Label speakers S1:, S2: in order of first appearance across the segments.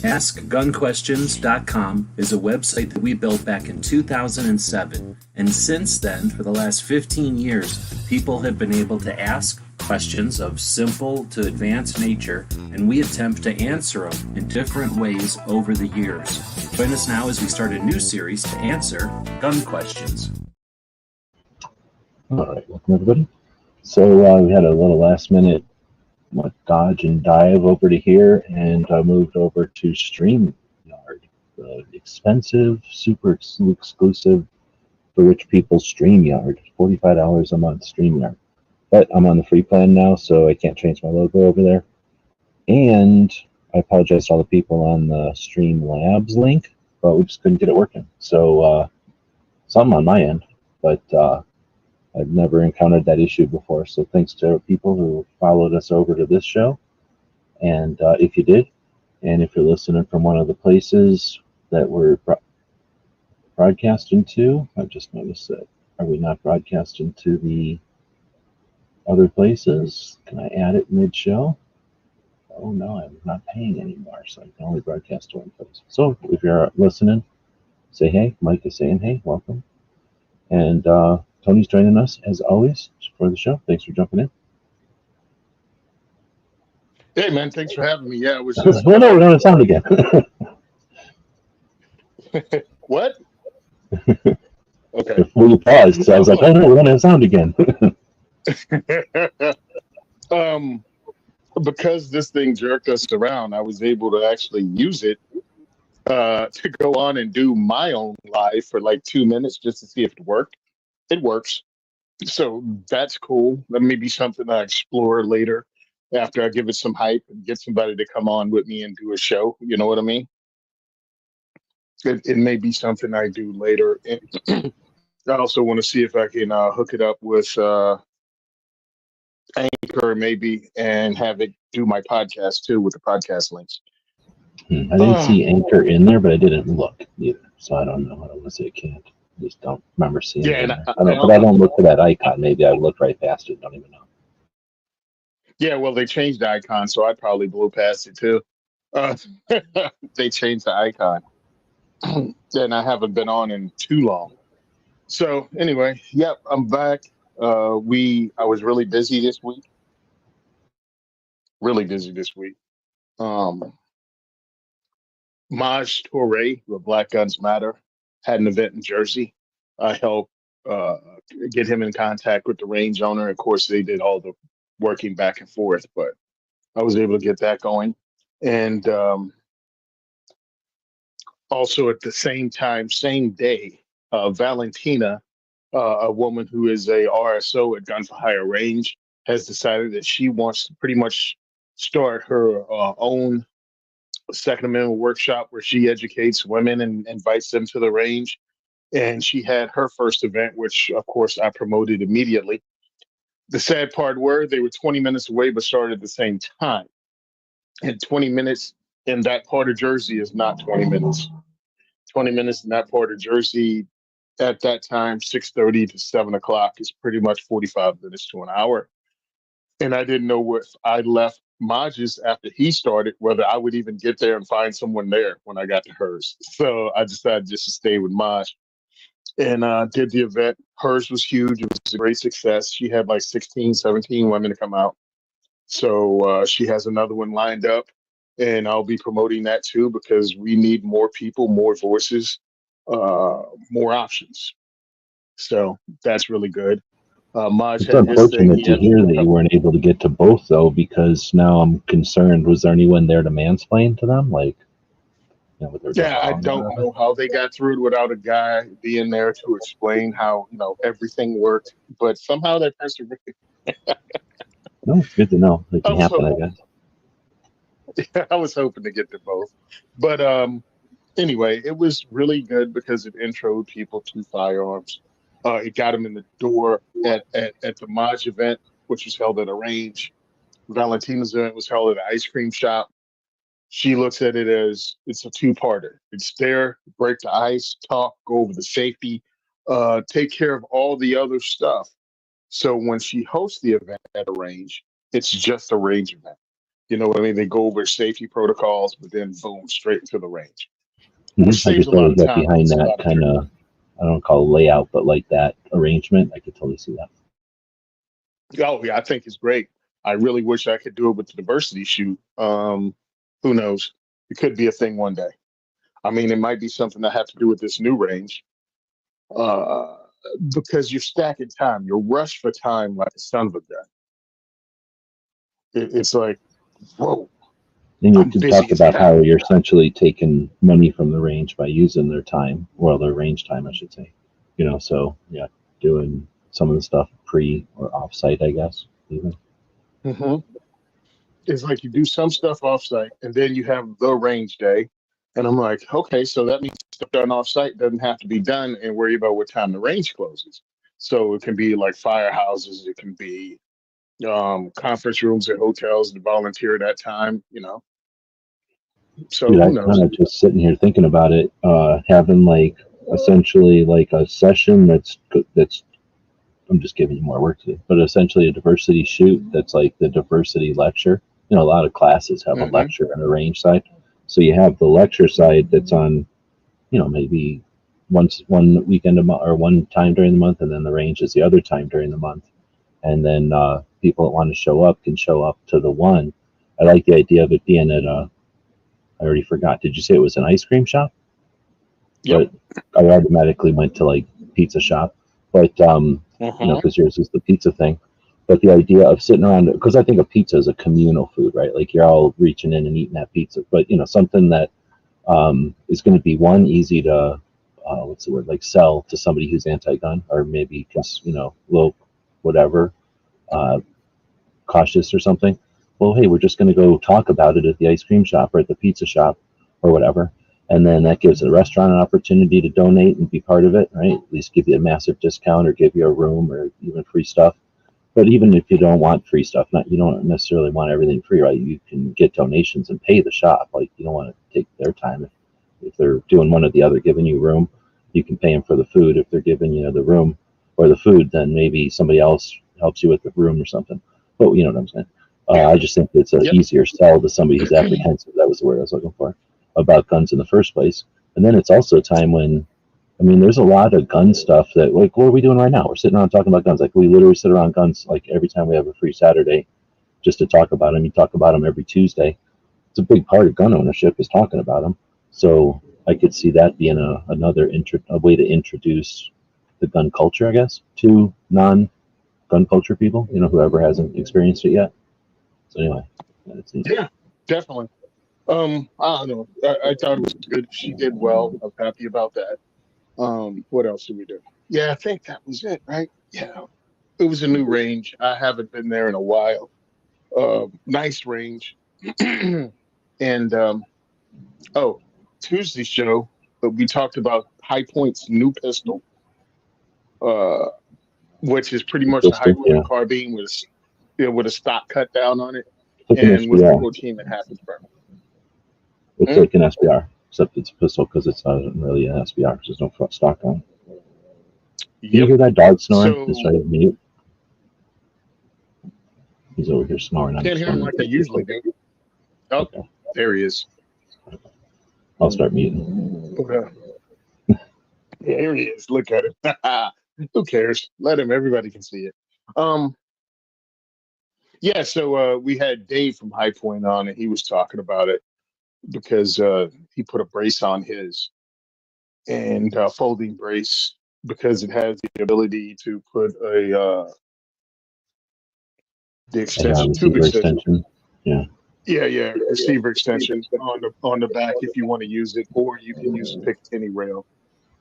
S1: AskGunQuestions.com is a website that we built back in 2007, and since then, for the last 15 years, people have been able to ask questions of simple to advanced nature, and we attempt to answer them in different ways over the years. Join us now as we start a new series to answer gun questions.
S2: All right, welcome everybody. So we had a little last minute dodge and dive over to here, and moved over to StreamYard, the expensive, super exclusive for rich people StreamYard, $45 a month StreamYard. But I'm on the free plan now, so I can't change my logo over there. And I apologize to all the people on the Streamlabs link, but we just couldn't get it working. So something on my end, but I've never encountered that issue before, so thanks to people who followed us over to this show. And if you did, and if you're listening from one of the places that we're broadcasting to, I've just noticed that, are we not broadcasting to the other places? Can I add it mid-show? Oh no, I'm not paying anymore, so I can only broadcast to one place. So if you're listening, say hey. Mike is saying hey, welcome. And Tony's joining us, as always, for the show. Thanks for jumping in.
S3: Hey, man, thanks for having me. Yeah, it was just...
S2: Well, no, we're going to sound again.
S3: What? Okay.
S2: We paused, so I was like, oh, no, we're going to sound again.
S3: Because this thing jerked us around, I was able to actually use it to go on and do my own live for like 2 minutes just to see if it worked. It works. So that's cool. That may be something I explore later after I give it some hype and get somebody to come on with me and do a show. You know what I mean? It may be something I do later. And I also want to see if I can hook it up with Anchor maybe and have it do my podcast too with the podcast links.
S2: I didn't see Anchor in there, but I didn't look either. So I don't know. I don't want to say I can't. I just don't remember seeing it. But I don't look for that icon. Maybe I looked right past it. Don't even know.
S3: Yeah, well, they changed the icon, so I probably blew past it too. They changed the icon. And I haven't been on in too long. So anyway, yep, I'm back. I was really busy this week. Maj Toure with Black Guns Matter had an event in Jersey. I helped get him in contact with the range owner. Of course, they did all the working back and forth, but I was able to get that going. And also at the same time, same day, Valentina, a woman who is a RSO at Gun for Hire Range, has decided that she wants to pretty much start her own Second Amendment workshop where she educates women and invites them to the range. And she had her first event, which of course I promoted immediately. The sad part were they were 20 minutes away, but started at the same time. And 20 minutes in that part of Jersey is not 20 minutes. 20 minutes in that part of Jersey at that time, 6:30 to 7 o'clock, is pretty much 45 minutes to an hour. And I didn't know if I left Maj's after he started, whether I would even get there and find someone there when I got to hers. So I decided just to stay with Maj and did the event. Hers was huge. It was a great success. She had like 16, 17 women to come out. So she has another one lined up, and I'll be promoting that too because we need more people, more voices, more options. So that's really good. Maj
S2: It's
S3: had his thing.
S2: unfortunate to hear that you weren't able to get to both, though, because now I'm concerned. Was there anyone there to mansplain to them? Like, you know, what they're
S3: Yeah, I don't know how they got through it without a guy being there to explain how, you know, everything worked. But somehow that person
S2: No, it's good to know. It can happen, I guess.
S3: I was hoping to get to both. But anyway, it was really good because it introed people to firearms. It got them in the door at the Maj event, which was held at a range. Valentina's event was held at an ice cream shop. She looks at it as it's a two-parter. It's there, break the ice, talk, go over the safety, take care of all the other stuff. So when she hosts the event at a range, it's just a range event. You know what I mean? They go over safety protocols, but then boom, straight into the range, which
S2: I
S3: saves
S2: could
S3: a lot
S2: totally
S3: of
S2: get
S3: time.
S2: behind
S3: It's a
S2: that
S3: lot of
S2: kind of, I don't call it layout, but like that arrangement. I could totally see that.
S3: Oh yeah, I think it's great. I really wish I could do it with the diversity shoot. Who knows? It could be a thing one day. I mean, it might be something I have to do with this new range, uh, because you're stacking time. You're rushed for time like a son of a gun. It's like, whoa,
S2: And you
S3: I'm
S2: could talk
S3: busy as
S2: about how
S3: hell.
S2: you're essentially taking money from the range by using their time, well, their range time, I should say. So yeah, doing some of the stuff pre or off site, I guess. Even.
S3: Hmm. It's like you do some stuff offsite, and then you have the range day. And I'm like, okay, so that means stuff done offsite doesn't have to be done and worry about what time the range closes. So it can be like firehouses, it can be conference rooms at hotels to volunteer that time. So
S2: Dude,
S3: who
S2: I
S3: knows?
S2: kind of just sitting here thinking about it, having like essentially like a session that's I'm just giving you more work to do, but essentially a diversity shoot that's like the diversity lecture. A lot of classes have a
S3: Hmm.
S2: lecture and a range side. So you have the lecture side that's on, maybe one weekend a month or one time during the month, and then the range is the other time during the month. And then people that want to show up can show up to the one. I like the idea of it being at a, I already forgot. Did you say it was an ice cream shop?
S3: Yep.
S2: But I automatically went to like pizza shop. But
S3: Hmm.
S2: because yours is the pizza thing. But the idea of sitting around, because I think a pizza is a communal food, right? Like you're all reaching in and eating that pizza. But something that is going to be one easy to, what's the word, like sell to somebody who's anti-gun or maybe low, whatever, uh, cautious or something. Well, hey, we're just going to go talk about it at the ice cream shop or at the pizza shop or whatever. And then that gives the restaurant an opportunity to donate and be part of it, right? At least give you a massive discount or give you a room or even free stuff. But even if you don't want free stuff, not you don't necessarily want everything free, right? You can get donations and pay the shop. Like you don't want to take their time. If they're doing one or the other, giving you room, you can pay them for the food. If they're giving you the room or the food, then maybe somebody else helps you with the room or something. But you know what I'm saying.
S3: Yeah.
S2: I just think it's an
S3: Yep.
S2: easier sell to somebody who's apprehensive. That was the word I was looking for about guns in the first place. And then it's also a time when, I mean, there's a lot of gun stuff that, like, what are we doing right now? We're sitting around talking about guns. Like, we literally sit around guns, like, every time we have a free Saturday just to talk about them. You talk about them every Tuesday. It's a big part of gun ownership is talking about them. So I could see that being another a way to introduce the gun culture, I guess, to non-gun culture people, whoever hasn't experienced it yet. So anyway, that's neat.
S3: Yeah, definitely. I don't know. I thought it was good. She did well. I'm happy about that. What else did we do? Yeah, I think that was it, right? Yeah. It was a new range. I haven't been there in a while. Nice range. And oh, Tuesday show, we talked about High Point's new pistol, uh, which is pretty much the High
S2: Pistol, yeah.
S3: Point carbine with a stock cut down on it,
S2: It's like an
S3: and with
S2: SBR.
S3: 14 and a half inch barrel.
S2: It's
S3: Mm,
S2: like an SBR, except it's a pistol because it's not really an SBR because there's no front stock on it. Can you
S3: yep.
S2: hear that dog snoring? It's
S3: So
S2: right at mute. He's over here snoring. I'm
S3: can't
S2: just
S3: hear him
S2: wondering
S3: like
S2: if
S3: I
S2: it's too
S3: usually
S2: quick.
S3: do. Oh,
S2: Okay,
S3: there he is.
S2: I'll start muting.
S3: Okay. There he is. Look at him. Who cares? Let him. Everybody can see it. Um, yeah. So we had Dave from High Point on, and he was talking about it because he put a brace on his and folding brace because it has the ability to put the
S2: A
S3: extension, tube
S2: receiver
S3: extension.
S2: extension. Yeah.
S3: Yeah, receiver extension on the back if you want to use it, or you can use a Picatinny rail.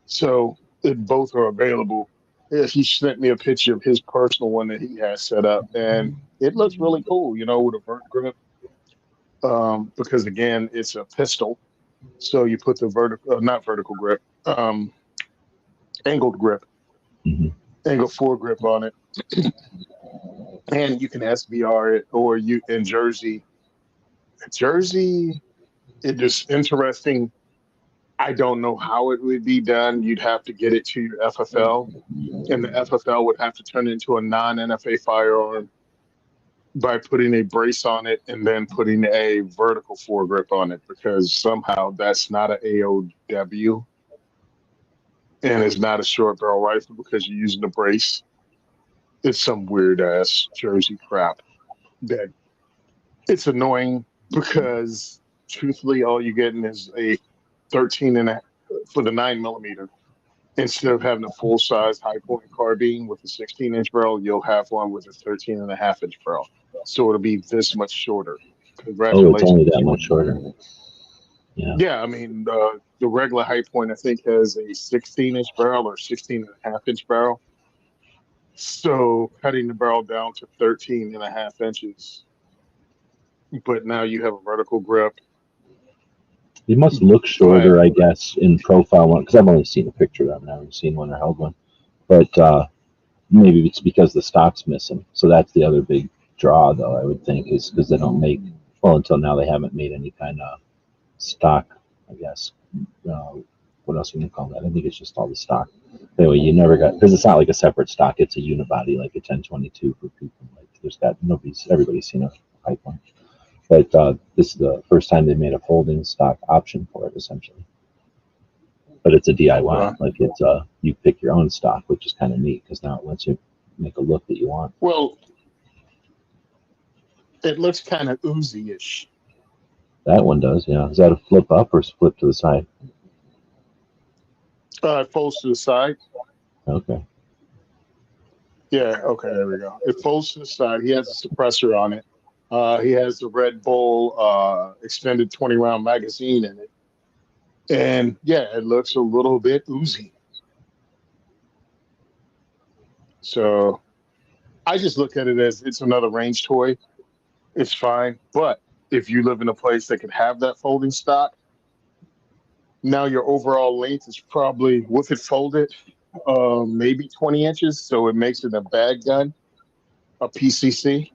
S3: So both are available. Yeah, he sent me a picture of his personal one that he has set up, and it looks really cool. With a vert grip. Because again, it's a pistol, so you put the vertical, not vertical grip, angled grip,
S2: Hmm.
S3: angled foregrip on it, and you can SBR it, or you in Jersey. Jersey, it is interesting. I don't know how it would be done. You'd have to get it to your FFL, and the FFL would have to turn it into a non-NFA firearm. by putting a brace on it and then putting a vertical foregrip on it because somehow that's not an AOW and it's not a short barrel rifle because you're using a brace. It's some weird ass Jersey crap that it's annoying because truthfully, all you're getting is a 13 and a for the 9 millimeter. Instead of having a full size high point carbine with a 16-inch barrel, you'll have one with a 13.5-inch barrel. So it'll be this much shorter.
S2: Oh, it's only
S3: Congratulations.
S2: that much shorter. Yeah.
S3: Yeah, I mean, the regular high point, I think, has a 16-inch barrel or 16.5-inch barrel. So cutting the barrel down to 13.5 inches, but now you have a vertical grip.
S2: It must look shorter, I guess, in profile one because I've only seen a picture of them. I haven't seen one or held one. But maybe it's because the stock's missing. So that's the other big draw, though, I would think, is because they don't make, well, until now, they haven't made any kind of stock, I guess. Uh, what else can you call that? I think it's just all the stock. Anyway, you never got, because it's not like a separate stock, it's a unibody, like a 1022 for people. Like, everybody's seen a pipeline. But this is the first time they made a folding stock option for it, essentially. But it's a DIY. Like it's you pick your own stock, which is kind of neat because now it lets you make a look that you want.
S3: Well, it looks kind of Uzi-ish.
S2: That one does, yeah. Is that a flip up or flip to the side?
S3: It folds to the side.
S2: Okay.
S3: Yeah, okay, there we go. It folds to the side. He has a suppressor on it. He has the Red Bull extended 20-round magazine in it. And yeah, it looks a little bit Uzi. So I just look at it as it's another range toy. It's fine. But if you live in a place that can have that folding stock, now your overall length is probably, with it folded, maybe 20 inches. So it makes it a bag gun, a PCC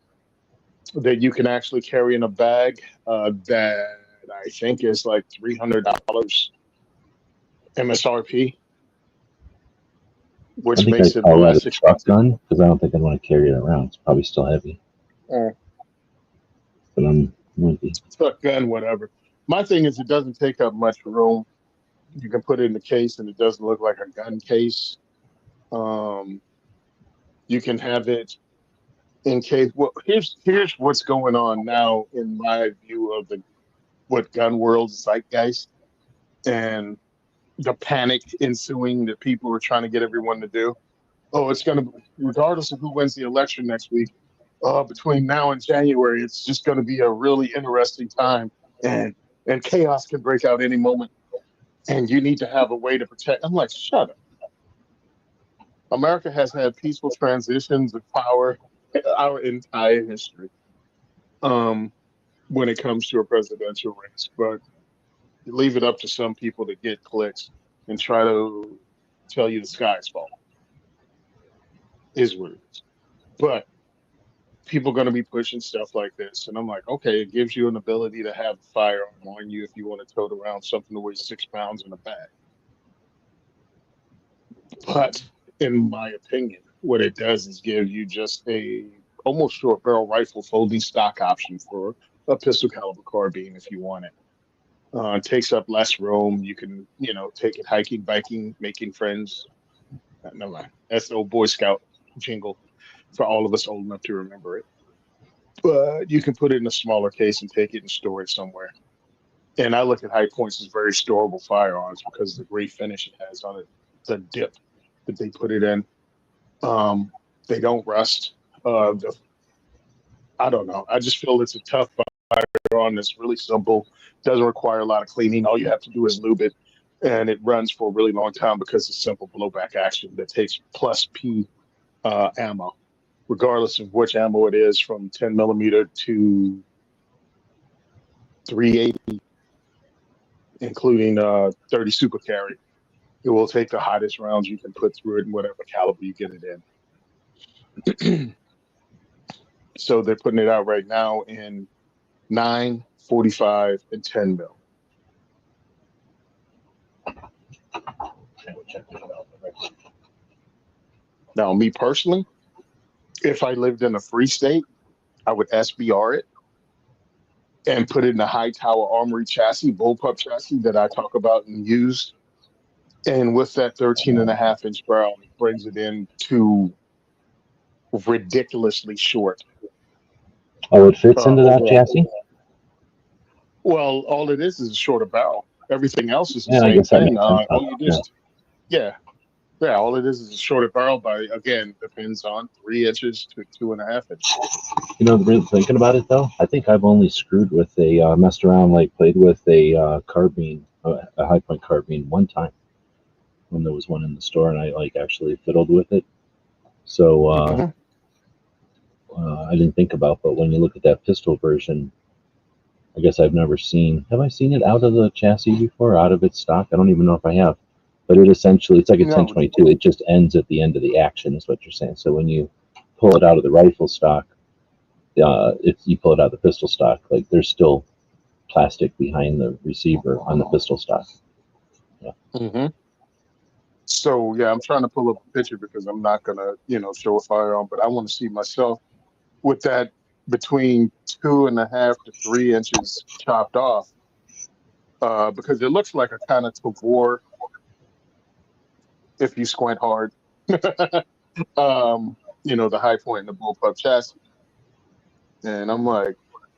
S3: that you can actually carry in a bag that I think is like $300 MSRP,
S2: I
S3: which
S2: think
S3: makes
S2: I'd
S3: it
S2: call that
S3: less
S2: a truck
S3: expensive.
S2: gun because I don't think I'd want to carry it around. It's probably still heavy,
S3: Uh,
S2: but I'm wimpy.
S3: Truck gun, whatever. My thing is, it doesn't take up much room. You can put it in the case, and it doesn't look like a gun case. Um, you can have it in case. Well, here's what's going on now in my view of the what gun world zeitgeist and the panic ensuing that people are trying to get everyone to do. Oh, it's going to, regardless of who wins the election next week, between now and January, it's just going to be a really interesting time, and chaos can break out any moment, and you need to have a way to protect. I'm like, shut up. America has had peaceful transitions of power our entire history. Um, when it comes to a presidential race, but you leave it up to some people to get clicks and try to tell you the sky's falling is what it is. But people are going to be pushing stuff like this. And I'm like, okay, it gives you an ability to have a firearm on you if you want to tote around something that weighs 6 pounds in a bag. But in my opinion, what it does is give you just a almost short barrel rifle folding stock option for a pistol caliber carbine if you want it. It takes up less room. You can, take it hiking, biking, making friends. Never mind. That's the old Boy Scout jingle for all of us old enough to remember it. But you can put it in a smaller case and take it and store it somewhere. And I look at high points as very storable firearms because of the great finish it has on it, the dip that they put it in. They don't rust. I don't know. I just feel it's a tough firearm that's really simple, doesn't require a lot of cleaning. All you have to do is lube it, and it runs for a really long time because it's simple blowback action that takes plus P ammo, regardless of which ammo it is, from 10 millimeter to 380, including 30 super carry. It will take the hottest rounds you can put through it in whatever caliber you get it in. So they're putting it out right now in 9, 45, and 10 mil. Now, me personally, if I lived in a free state, I would SBR it and put it in a high tower armory chassis, bullpup chassis that I talk about and use. And with that 13.5 inch barrel, it brings it in to ridiculously short
S2: Oh, it fits into that
S3: overall.
S2: chassis?
S3: Well, all it is a shorter barrel. Everything else is the
S2: Yeah, I
S3: same
S2: guess that
S3: thing.
S2: makes sense.
S3: All you
S2: Yeah.
S3: just, yeah, yeah, all it is a shorter barrel by, again, depends on 3 inches to 2.5 inches.
S2: You know, really thinking about it though, I think I've only screwed with messed around, like played with a carbine, a high point carbine one time when there was one in the store, and I like actually fiddled with it. So
S3: Mhm.
S2: I didn't think about, but when you look at that pistol version, I guess I've never seen. Have I seen it out of the chassis before, out of its stock? I don't even know if I have. But it essentially, it's like a
S3: No,
S2: 1022. It just ends at the end of the action, is what you're saying. So when you pull it out of the rifle stock, if you pull it out of the pistol stock, like there's still plastic behind the receiver on the pistol stock. Yeah.
S3: hmm So yeah, I'm trying to pull up a picture because I'm not gonna, show a firearm, but I want to see myself with that between 2.5 to 3 inches chopped off, because it looks like a kind of Tavor if you squint hard. The high point in the bullpup chassis, and I'm like,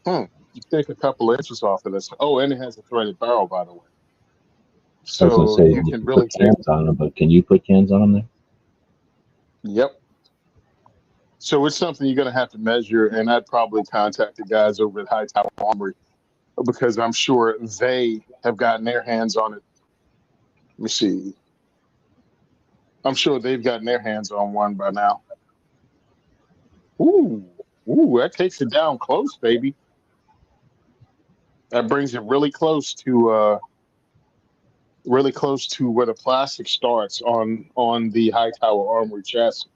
S3: you take a couple inches off of this. Oh, and it has a threaded barrel, by the way,
S2: I was going to
S3: so
S2: say
S3: you
S2: you
S3: can
S2: can put
S3: really take.
S2: cans on them, but can you put cans on them there?
S3: Yep. So it's something you're going to have to measure, and I'd probably contact the guys over at High Tower Armory because I'm sure they have gotten their hands on it. Let me see. I'm sure they've gotten their hands on one by now. Ooh, that takes it down close, baby. That brings it really close to where the plastic starts on the High Tower Armory chassis.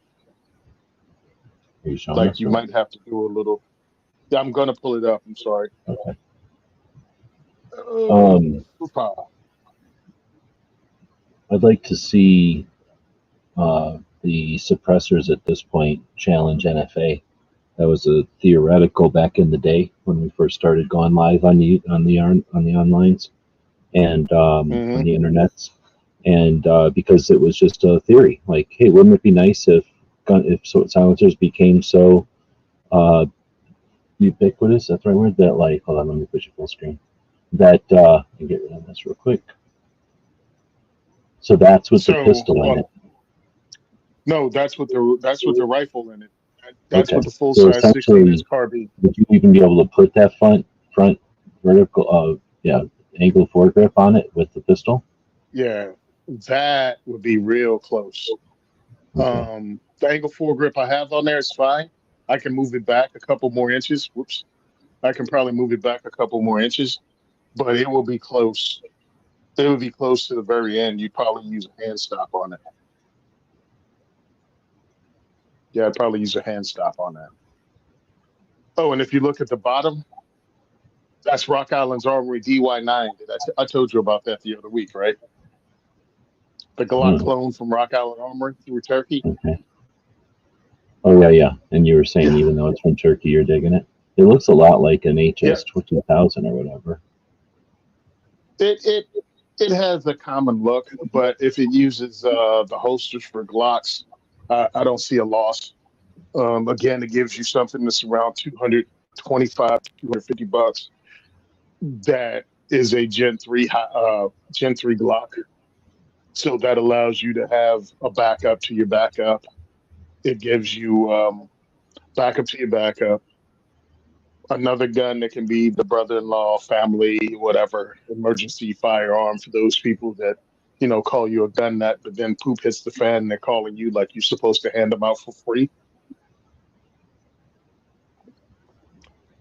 S2: Are you showing
S3: Like
S2: us?
S3: you
S2: Or?
S3: might have to do a little. Yeah, I'm gonna pull it up. I'm sorry.
S2: Okay.
S3: Uh,
S2: I'd like to see the suppressors at this point challenge NFA. That was a theoretical back in the day when we first started going live on the onlines and on
S3: hmm
S2: the internets, and because it was just a theory, like, hey, wouldn't it be nice if silencers became so uh, ubiquitous? That's the right word. That like, hold on, let me put you full screen. That I'll get rid of this real quick. So that's with the
S3: So,
S2: pistol in it.
S3: no, that's with the rifle in it. That's
S2: Okay.
S3: with the full
S2: So
S3: size 16-inch
S2: essentially,
S3: carbine.
S2: would you even be able to put that front vertical angle foregrip on it with the pistol?
S3: Yeah, that would be real close.
S2: Okay.
S3: The angle foregrip I have on there is fine. I can move it back a couple more inches. Whoops. I can probably move it back a couple more inches, but it will be close. It would be close to the very end. You'd probably use a hand stop on it. Yeah, I'd probably use a hand stop on that. Oh, and if you look at the bottom, that's Rock Island's Armory DY9. I told you about that the other week, right? The Glock
S2: Oh,
S3: clone from Rock Island Armory through Turkey.
S2: okay. Oh yeah. And you were saying
S3: Yeah.
S2: even though it's from Turkey, you're digging it. It looks a lot like an
S3: Yeah.
S2: HS 2000 or whatever.
S3: It has a common look, but if it uses the holsters for Glocks, I don't see a loss. Again, it gives you something that's around 225, $250. That is a Gen 3 Glock. So that allows you to have a backup to your backup. It gives you backup to your backup. Another gun that can be the brother-in-law, family, whatever, emergency firearm for those people that, call you a gun nut, but then poop hits the fan and they're calling you like you're supposed to hand them out for free.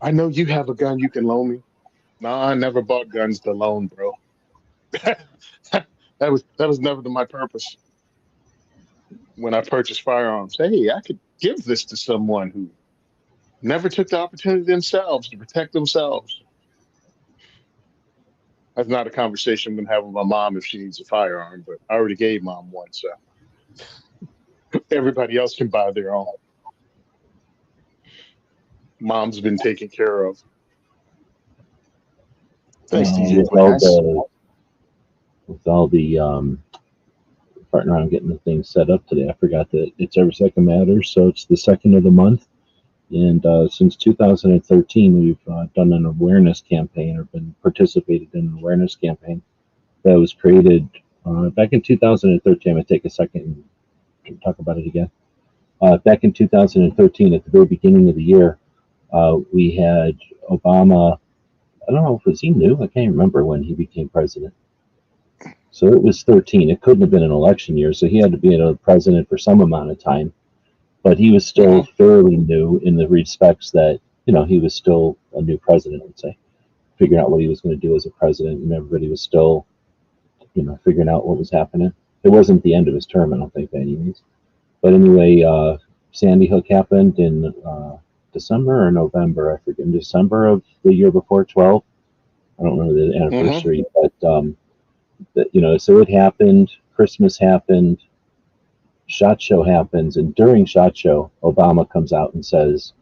S3: I know you have a gun you can loan me. Nah, I never bought guns to loan, bro. That was never my purpose when I purchased firearms. Hey, I could give this to someone who never took the opportunity themselves to protect themselves. That's not a conversation I'm gonna have with my mom if she needs a firearm, but I already gave mom one, so everybody else can buy their own. mom's been taken care of. Thanks,
S2: Uh,
S3: DJ.
S2: with
S3: Play
S2: all
S3: nice.
S2: the with all the farting around getting the thing set up today, I forgot that it's every second matters. So it's the second of the month, and since 2013, we've done an awareness campaign or been participated in an awareness campaign that was created back in 2013. I'm gonna take a second and talk about it again. Back in 2013, at the very beginning of the year, we had Obama. I don't know if he new. I can't remember when he became president. So it was 13. It couldn't have been an election year, so he had to be a president for some amount of time. But he was still fairly new in the respects that, he was still a new president, I would say, figuring out what he was going to do as a president, and everybody was still, figuring out what was happening. It wasn't the end of his term, I don't think, by any means. But anyway, Sandy Hook happened in December or November, I forget, in December of the year before 12. I don't remember the anniversary, but so it happened. Christmas happened. SHOT Show happens, and during SHOT Show, Obama comes out and says,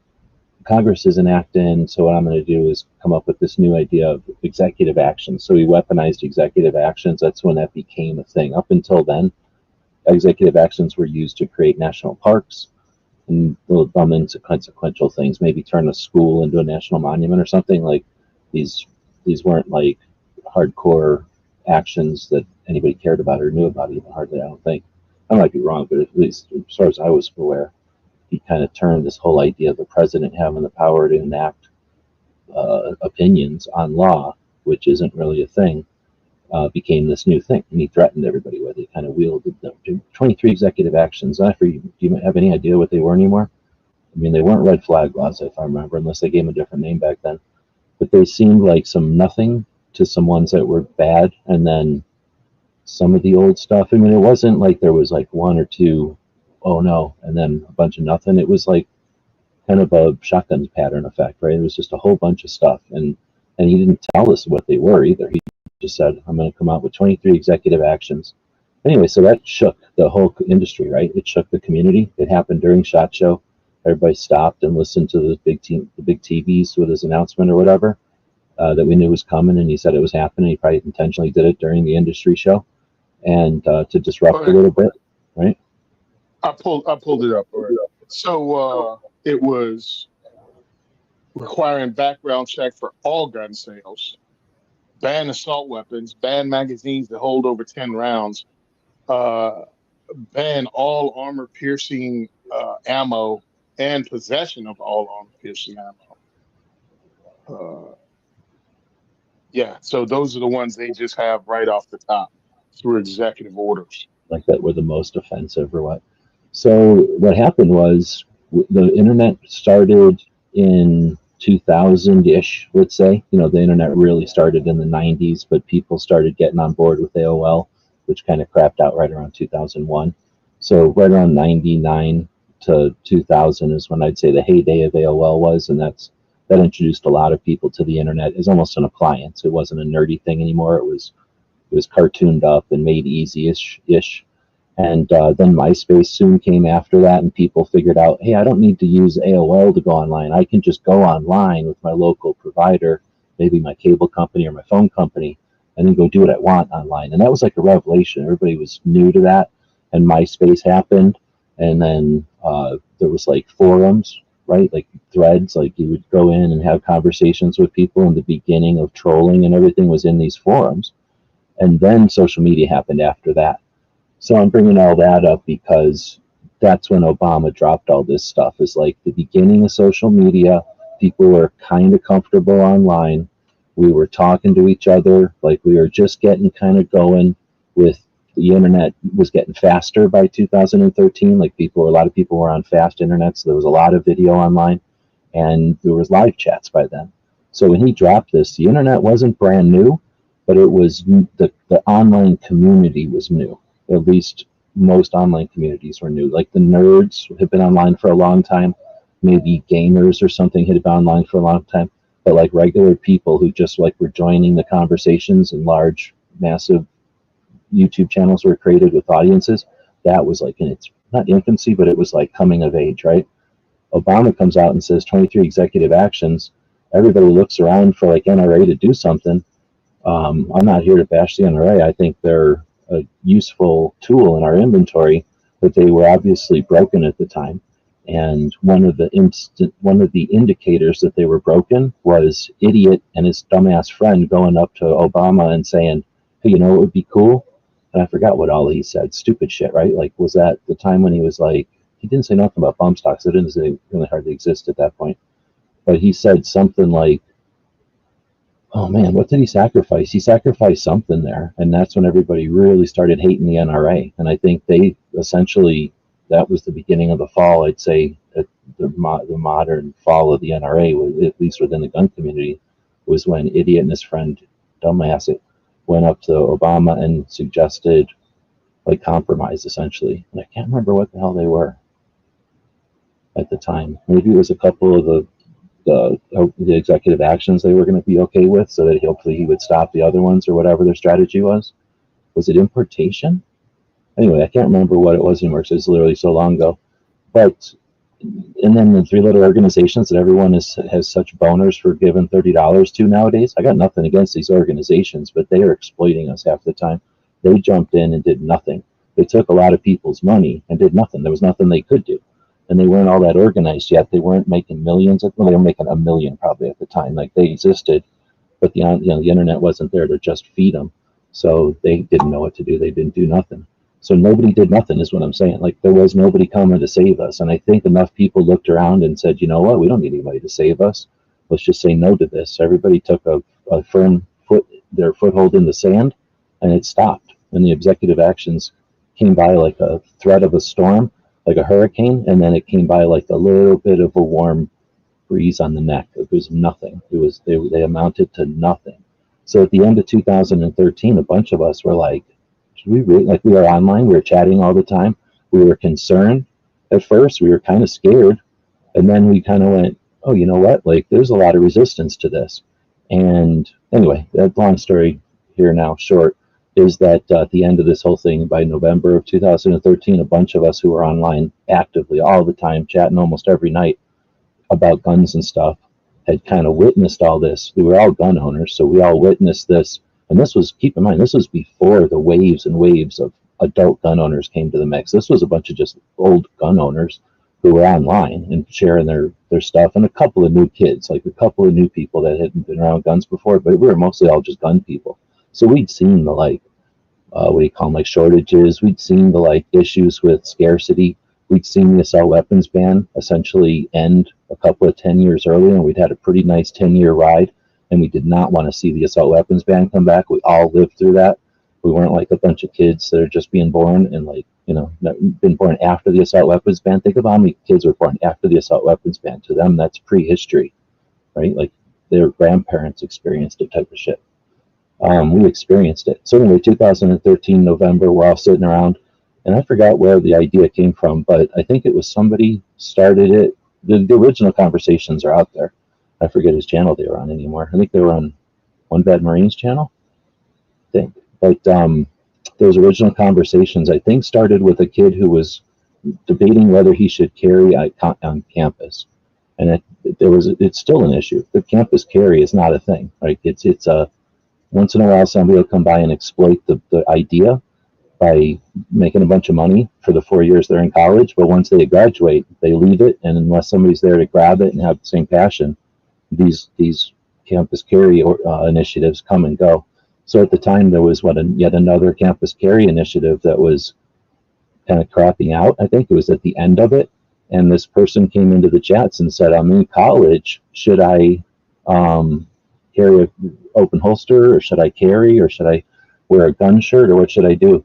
S2: Congress isn't acting, so what I'm going to do is come up with this new idea of executive action. So he weaponized executive actions. That's when that became a thing. Up until then, executive actions were used to create national parks and little dumb inconsequential things, maybe turn a school into a national monument or something. Like these weren't like hardcore actions that anybody cared about or knew about, even hardly, I don't think. I might be wrong, but at least as far as I was aware, he kind of turned this whole idea of the president having the power to enact opinions on law, which isn't really a thing, became this new thing. And he threatened everybody with it, kind of wielded them. 23 executive actions. Do you have any idea what they were anymore? I mean, they weren't red flag laws, if I remember, unless they gave them a different name back then. But they seemed like some nothing to some ones that were bad, and then some of the old stuff. I mean, it wasn't like there was like one or two, oh no, and then a bunch of nothing. It was like kind of a shotgun pattern effect, right? It was just a whole bunch of stuff, and he didn't tell us what they were either. He just said, I'm going to come out with 23 executive actions. Anyway, so that shook the whole industry, right? It shook the community. It happened during SHOT Show. Everybody stopped and listened to the big TVs with his announcement or whatever that we knew was coming, and he said it was happening. He probably intentionally did it during the industry show and to disrupt a little bit, right?
S3: I pulled it up. All right. So it was requiring background check for all gun sales, ban assault weapons, ban magazines that hold over 10 rounds, ban all armor-piercing ammo and possession of all armor-piercing ammo. Yeah, so those are the ones they just have right off the top through executive orders.
S2: Like that were the most offensive or what? So what happened was the internet started in 2000-ish, let's say. The internet really started in the 90s, but people started getting on board with AOL, which kind of crapped out right around 2001. So right around 99 to 2000 is when I'd say the heyday of AOL was, and that introduced a lot of people to the internet as almost an appliance. It wasn't a nerdy thing anymore. It was cartooned up and made easy-ish. And then MySpace soon came after that, and people figured out, hey, I don't need to use AOL to go online. I can just go online with my local provider, maybe my cable company or my phone company, and then go do what I want online. And that was like a revelation. Everybody was new to that, and MySpace happened. And then there was like forums, right? Like threads, like you would go in and have conversations with people, and the beginning of trolling and everything was in these forums. And then social media happened after that. So I'm bringing all that up because that's when Obama dropped all this stuff. It's like the beginning of social media. People were kind of comfortable online. We were talking to each other. Like we were just getting kind of going with the internet was getting faster by 2013. Like a lot of people were on fast internet. So there was a lot of video online, and there was live chats by then. So when he dropped this, the internet wasn't brand new, but it was the online community was new. At least most online communities were new. Like the nerds had been online for a long time. Maybe gamers or something had been online for a long time. But like regular people who just like were joining the conversations, and large, massive YouTube channels were created with audiences, that was like in its, not infancy, but it was like coming of age, right? Obama comes out and says 23 executive actions. Everybody looks around for like NRA to do something. I'm not here to bash the NRA. I think they're a useful tool in our inventory, but they were obviously broken at the time. And one of the indicators that they were broken was Idiot and his dumbass friend going up to Obama and saying, "Hey, you know what would be cool?" And I forgot what all he said. Stupid shit, right? Like, was that the time when he was like, he didn't say nothing about bump stocks. It didn't say really hardly exist at that point. But he said something like, oh man, what did he sacrifice? He sacrificed something there. And that's when everybody really started hating the NRA. And I think they essentially, that was the beginning of the fall, I'd say, the modern fall of the NRA, at least within the gun community, was when Idiot and his friend, dumbass it, went up to Obama and suggested like compromise, essentially. And I can't remember what the hell they were at the time. Maybe it was a couple of the executive actions they were going to be okay with, so that hopefully he would stop the other ones or whatever their strategy was. Was it importation? Anyway, I can't remember what it was anymore because it was literally so long ago. But and then the three little organizations that everyone has such boners for giving $30 to nowadays. I got nothing against these organizations, but they are exploiting us half the time. They jumped in and did nothing. They took a lot of people's money and did nothing. There was nothing they could do. And they weren't all that organized yet. They weren't making millions. Well, they were making $1 million probably at the time. Like, they existed, but the internet wasn't there to just feed them. So they didn't know what to do. They didn't do nothing. So nobody did nothing is what I'm saying. Like, there was nobody coming to save us. And I think enough people looked around and said, you know what, we don't need anybody to save us. Let's just say no to this. Everybody took a firm their foothold in the sand, and it stopped. And the executive actions came by like a threat of a storm, like a hurricane, and then it came by like a little bit of a warm breeze on the neck. It was nothing. It was they amounted to nothing. So at the end of 2013, a bunch of us were like, should we really, like, we were online, we were chatting all the time. We were concerned at first. We were kind of scared. And then we kind of went, oh, you know what? Like, there's a lot of resistance to this. And anyway, that long story here now, short, is that at the end of this whole thing, by November of 2013, a bunch of us who were online actively all the time, chatting almost every night about guns and stuff, had kind of witnessed all this. We were all gun owners, so we all witnessed this. And this was, keep in mind, this was before the waves and waves of adult gun owners came to the mix. This was a bunch of just old gun owners who were online and sharing their stuff, and a couple of new kids, like a couple of new people that hadn't been around guns before, but we were mostly all just gun people. So we'd seen the, like, what do you call them, like, shortages. We'd seen the, like, issues with scarcity. We'd seen the assault weapons ban essentially end a couple of 10 years earlier, and we'd had a pretty nice 10-year ride. And we did not want to see the assault weapons ban come back. We all lived through that. We weren't like a bunch of kids that are just being born and, like, you know, been born after the assault weapons ban. Think about how many kids were born after the assault weapons ban. To them, that's prehistory, right? Like, their grandparents experienced it type of shit. We experienced it. So anyway, 2013, November, we're all sitting around, and I forgot where the idea came from, but I think it was somebody started it. The original conversations are out there. I forget his channel they were on anymore. I think they were on One Bad Marines channel, I think. But those original conversations, I think, started with a kid who was debating whether he should carry on campus. And it's still an issue. The campus carry is not a thing. Right? It's a once in a while somebody will come by and exploit the idea by making a bunch of money for the 4 years they're in college. But once they graduate, they leave it, and unless somebody's there to grab it and have the same passion, these campus carry initiatives come and go. So at the time, there was yet another campus carry initiative that was kind of crapping out. I think it was at the end of it, and this person came into the chats and said, "I'm in college. Should I carry an open holster, or should I carry, or should I wear a gun shirt, or what should I do?"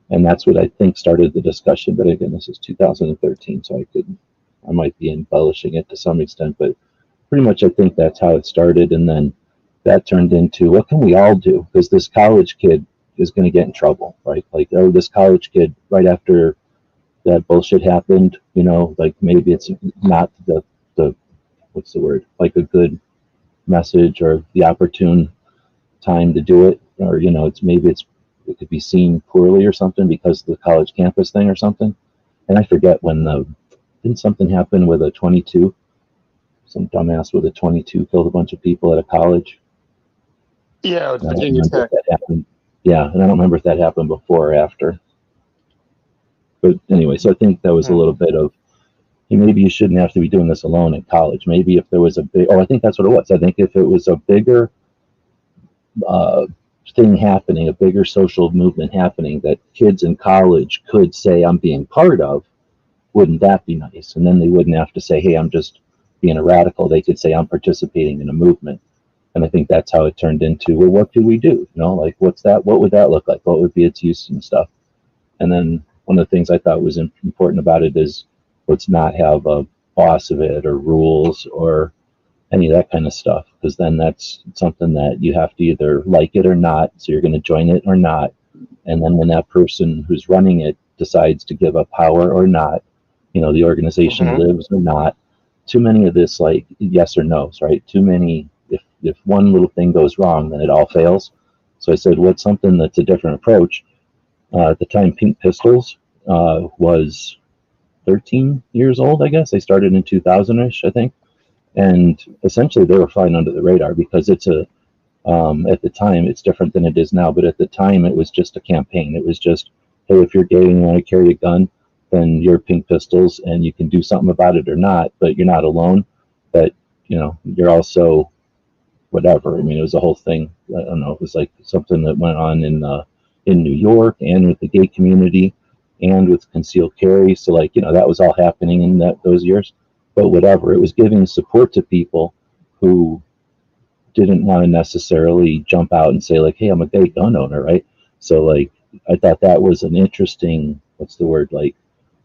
S2: And that's what I think started the discussion. But again, this is 2013, so I might be embellishing it to some extent, but pretty much I think that's how it started. And then that turned into, what can we all do? Because this college kid is going to get in trouble, right? Like, oh, this college kid, right after that bullshit happened, you know, like, maybe it's not the what's the word, like a good message or the opportune time to do it, or, you know, it could be seen poorly or something because of the college campus thing or something. And I forget when didn't something happen with a 22? Some dumbass with a 22 killed a bunch of people at a college.
S3: Yeah,
S2: And I don't
S3: Virginia
S2: remember if
S3: Tech.
S2: that happened. Yeah, and I don't remember if that happened before or after. But anyway, so I think that was a little bit of, hey, maybe you shouldn't have to be doing this alone in college. Maybe if there was a big, I think that's what it was. I think if it was a bigger uh, thing happening, a bigger social movement happening that kids in college could say, I'm being part of, wouldn't that be nice? And then they wouldn't have to say, hey, I'm just being a radical. They could say, I'm participating in a movement. And I think that's how it turned into, well, what could we do? You know, like, what's that? What would that look like? What would be its use and stuff? And then one of the things I thought was important about it is let's not have a boss of it or rules or any of that kind of stuff, because then that's something that you have to either like it or not. So you're going to join it or not. And then when that person who's running it decides to give up power or not, you know, the organization lives or not. Too many of this, like yes or no's, right? Too many. If one little thing goes wrong, then it all fails. So I said, what's something that's a different approach? At the time, Pink Pistols was 13 years old, I guess. They started in 2000-ish, I think. And essentially, they were flying under the radar because it's at the time, it's different than it is now. But at the time, it was just a campaign. It was just, hey, if you're gay and you want to carry a gun, then you're Pink Pistols and you can do something about it or not. But you're not alone. But, you know, you're also whatever. I mean, it was a whole thing. I don't know. It was like something that went on in New York and with the gay community and with concealed carry. So, like, you know, that was all happening in those years. But whatever, it was giving support to people who didn't want to necessarily jump out and say, like, hey, I'm a gay gun owner, right? So, like, I thought that was an interesting, what's the word, like,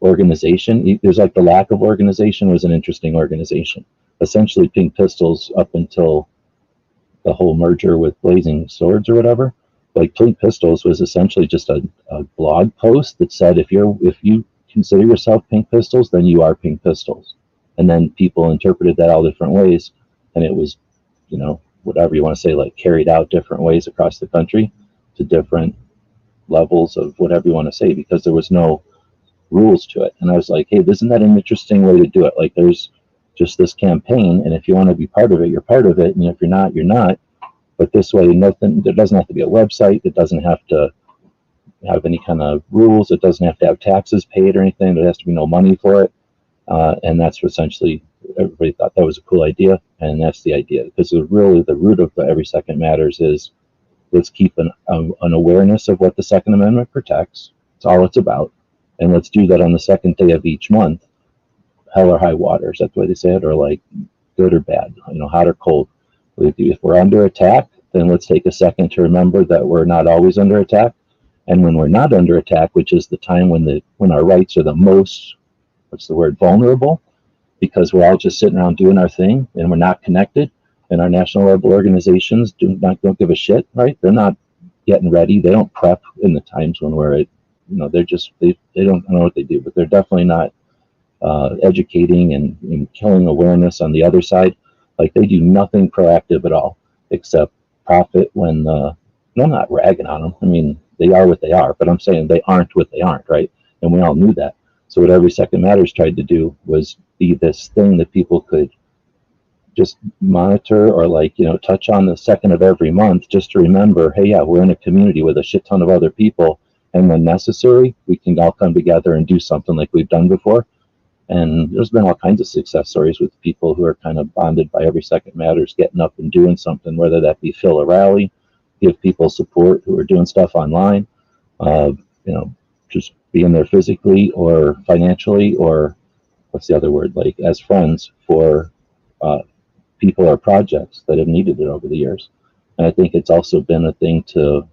S2: organization. There's like the lack of organization was an interesting organization. Essentially, Pink Pistols, up until the whole merger with Blazing Swords or whatever, like Pink Pistols was essentially just a blog post that said, if you consider yourself Pink Pistols, then you are Pink Pistols. And then people interpreted that all different ways, and it was, you know, whatever you want to say, like carried out different ways across the country to different levels of whatever you want to say, because there was no rules to it. And I was like, hey, isn't that an interesting way to do it? Like, there's just this campaign, and if you want to be part of it, you're part of it, and if you're not, you're not. But this way, nothing. There doesn't have to be a website. It doesn't have to have any kind of rules. It doesn't have to have taxes paid or anything. There has to be no money for it. And that's essentially, everybody thought that was a cool idea, and that's the idea. Because really the root of Every Second Matters is, let's keep an awareness of what the Second Amendment protects. It's all it's about. And let's do that on the second day of each month, hell or high water. Is that the way they say it? Or like good or bad, you know, hot or cold. If we're under attack, then let's take a second to remember that we're not always under attack. And when we're not under attack, which is the time when our rights are the most, what's the word, vulnerable, because we're all just sitting around doing our thing and we're not connected, and our national level organizations don't give a shit, right? They're not getting ready. They don't prep in the times when we're at, you know, they're just, they don't know what they do, but they're definitely not educating and killing awareness on the other side. Like, they do nothing proactive at all except profit when, no, I'm not ragging on them. I mean, they are what they are, but I'm saying they aren't what they aren't, right? And we all knew that. So what Every Second Matters tried to do was be this thing that people could just monitor, or like, you know, touch on the second of every month, just to remember, hey, yeah, we're in a community with a shit ton of other people, and when necessary, we can all come together and do something like we've done before. And there's been all kinds of success stories with people who are kind of bonded by Every Second Matters, getting up and doing something, whether that be fill a rally, give people support who are doing stuff online, you know, just being there physically or financially, or what's the other word, like as friends for people or projects that have needed it over the years. And I think it's also been a thing to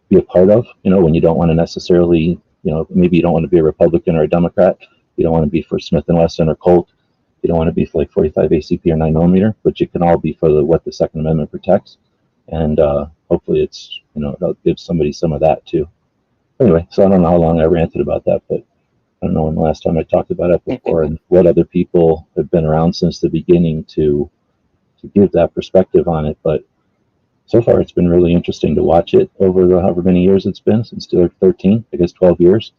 S2: be a part of, you know, when you don't want to necessarily, you know, maybe you don't want to be a Republican or a Democrat. You don't want to be for Smith & Wesson or Colt. You don't want to be for like 45 ACP or 9mm, but you can all be for what the Second Amendment protects. And hopefully it's, you know, it'll give somebody some of that too. Anyway, so I don't know how long I ranted about that, but I don't know when the last time I talked about it before, and what other people have been around since the beginning to give that perspective on it. But so far, it's been really interesting to watch it over however many years it's been, since 13, I guess 12 years.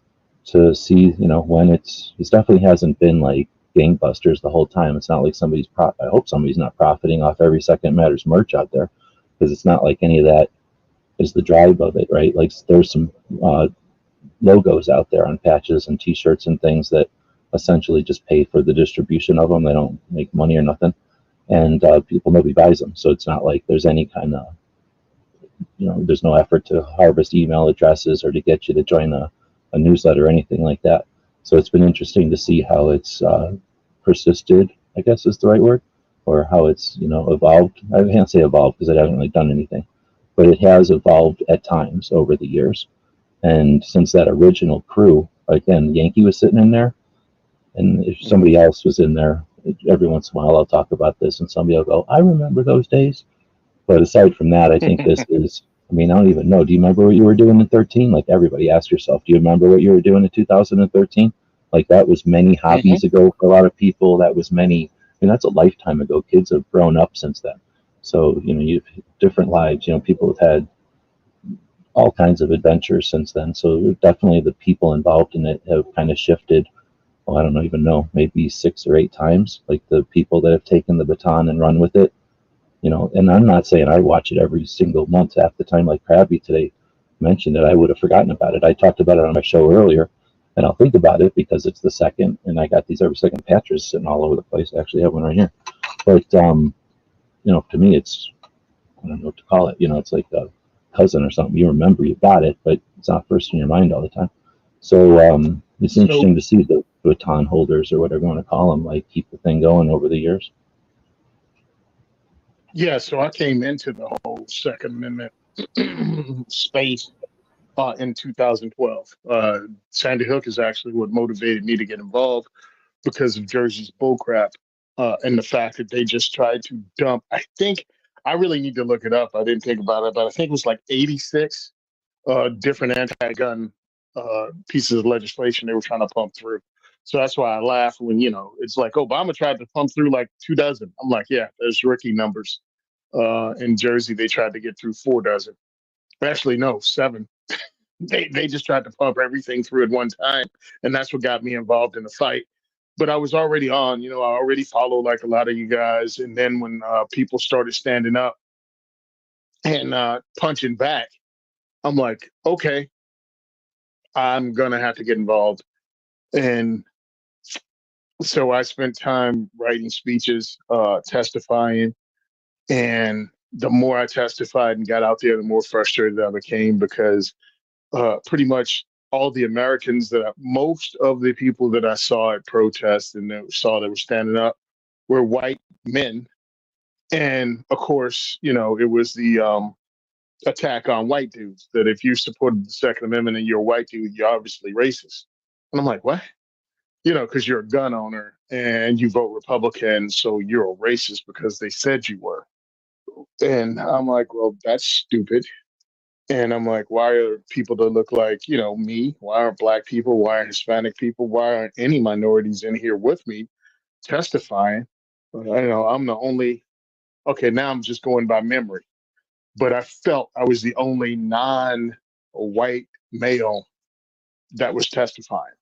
S2: to see, when it definitely hasn't been like gangbusters the whole time. It's not like I hope somebody's not profiting off every Second Matters merch out there, because it's not like any of that is the drive of it, right? Like there's some logos out there on patches and T-shirts and things that essentially just pay for the distribution of them. They don't make money or nothing, and nobody buys them. So it's not like there's any kind of, there's no effort to harvest email addresses or to get you to join a newsletter or anything like that. So it's been interesting to see how it's persisted, I guess is the right word, or how it's evolved. I can't say evolved because it hasn't really done anything, but it has evolved at times over the years. And since that original crew, again, Yankee was sitting in there, and if somebody else was in there, every once in a while I'll talk about this, and somebody will go, "I remember those days." But aside from that, I think this is. I mean, I don't even know. Do you remember what you were doing in 13? Like everybody, ask yourself, do you remember what you were doing in 2013? Like that was many hobbies ago for a lot of people. That was many. That's a lifetime ago. Kids have grown up since then. So you've different lives. People have had all kinds of adventures since then. So definitely the people involved in it have kind of shifted. Well, I don't even know, maybe 6 or 8 times. Like the people that have taken the baton and run with it. And I'm not saying I watch it every single month. Half the time, like Krabby today mentioned it, I would have forgotten about it. I talked about it on my show earlier, and I'll think about it because it's the second, and I got these every second patches sitting all over the place. I actually have one right here. But, to me, it's, I don't know what to call it. It's like a cousin or something. You remember you got it, but it's not first in your mind all the time. So it's interesting to see the baton holders or whatever you want to call them, like keep the thing going over the years.
S3: Yeah, so I came into the whole Second Amendment space in 2012. Sandy Hook is actually what motivated me to get involved because of Jersey's bullcrap and the fact that they just tried to dump. I really need to look it up. I didn't think about it, but I think it was like 86 different anti-gun pieces of legislation they were trying to pump through. So that's why I laugh when, it's like Obama tried to pump through like 2 dozen. I'm like, yeah, there's rookie numbers. In Jersey, they tried to get through 4 dozen. Actually, no, 7. They just tried to pump everything through at one time. And that's what got me involved in the fight. But I was already on, I already followed like a lot of you guys. And then when people started standing up and punching back, I'm like, okay, I'm going to have to get involved. And so I spent time writing speeches, testifying. And the more I testified and got out there, the more frustrated I became because pretty much all the Americans most of the people that I saw at protests and that were standing up were white men. And of course, it was the attack on white dudes that if you supported the Second Amendment and you're a white dude, you're obviously racist. And I'm like, what? Because you're a gun owner and you vote Republican, so you're a racist because they said you were. And I'm like, well, that's stupid. And I'm like, why are people that look like, me? Why aren't black people? Why aren't Hispanic people? Why aren't any minorities in here with me testifying? I'm the only, okay, now I'm just going by memory. But I felt I was the only non-white male that was testifying.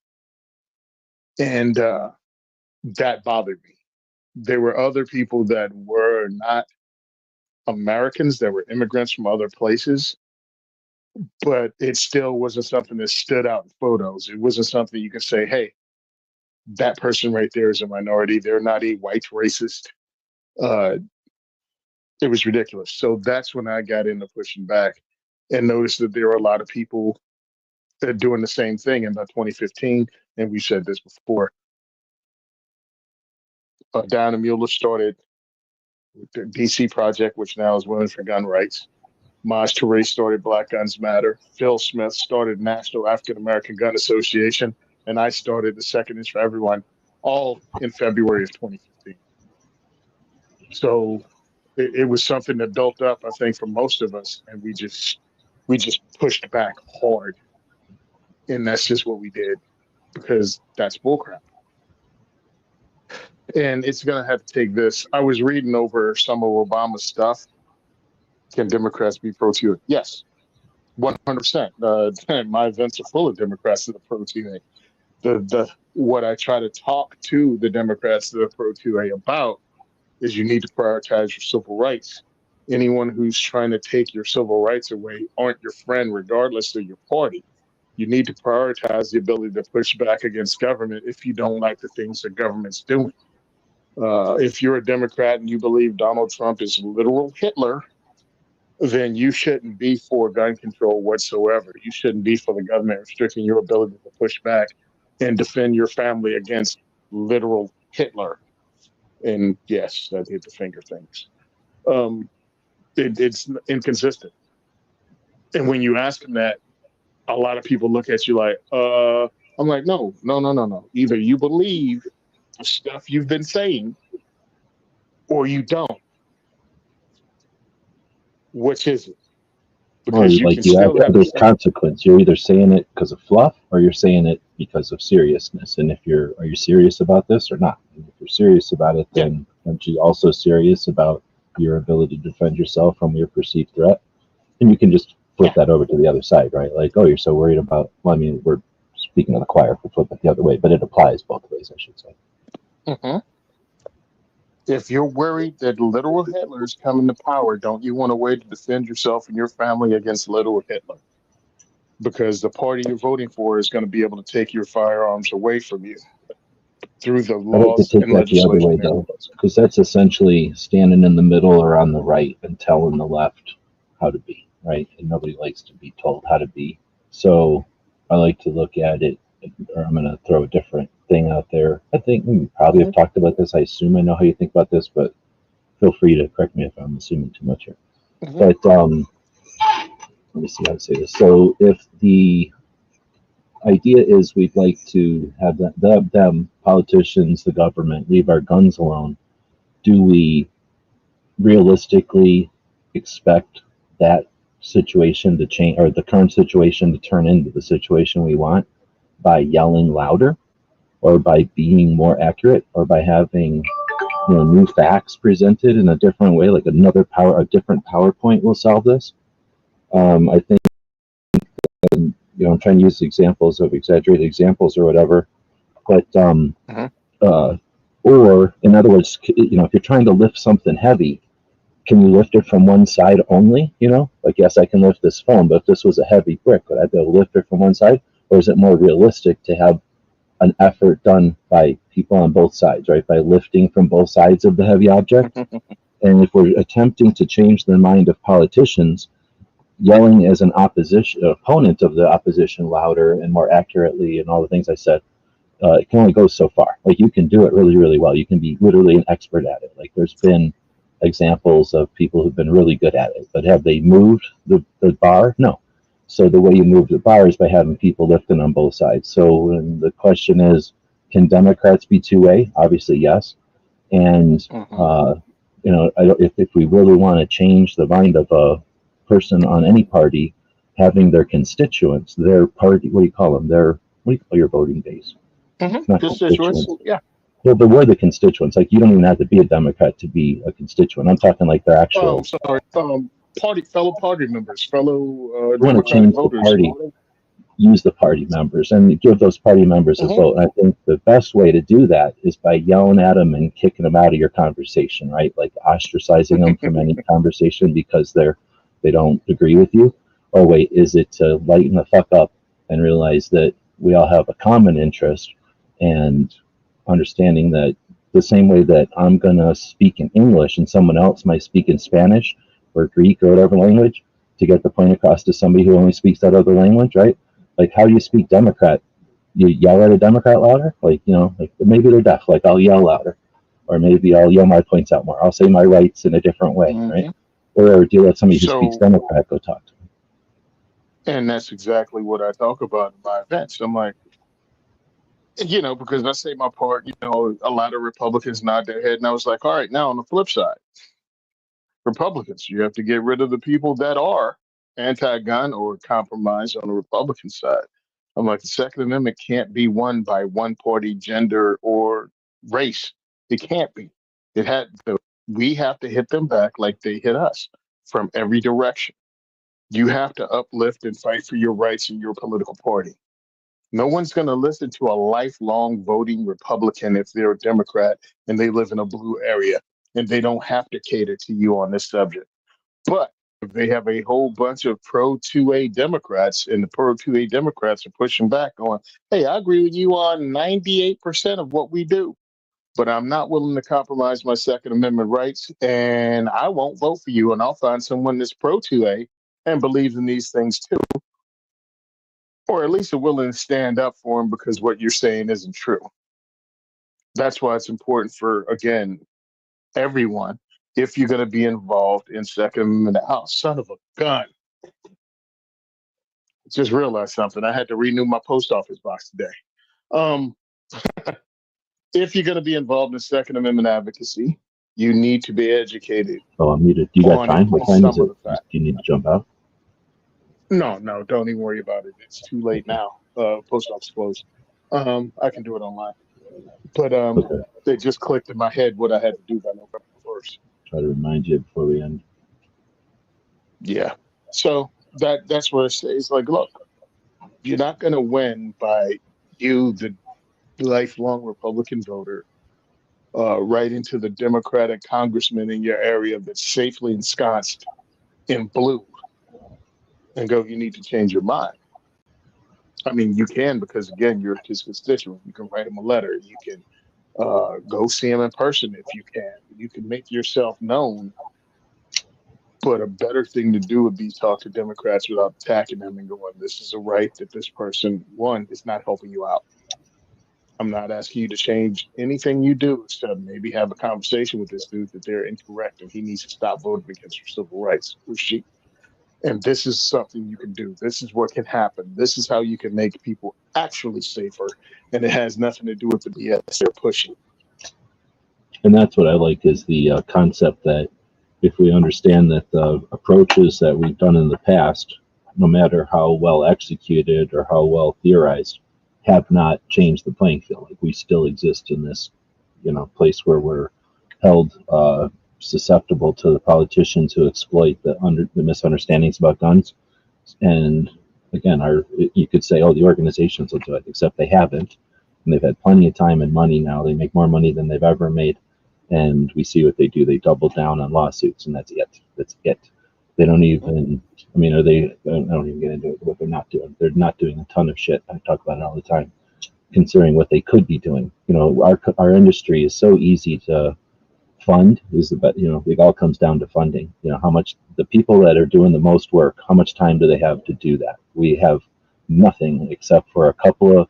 S3: And that bothered me. There were other people that were not Americans, that were immigrants from other places, but it still wasn't something that stood out in photos. It wasn't something you could say, hey, that person right there is a minority. They're not a white racist. Uh, it was ridiculous. So that's when I got into pushing back and noticed that there were a lot of people that are doing the same thing. In 2015, and we said this before, Down and Mueller started the DC Project, which now is Women for Gun Rights. Maj Toure started Black Guns Matter. Phil Smith started National African American Gun Association. And I started the Second Is for Everyone, all in February of 2015. So it was something that built up, I think, for most of us. And we just pushed back hard. And that's just what we did because that's bullcrap. And it's going to have to take this. I was reading over some of Obama's stuff. Can Democrats be pro-TNA? Yes, 100%. My events are full of Democrats that are pro-TNA. The what I try to talk to the Democrats that are pro 2A about is you need to prioritize your civil rights. Anyone who's trying to take your civil rights away aren't your friend, regardless of your party. You need to prioritize the ability to push back against government if you don't like the things that government's doing. If you're a Democrat and you believe Donald Trump is literal Hitler, then you shouldn't be for gun control whatsoever. You shouldn't be for the government restricting your ability to push back and defend your family against literal Hitler. And yes, I did the finger things. Um, it's inconsistent. And when you ask them that, a lot of people look at you like, I'm like, no, no, no, no, no. Either you believe the stuff you've been saying or you don't. Which is it?
S2: Or
S3: Because you can
S2: like you have,
S3: still have the
S2: there's
S3: same.
S2: consequence. You're either saying it because of fluff or you're saying it because of seriousness. And if are you serious about this or not? And if you're serious about it,
S3: Yeah,
S2: then aren't you also serious about your ability to defend yourself from your perceived threat? And you can just flip
S3: yeah.
S2: that over to the other side, right? Like, oh, you're so worried about, well, I mean, we're speaking of the choir, we'll flip it the other way, but it applies both ways, I should say.
S3: Hmm. If you're worried that literal Hitler is coming to power, don't you want a way to defend yourself and your family against literal Hitler? Because the party you're voting for is going to be able to take your firearms away from you through the
S2: I like to
S3: laws
S2: take
S3: and
S2: that the other way,
S3: legislation they're
S2: though,
S3: proposing.
S2: because that's essentially standing in the middle or on the right and telling the left how to be, right? And nobody likes to be told how to be. So I like to look at it, or I'm going to throw a different thing out there. I think we probably have
S3: Mhm,
S2: talked about this. I assume I know how you think about this, but feel free to correct me if I'm assuming too much here.
S3: mhm,
S2: But let me see how to say this. So if the idea is we'd like to have them, politicians, the government, leave our guns alone, do we realistically expect that situation to change or the current situation to turn into the situation we want by yelling louder or by being more accurate or by having new facts presented in a different way, like a different PowerPoint will solve this? I think I'm trying to use examples of exaggerated examples or whatever, but
S3: mhm.
S2: uh, or in other words, if you're trying to lift something heavy, can you lift it from one side only? Like, yes, I can lift this phone, but if this was a heavy brick, would I be able to lift it from one side? Or is it more realistic to have an effort done by people on both sides, right? By lifting from both sides of the heavy object? And if we're attempting to change the mind of politicians, yelling as an opposition opponent of the opposition louder and more accurately and all the things I said, it can only go so far. Like, you can do it really, really well. You can be literally an expert at it. Like, there's been examples of people who've been really good at it, but have they moved the bar? No. So the way you move the bar is by having people lifting on both sides. So the question is, can Democrats be 2A? Obviously, yes. And
S3: Mhm.
S2: if we really want to change the mind of a person on any party, having their constituents, their party, what do you call them? What do you call your voting base?
S3: Mhm.
S2: Not
S3: Constituents,
S2: constituents.
S3: yeah.
S2: Well, but we're the constituents. Like, you don't even have to be a Democrat to be a constituent. I'm talking like their actual.
S3: Sorry. Fellow party members, fellow
S2: You want to
S3: Democratic
S2: change the
S3: voters.
S2: party, use the party members and give those party members a
S3: Mhm.
S2: vote. And I think the best way to do that is by yelling at them and kicking them out of your conversation, right? Like ostracizing them from any conversation because they don't agree with you. Or wait, is it to lighten the fuck up and realize that we all have a common interest and understanding that the same way that I'm gonna speak in English and someone else might speak in Spanish or Greek or whatever language to get the point across to somebody who only speaks that other language, right? Like, how do you speak Democrat? You yell at a Democrat louder? Like, like maybe they're deaf. Like, I'll yell louder. Or maybe I'll yell my points out more. I'll say my rights in a different way, right?
S3: Mhm.
S2: Or do you let somebody who speaks
S3: So,
S2: Democrat go talk to them?
S3: and that's exactly what I talk about in my events. I'm like, because I say my part, a lot of Republicans nod their head, and I was like, all right, now on the flip side, Republicans, you have to get rid of the people that are anti-gun or compromise on the Republican side. I'm like, the Second Amendment can't be won by one party, gender, or race. It can't be. We have to hit them back like they hit us from every direction. You have to uplift and fight for your rights in your political party. No one's going to listen to a lifelong voting Republican if they're a Democrat and they live in a blue area and they don't have to cater to you on this subject. But if they have a whole bunch of pro 2A Democrats and the pro 2A Democrats are pushing back going, hey, I agree with you on 98% of what we do, but I'm not willing to compromise my Second Amendment rights and I won't vote for you. And I'll find someone that's pro 2A and believes in these things too, or at least are willing to stand up for them because what you're saying isn't true. That's why it's important for, again, everyone, if you're going to be involved in Second Amendment, oh, son of a gun. Just realized something. I had to renew my post office box today. Um, if you're going to be involved in Second Amendment advocacy, you need to be educated
S2: Oh, I'm muted. You got
S3: on
S2: time?
S3: at
S2: What
S3: least
S2: time is
S3: some of
S2: it?
S3: the
S2: Do
S3: facts.
S2: you need to jump out?
S3: No, don't even worry about it. It's too late
S2: Okay.
S3: now. Post office closed. I can do it online. But
S2: Okay.
S3: they just clicked in my head what I had to do by November 1st.
S2: Try to remind you before we end.
S3: Yeah. So that's where it's like, look, you're not going to win by you, the lifelong Republican voter, right into the Democratic congressman in your area that's safely ensconced in blue and go, you need to change your mind. I mean, you can because, again, you're his constituent. You can write him a letter. You can go see him in person if you can. You can make yourself known. But a better thing to do would be talk to Democrats without attacking them and going, this is a right that this person, one, is not helping you out. I'm not asking you to change anything you do except maybe have a conversation with this dude that they're incorrect and he needs to stop voting against your civil rights. Or she. And this is something you can do. This is what can happen. This is how you can make people actually safer. And it has nothing to do with the BS they're pushing.
S2: And that's what I like is the concept that if we understand that the approaches that we've done in the past, no matter how well executed or how well theorized, have not changed the playing field. Like we still exist in this, place where we're held susceptible to the politicians who exploit the misunderstandings about guns. And again, you could say, oh, the organizations will do it, except they haven't, and they've had plenty of time and money now. They make more money than they've ever made, and we see what they do. They double down on lawsuits, and that's it. That's it. They don't even. I mean, are they? I don't even get into what they're not doing. They're not doing a ton of shit. I talk about it all the time, considering what they could be doing. Our industry is so easy to fund. It all comes down to funding. How much the people that are doing the most work, how much time do they have to do that? We have nothing except for a couple of.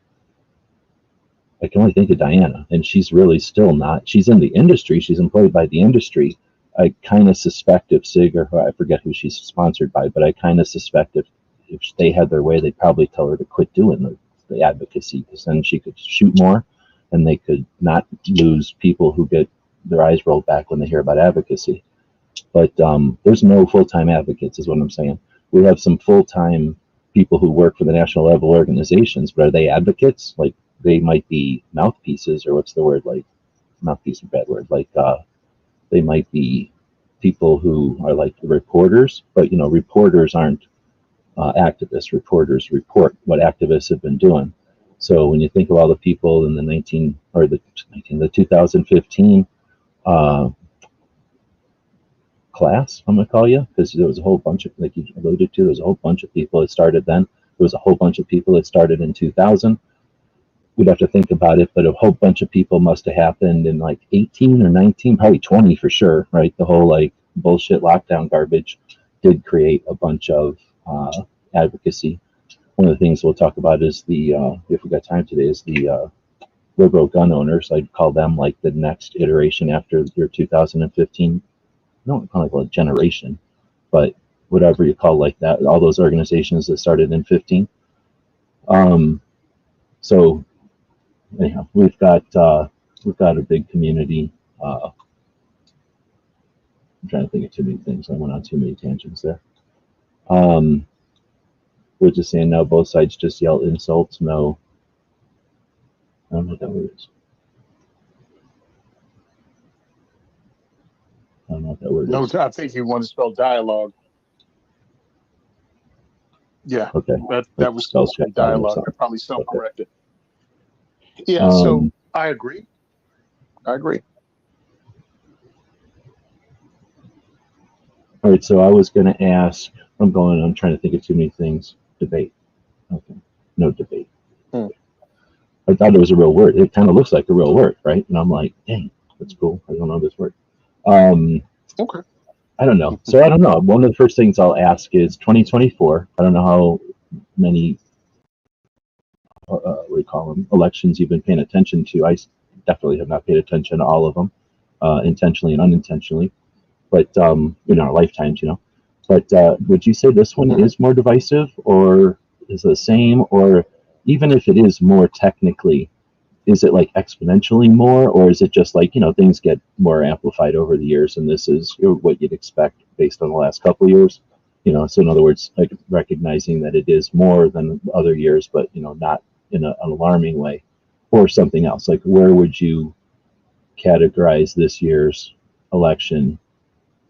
S2: I can only think of Diana, and she's really still not. She's in the industry. She's employed by the industry. I kind of suspect if SIG or I forget who she's sponsored by, but I kind of suspect if they had their way, they'd probably tell her to quit doing the advocacy because then she could shoot more, and they could not lose people who get their eyes rolled back when they hear about advocacy. But there's no full-time advocates, is what I'm saying. We have some full-time people who work for the national level organizations, but are they advocates? Like they might be mouthpieces, or what's the word? Like mouthpiece is a bad word. Like they might be people who are like reporters, but reporters aren't activists. Reporters report what activists have been doing. So when you think of all the people in the 2015 class, I'm gonna call you, because there was a whole bunch of, like you alluded to, there's a whole bunch of people that started then. There was a whole bunch of people that started in 2000. We'd have to think about it, but a whole bunch of people must have happened in like 18 or 19, probably 20 for sure, right? The whole like bullshit lockdown garbage did create a bunch of advocacy. One of the things we'll talk about is if we got time today, is the liberal gun owners. I'd call them like the next iteration after year 2015. I don't call it a generation, but whatever you call like that, all those organizations that started in 15. So anyhow, we've got a big community. I'm trying to think of too many things. I went on too many tangents there. We're just saying no. Both sides just yell insults. No, I don't know what that word is. I don't know what that word
S3: No,
S2: is.
S3: I think you want to spell dialogue. Yeah,
S2: Okay.
S3: that
S2: Like
S3: was
S2: spell
S3: supposed to
S2: check
S3: be
S2: on it or
S3: dialogue. I
S2: something.
S3: probably
S2: Okay.
S3: self-corrected. Yeah, so
S2: Um,
S3: I agree. I agree.
S2: all right. So I was going to ask, I'm trying to think of too many things. Debate. Okay. No debate.
S3: Hmm.
S2: I thought it was a real word. It kind of looks like a real word, right? And I'm like, dang, that's cool. I don't know this word. Um,
S3: Okay.
S2: I don't know. So I don't know. One of the first things I'll ask is 2024. I don't know how many, what do you call them, elections you've been paying attention to. Definitely have not paid attention to all of them, intentionally and unintentionally, but in our lifetimes, you know. But would you say this one
S3: Mhm.
S2: is more divisive, or is the same, or even if it is more technically, is it like exponentially more, or is it just like, things get more amplified over the years, and this is what you'd expect based on the last couple of years? So in other words, like recognizing that it is more than other years, but not in an alarming way, or something else. Like, where would you categorize this year's election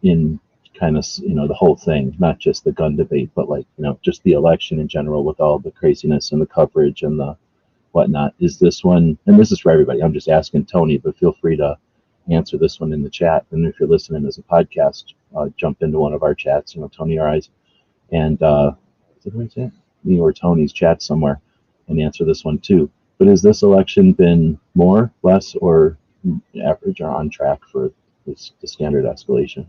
S2: in kind of, the whole thing, not just the gun debate, but like, just the election in general with all the craziness and the coverage and the whatnot? Is this one, and this is for everybody, I'm just asking Tony, but feel free to answer this one in the chat. And if you're listening as a podcast, jump into one of our chats, Tony or I's, and me or Tony's chat somewhere, and answer this one too. But has this election been more, less, or average, or on track for the standard escalation?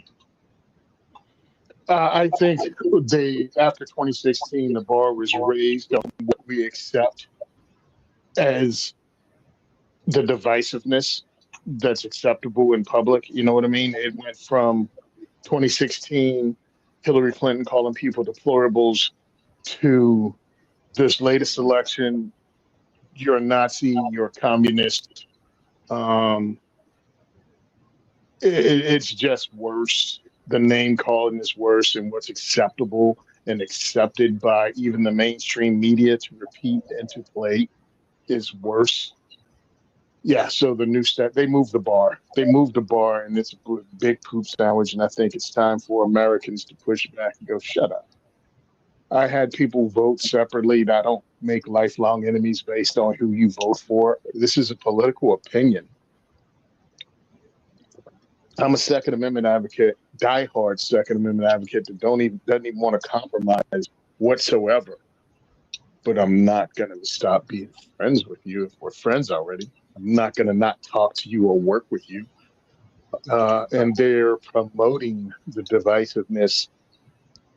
S3: I think after 2016, the bar was raised on what we accept as the divisiveness that's acceptable in public. You know what I mean? It went from 2016, Hillary Clinton calling people deplorables, to this latest election, you're a Nazi, you're a communist. Um, it's just worse. The name calling is worse, and what's acceptable and accepted by even the mainstream media to repeat and to play is worse. Yeah, so the new step, they moved the bar. They moved the bar, and it's a big poop sandwich. And I think it's time for Americans to push back and go, shut up. I had people vote separately. And I don't make lifelong enemies based on who you vote for. This is a political opinion. I'm a Second Amendment advocate, diehard Second Amendment advocate that doesn't even want to compromise whatsoever. But I'm not going to stop being friends with you if we're friends already. I'm not going to not talk to you or work with you. And they're promoting the divisiveness.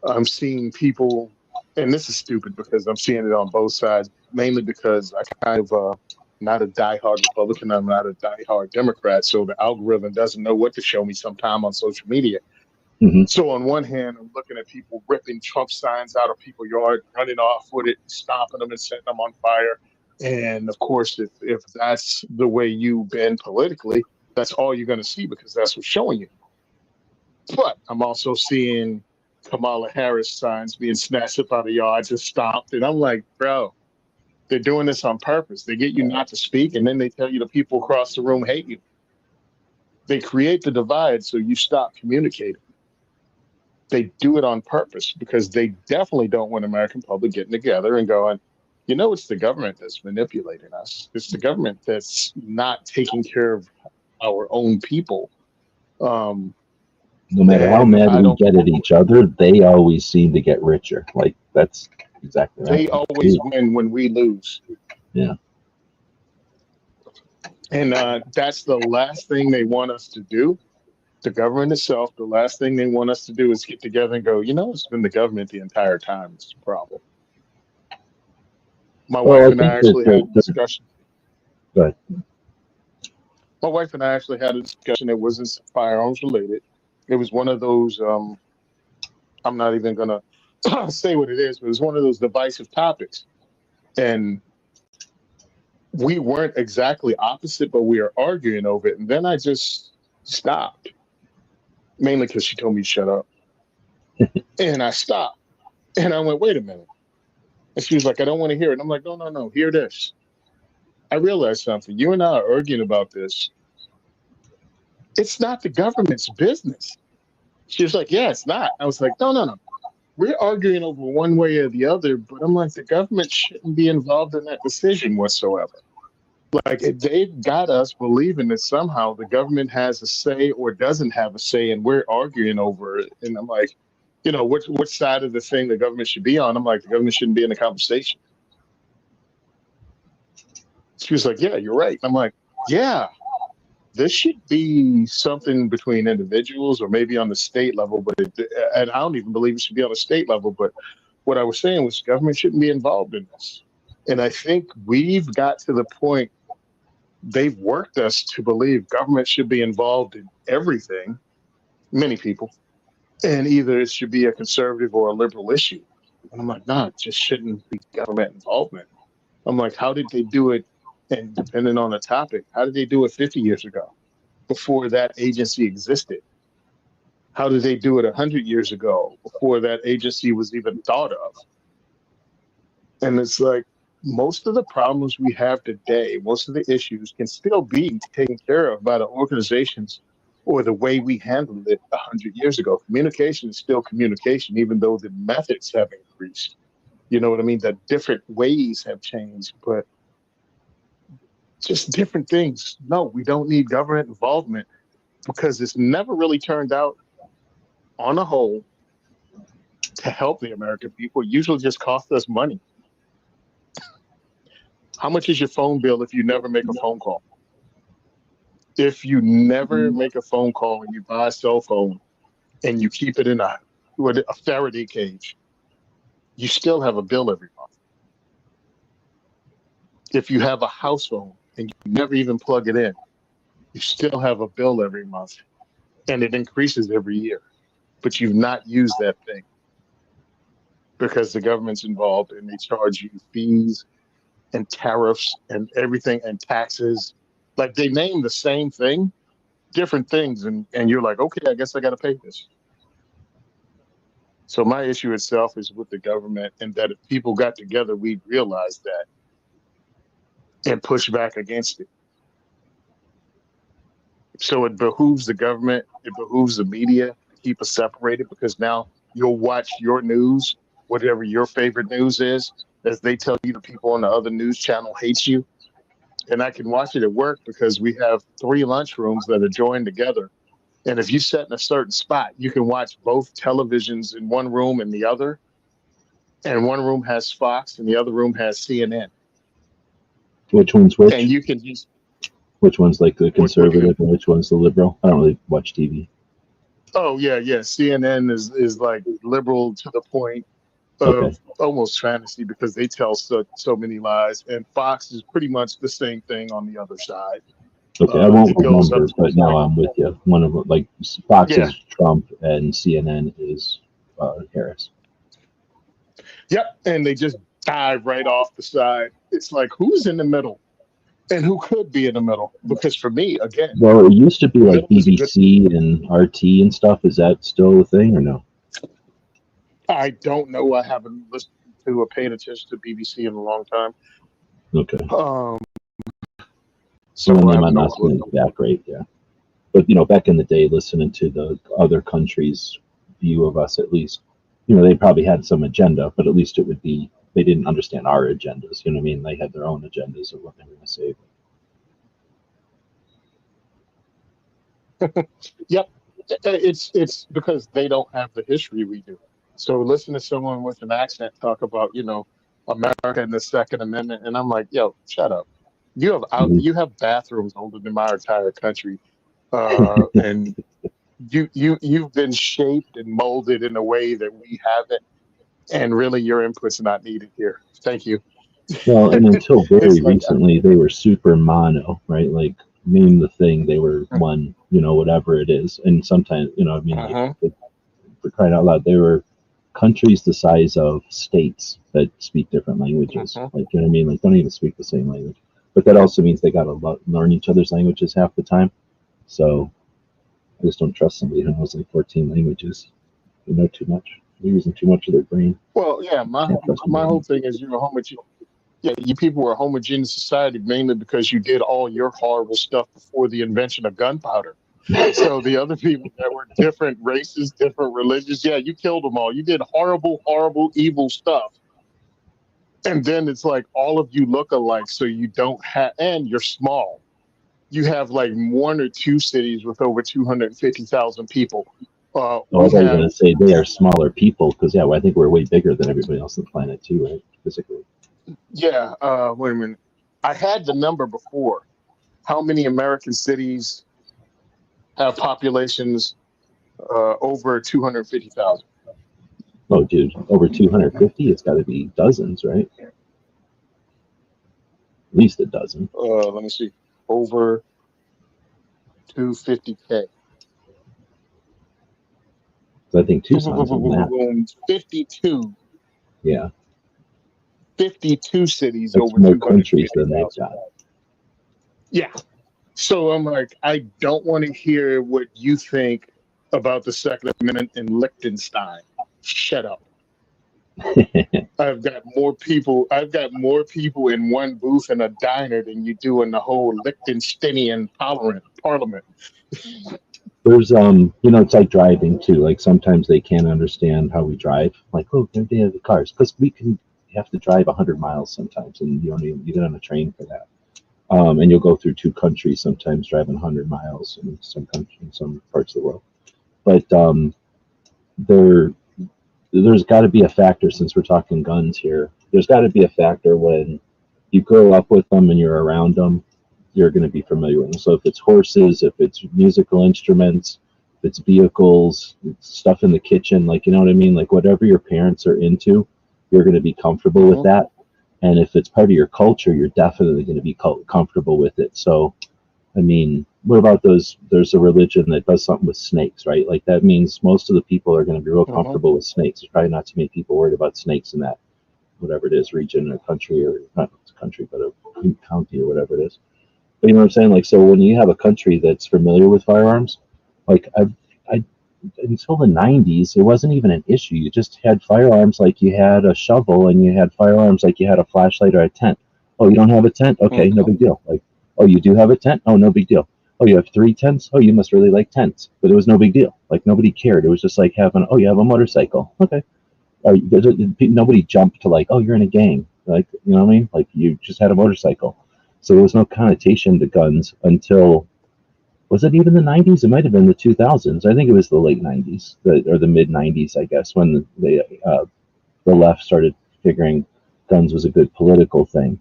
S3: I'm seeing people, and this is stupid because I'm seeing it on both sides, mainly because I kind of not a diehard Republican, I'm not a diehard Democrat, so the algorithm doesn't know what to show me sometime on social media.
S2: Mm-hmm.
S3: So on one hand, I'm looking at people ripping Trump signs out of people's yard, running off with it, stomping them and setting them on fire. And of course, if that's the way you've been politically, that's all you're going to see because that's what's showing you. But I'm also seeing Kamala Harris signs being snatched up out of yards and stomped. And I'm like, bro, they're doing this on purpose. They get you not to speak, and then they tell you the people across the room hate you. They create the divide so you stop communicating. They do it on purpose because they definitely don't want American public getting together and going, it's the government that's manipulating us. It's the government that's not taking care of our own people.
S2: No matter how
S3: And
S2: mad
S3: I
S2: we
S3: don't
S2: get at each other, they always seem to get richer. Like, that's exactly right.
S3: They always win when we lose.
S2: Yeah.
S3: And that's the last thing they want us to do. The government itself, the last thing they want us to do is get together and go, it's been the government the entire time. It's the problem. My
S2: Well,
S3: wife
S2: I
S3: and I
S2: think that
S3: actually had a discussion.
S2: go ahead.
S3: My wife and I actually had a discussion that wasn't firearms related. It was one of those, I'm not even going to say what it is, but it was one of those divisive topics. And we weren't exactly opposite, but we were arguing over it. And then I just stopped, mainly because she told me to shut up. And I stopped. And I went, wait a minute. And she was like, I don't want to hear it. And I'm like, no, no, no, hear this. I realized something. You and I are arguing about this. It's not the government's business. She was like, yeah, it's not. I was like, no, no, no. we're arguing over one way or the other, but I'm like, the government shouldn't be involved in that decision whatsoever. Like they've got us believing that somehow the government has a say or doesn't have a say, and we're arguing over it. And I'm like, which side of the thing the government should be on? I'm like, the government shouldn't be in the conversation. She was like, yeah, you're right. I'm like, yeah, this should be something between individuals or maybe on the state level, and I don't even believe it should be on the state level. But what I was saying was government shouldn't be involved in this. And I think we've got to the point they've worked us to believe government should be involved in everything, many people, and either it should be a conservative or a liberal issue. And I'm like, no, it just shouldn't be government involvement. I'm like, how did they do it? And depending on the topic, how did they do it 50 years ago before that agency existed? How did they do it 100 years ago before that agency was even thought of? And it's like, most of the problems we have today, most of the issues can still be taken care of by the organizations or the way we handled it 100 years ago. Communication is still communication, even though the methods have increased. You know what I mean? The different ways have changed, but just different things. No, we don't need government involvement because it's never really turned out on the whole to help the American people. It usually just costs us money. How much is your phone bill if you never make a phone call? If you never make a phone call and you buy a cell phone and you keep it in a Faraday cage, you still have a bill every month. If you have a house phone and you never even plug it in, you still have a bill every month, and it increases every year, but you've not used that thing because the government's involved and they charge you fees and tariffs and everything and taxes. Like they name the same thing, different things, and you're like, okay, I guess I got to pay this. So my issue itself is with the government, and that if people got together, we'd realize that and push back against it. So it behooves the government, it behooves the media to keep us separated, because now you'll watch your news, whatever your favorite news is, as they tell you the people on the other news channel hate you. And I can watch it at work because we have 3 lunchrooms that are joined together. And if you sit in a certain spot, you can watch both televisions in one room and the other. And one room has Fox and the other room has CNN.
S2: Which one's which?
S3: And you can just...
S2: Which one's like the conservative and which one's the liberal? I don't really watch TV.
S3: Oh, yeah. CNN is like liberal to the point of almost fantasy because they tell so many lies. And Fox is pretty much the same thing on the other side.
S2: Okay, I won't remember, but now I'm with you. One of them, like Fox is Trump and CNN is Harris.
S3: Yep, and they just dive right off the side. It's like, who's in the middle? And who could be in the middle? Because for me, again... Well,
S2: it used to be like BBC and RT and stuff. Is that still a thing or no?
S3: I don't know. I haven't listened to or paid attention to BBC in a long time.
S2: Okay.
S3: So
S2: they might not be that great, yeah. But, back in the day, listening to the other countries' view of us, at least, they probably had some agenda, but at least it would be, they didn't understand our agendas. You know what I mean? They had their own agendas of what they were going to say.
S3: Yep. It's because they don't have the history we do. So listen to someone with an accent talk about, America and the Second Amendment, and I'm like, yo, shut up. You have bathrooms older than my entire country, and you've been shaped and molded in a way that we haven't, and really your input's not needed here. Thank you.
S2: Well, and until very recently, they were super mono, right? Like, name the thing, they were one, whatever it is. And sometimes, for crying out loud, they were countries the size of states that speak different languages. Like, you know what I mean? Like, don't even speak the same language. But that also means they got to learn each other's languages half the time. So I just don't trust somebody who knows like 14 languages. They know too much. They're using too much of their brain.
S3: Well, yeah, my whole thing is you're a homogeneous. Yeah, you people were a homogeneous society mainly because you did all your horrible stuff before the invention of gunpowder. So the other people that were different races, different religions, yeah, you killed them all. You did horrible, horrible, evil stuff. And then it's like all of you look alike, so you don't have, and you're small. You have like one or two cities with over 250,000 people.
S2: Oh, I
S3: We
S2: thought you were going
S3: have,
S2: to say they are smaller people because, yeah, well, I think we're way bigger than everybody else on the planet, too, right? Physically.
S3: yeah, wait a minute. I had the number before. How many American cities have populations over 250,000?
S2: Oh, dude, over 250? It's got to be dozens, right? At least a dozen.
S3: Let me see. Over 250K.
S2: So I think Tucson's on that.
S3: 52.
S2: Yeah,
S3: 52 cities
S2: that's
S3: over
S2: more countries than they've
S3: 250,000.
S2: got.
S3: Yeah. So I'm like, I don't want to hear what you think about the Second Amendment in Liechtenstein. Shut up. I've got more people. I've got more people in one booth in a diner than you do in the whole Liechtensteinian parliament.
S2: There's it's like driving too. Like sometimes they can't understand how we drive. Like, oh, they have the cars because you have to drive 100 miles sometimes, and you don't even you get on a train for that. And you'll go through two countries sometimes driving 100 miles in some parts of the world. But there there's got to be a factor since we're talking guns here. There's got to be a factor when you grow up with them and you're around them, you're going to be familiar with them. So if it's horses, if it's musical instruments, if it's vehicles, stuff in the kitchen, like, you know what I mean? Like whatever your parents are into, you're going to be comfortable with
S3: Mhm.
S2: that. And if it's part of your culture, you're definitely going to be comfortable with it. So, I mean, what about those? There's a religion that does something with snakes, right? Like that means most of the people are going to be real
S3: Mhm.
S2: comfortable with snakes. There's probably not too many people worried about snakes in that, whatever it is, region or country, or not country, but a county or whatever it is. But you know what I'm saying? Like, so when you have a country that's familiar with firearms, like I until the 90s, it wasn't even an issue. You just had firearms like you had a shovel, and you had firearms like you had a flashlight or a tent. Oh, you don't have a tent? Okay, no
S3: Mhm.
S2: big deal. Like, oh, you do have a tent? Oh, no big deal. Oh, you have three tents? Oh, you must really like tents. But it was no big deal. Like, nobody cared. It was just like having, oh, you have a motorcycle. Okay. Nobody jumped to like, oh, you're in a gang. Like, you know what I mean? Like, you just had a motorcycle. So there was no connotation to guns until, was it even the 90s? It might have been the 2000s. I think it was the late 90s, or the mid 90s, I guess, when the left started figuring guns was a good political thing.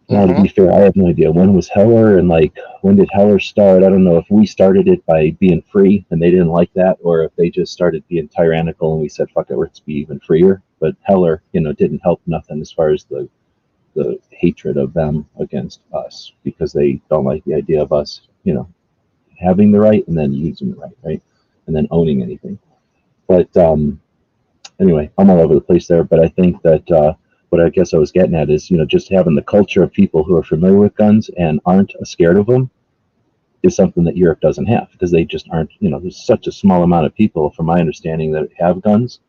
S2: Now, to be
S3: Mhm.
S2: fair, I have no idea when was Heller, and like when did Heller start? I don't know if we started it by being free and they didn't like that, or if they just started being tyrannical and we said fuck it, let's be even freer. But Heller, didn't help nothing as far as the hatred of them against us, because they don't like the idea of us, having the right and then using the right, and then owning anything. But anyway, I'm all over the place there. But I think that what I guess I was getting at is, just having the culture of people who are familiar with guns and aren't scared of them is something that Europe doesn't have, because they just aren't. There's such a small amount of people, from my understanding, that have guns,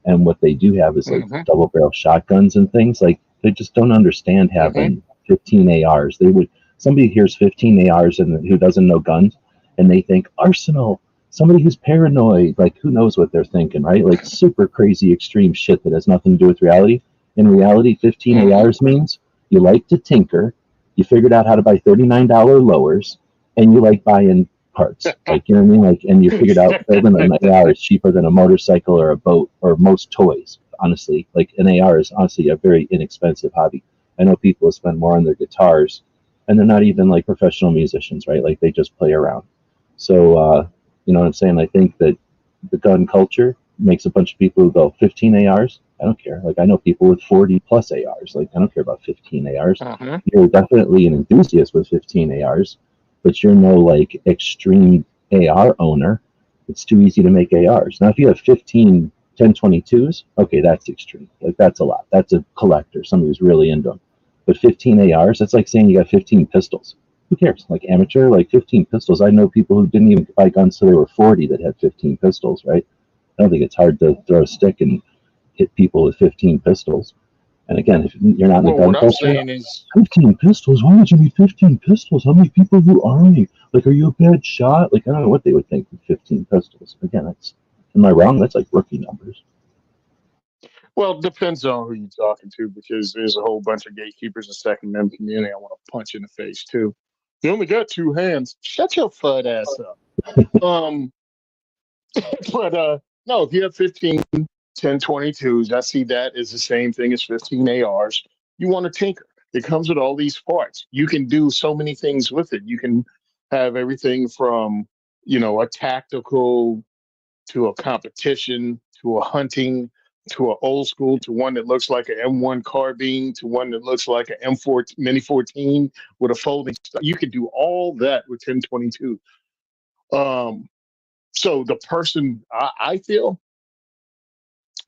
S2: and what they do have is like
S3: Mhm.
S2: double barrel shotguns and things. Like they just don't understand
S3: Mhm.
S2: having 15 ARs. They would Somebody hears 15 ARs and who doesn't know guns, and they think arsenal. Somebody who's paranoid, like who knows what they're thinking, right? Like super crazy extreme shit that has nothing to do with reality. In reality, 15
S3: Mhm.
S2: ARs means you like to tinker, you figured out how to buy $39 lowers, and you like buying parts. Like, you know what I mean? Like, and you figured out building an AR is cheaper than a motorcycle or a boat or most toys. Honestly, like an AR is honestly a very inexpensive hobby. I know people who spend more on their guitars, and they're not even like professional musicians, right? Like they just play around. So, you know what I'm saying? I think that the gun culture makes a bunch of people who go 15 ARs. I don't care. Like I know people with 40 plus ARs. Like I don't care about 15 ARs.
S3: Mhm.
S2: You're definitely an enthusiast with 15 ARs, but you're no like extreme AR owner. It's too easy to make ARs. Now, if you have 15 1022s, okay, that's extreme. Like that's a lot. That's a collector, somebody who's really into them. But 15 ARs, that's like saying you got 15 pistols. Who cares? Like amateur, like 15 pistols. I know people who didn't even buy guns till they were 40 that had 15 pistols, right? I don't think it's hard to throw a stick and hit people with 15 pistols. And again, if you're not in the
S3: Well,
S2: gun
S3: what I'm
S2: culture,
S3: saying is,
S2: 15 pistols? Why would you need 15 pistols? How many people you army? Like, are you a bad shot? Like, I don't know what they would think with 15 pistols. Again, that's, am I wrong? That's like rookie numbers.
S3: well, it depends on who you're talking to because there's a whole bunch of gatekeepers in Second Amendment community I want to punch in the face too. You only got two hands. Shut your fud ass up. Um, but no, if you have 15, 1022s, I see that as the same thing as 15 ARs. You want to tinker. It comes with all these parts. You can do so many things with it. You can have everything from, a tactical to a competition to a hunting to an old school to one that looks like an M1 carbine to one that looks like an M4 Mini 14 with a folding. You can do all that with 1022. Um, so the person I feel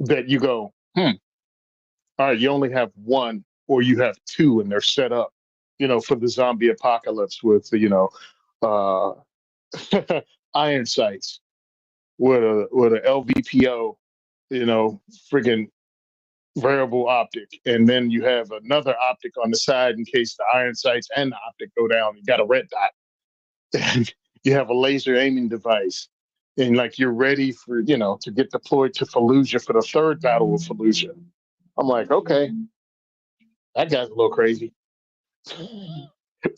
S3: that you go, all right, you only have one or you have two and they're set up, for the zombie apocalypse with uh, iron sights with a LVPO, friggin' variable optic, and then you have another optic on the side in case the iron sights and the optic go down. You got a red dot, and you have a laser aiming device, and like you're ready for to get deployed to Fallujah for the third battle of Fallujah. I'm like, okay, that guy's a little crazy.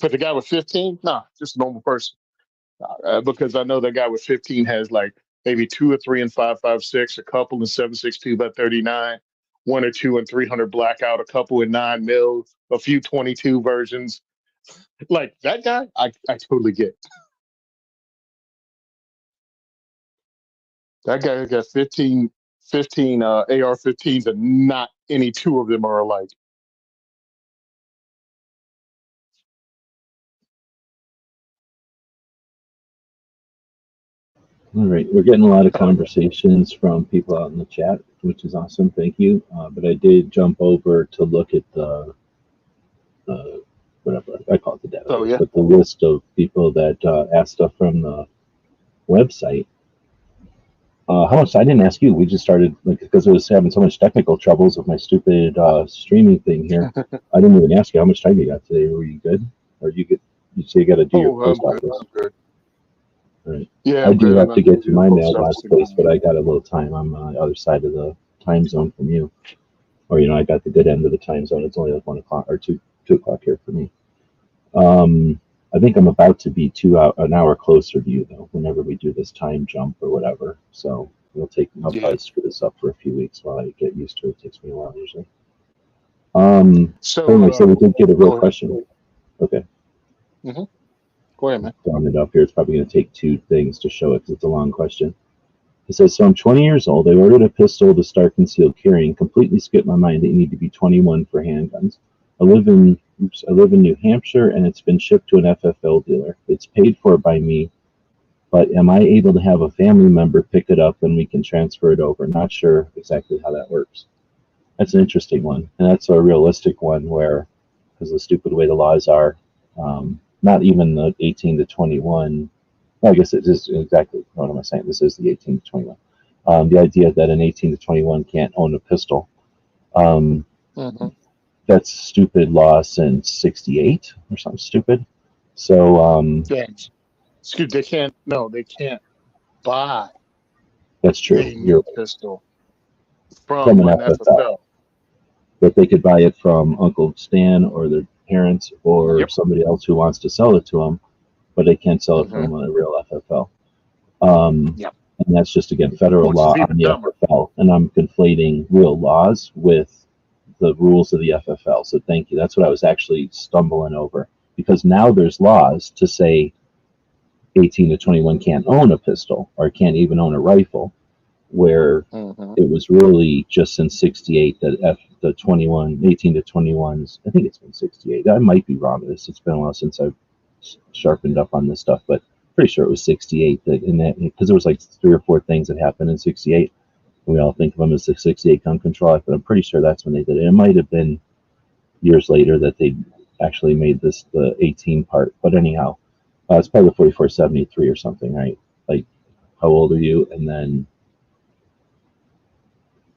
S3: But the guy with 15, nah, just a normal person. Because I know that guy with 15 has like maybe two or three and 5.56, a couple in 7.62 by 39, one or two and 300 blackout, a couple in 9 mil, a few 22 versions. Like that guy, I totally get. That guy got 15 AR-15s, and not any two of them are alike.
S2: All right, we're getting a lot of conversations from people out in the chat, which is awesome. Thank you. But I did jump over to look at the whatever I call it, the
S3: Oh
S2: database,
S3: yeah.
S2: but the list of people that asked stuff from the website. How much? I didn't ask you. We just started like because I was having so much technical troubles with my stupid streaming thing here. I didn't even ask you how much time you got today. Were you good? Or you get? You say you got to do your
S3: Oh, I'm
S2: post
S3: good.
S2: office.
S3: I'm good.
S2: Right.
S3: Yeah,
S2: I
S3: I'm
S2: do
S3: good. I'm
S2: have to
S3: not going
S2: get
S3: to
S2: to
S3: do the
S2: my
S3: post office
S2: mailbox place,
S3: again.
S2: but I got a little time. I'm on the other side of the time zone from you, or I got the good end of the time zone. It's only like 1 o'clock or 2 o'clock here for me. I think I'm about to be an hour closer to you though. Whenever we do this time jump or whatever, so I'll
S3: Yeah.
S2: probably screw this up for a few weeks while I get used to it. It takes me a while usually. Anyway, so we
S3: So
S2: did get a real
S3: go ahead.
S2: question. Okay,
S3: Hmm. Go ahead, man.
S2: drawing it up here. It's probably going to take two things to show it because it's a long question. It says, so I'm 20 years old. I ordered a pistol to start concealed carrying. Completely skipped my mind that you need to be 21 for handguns. I live in New Hampshire, and it's been shipped to an FFL dealer. It's paid for by me, but am I able to have a family member pick it up and we can transfer it over? Not sure exactly how that works. That's an interesting one, and that's a realistic one where, because of the stupid way the laws are, not even the 18 to 21. Well, I guess it is exactly what am I saying? This is the 18 to 21. The idea that an 18 to 21 can't own a pistol. Um,
S3: Hmm.
S2: that's stupid law since 68 or something stupid. So
S3: Yeah. Excuse. They can't. No, they can't buy
S2: that's true.
S3: a
S2: You're
S3: new pistol
S2: from
S3: from
S2: an
S3: an
S2: FFL,
S3: FFL.
S2: but they could buy it from Uncle Stan or their parents or
S3: Yep.
S2: somebody else who wants to sell it to them, but they can't sell it
S3: Hmm.
S2: from a real FFL. Um,
S3: Yep.
S2: and that's just again federal
S3: Which
S2: law
S3: is
S2: on
S3: even
S2: the
S3: dumber.
S2: FFL, and I'm conflating real laws with the rules of the FFL. So thank you. That's what I was actually stumbling over because now there's laws to say 18 to 21 can't own a pistol or can't even own a rifle, where
S3: Hmm.
S2: it was really just in 68 that the 18 to 21s, I think it's been 68. I might be wrong with this. It's been a while since I've sharpened up on this stuff, but pretty sure it was 68 that in that because there was like 3 or 4 things that happened in 68. We all think of them as the 68 gun control act, but I'm pretty sure that's when they did it. It might have been years later that they actually made this the 18 part, but anyhow, it's probably the 4473 or something, right? Like, how old are you? And then,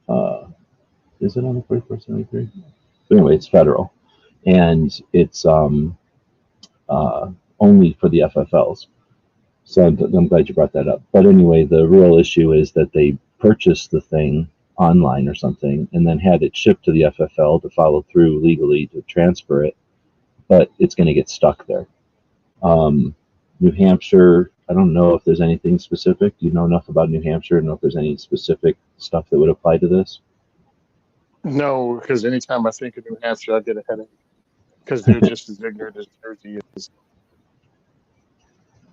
S2: uh, is it on the 4473? But anyway, it's federal, and it's only for the FFLs. So I'm glad you brought that up. But anyway, the real issue is that they purchased the thing online or something and then had it shipped to the FFL to follow through legally to transfer it, but it's going to get stuck there. New Hampshire, I don't know if there's anything specific. Do you know enough about New Hampshire to know if there's any specific stuff that would apply to this?
S3: No, because anytime I think of New Hampshire, I get a headache because they're just as ignorant as Jersey is.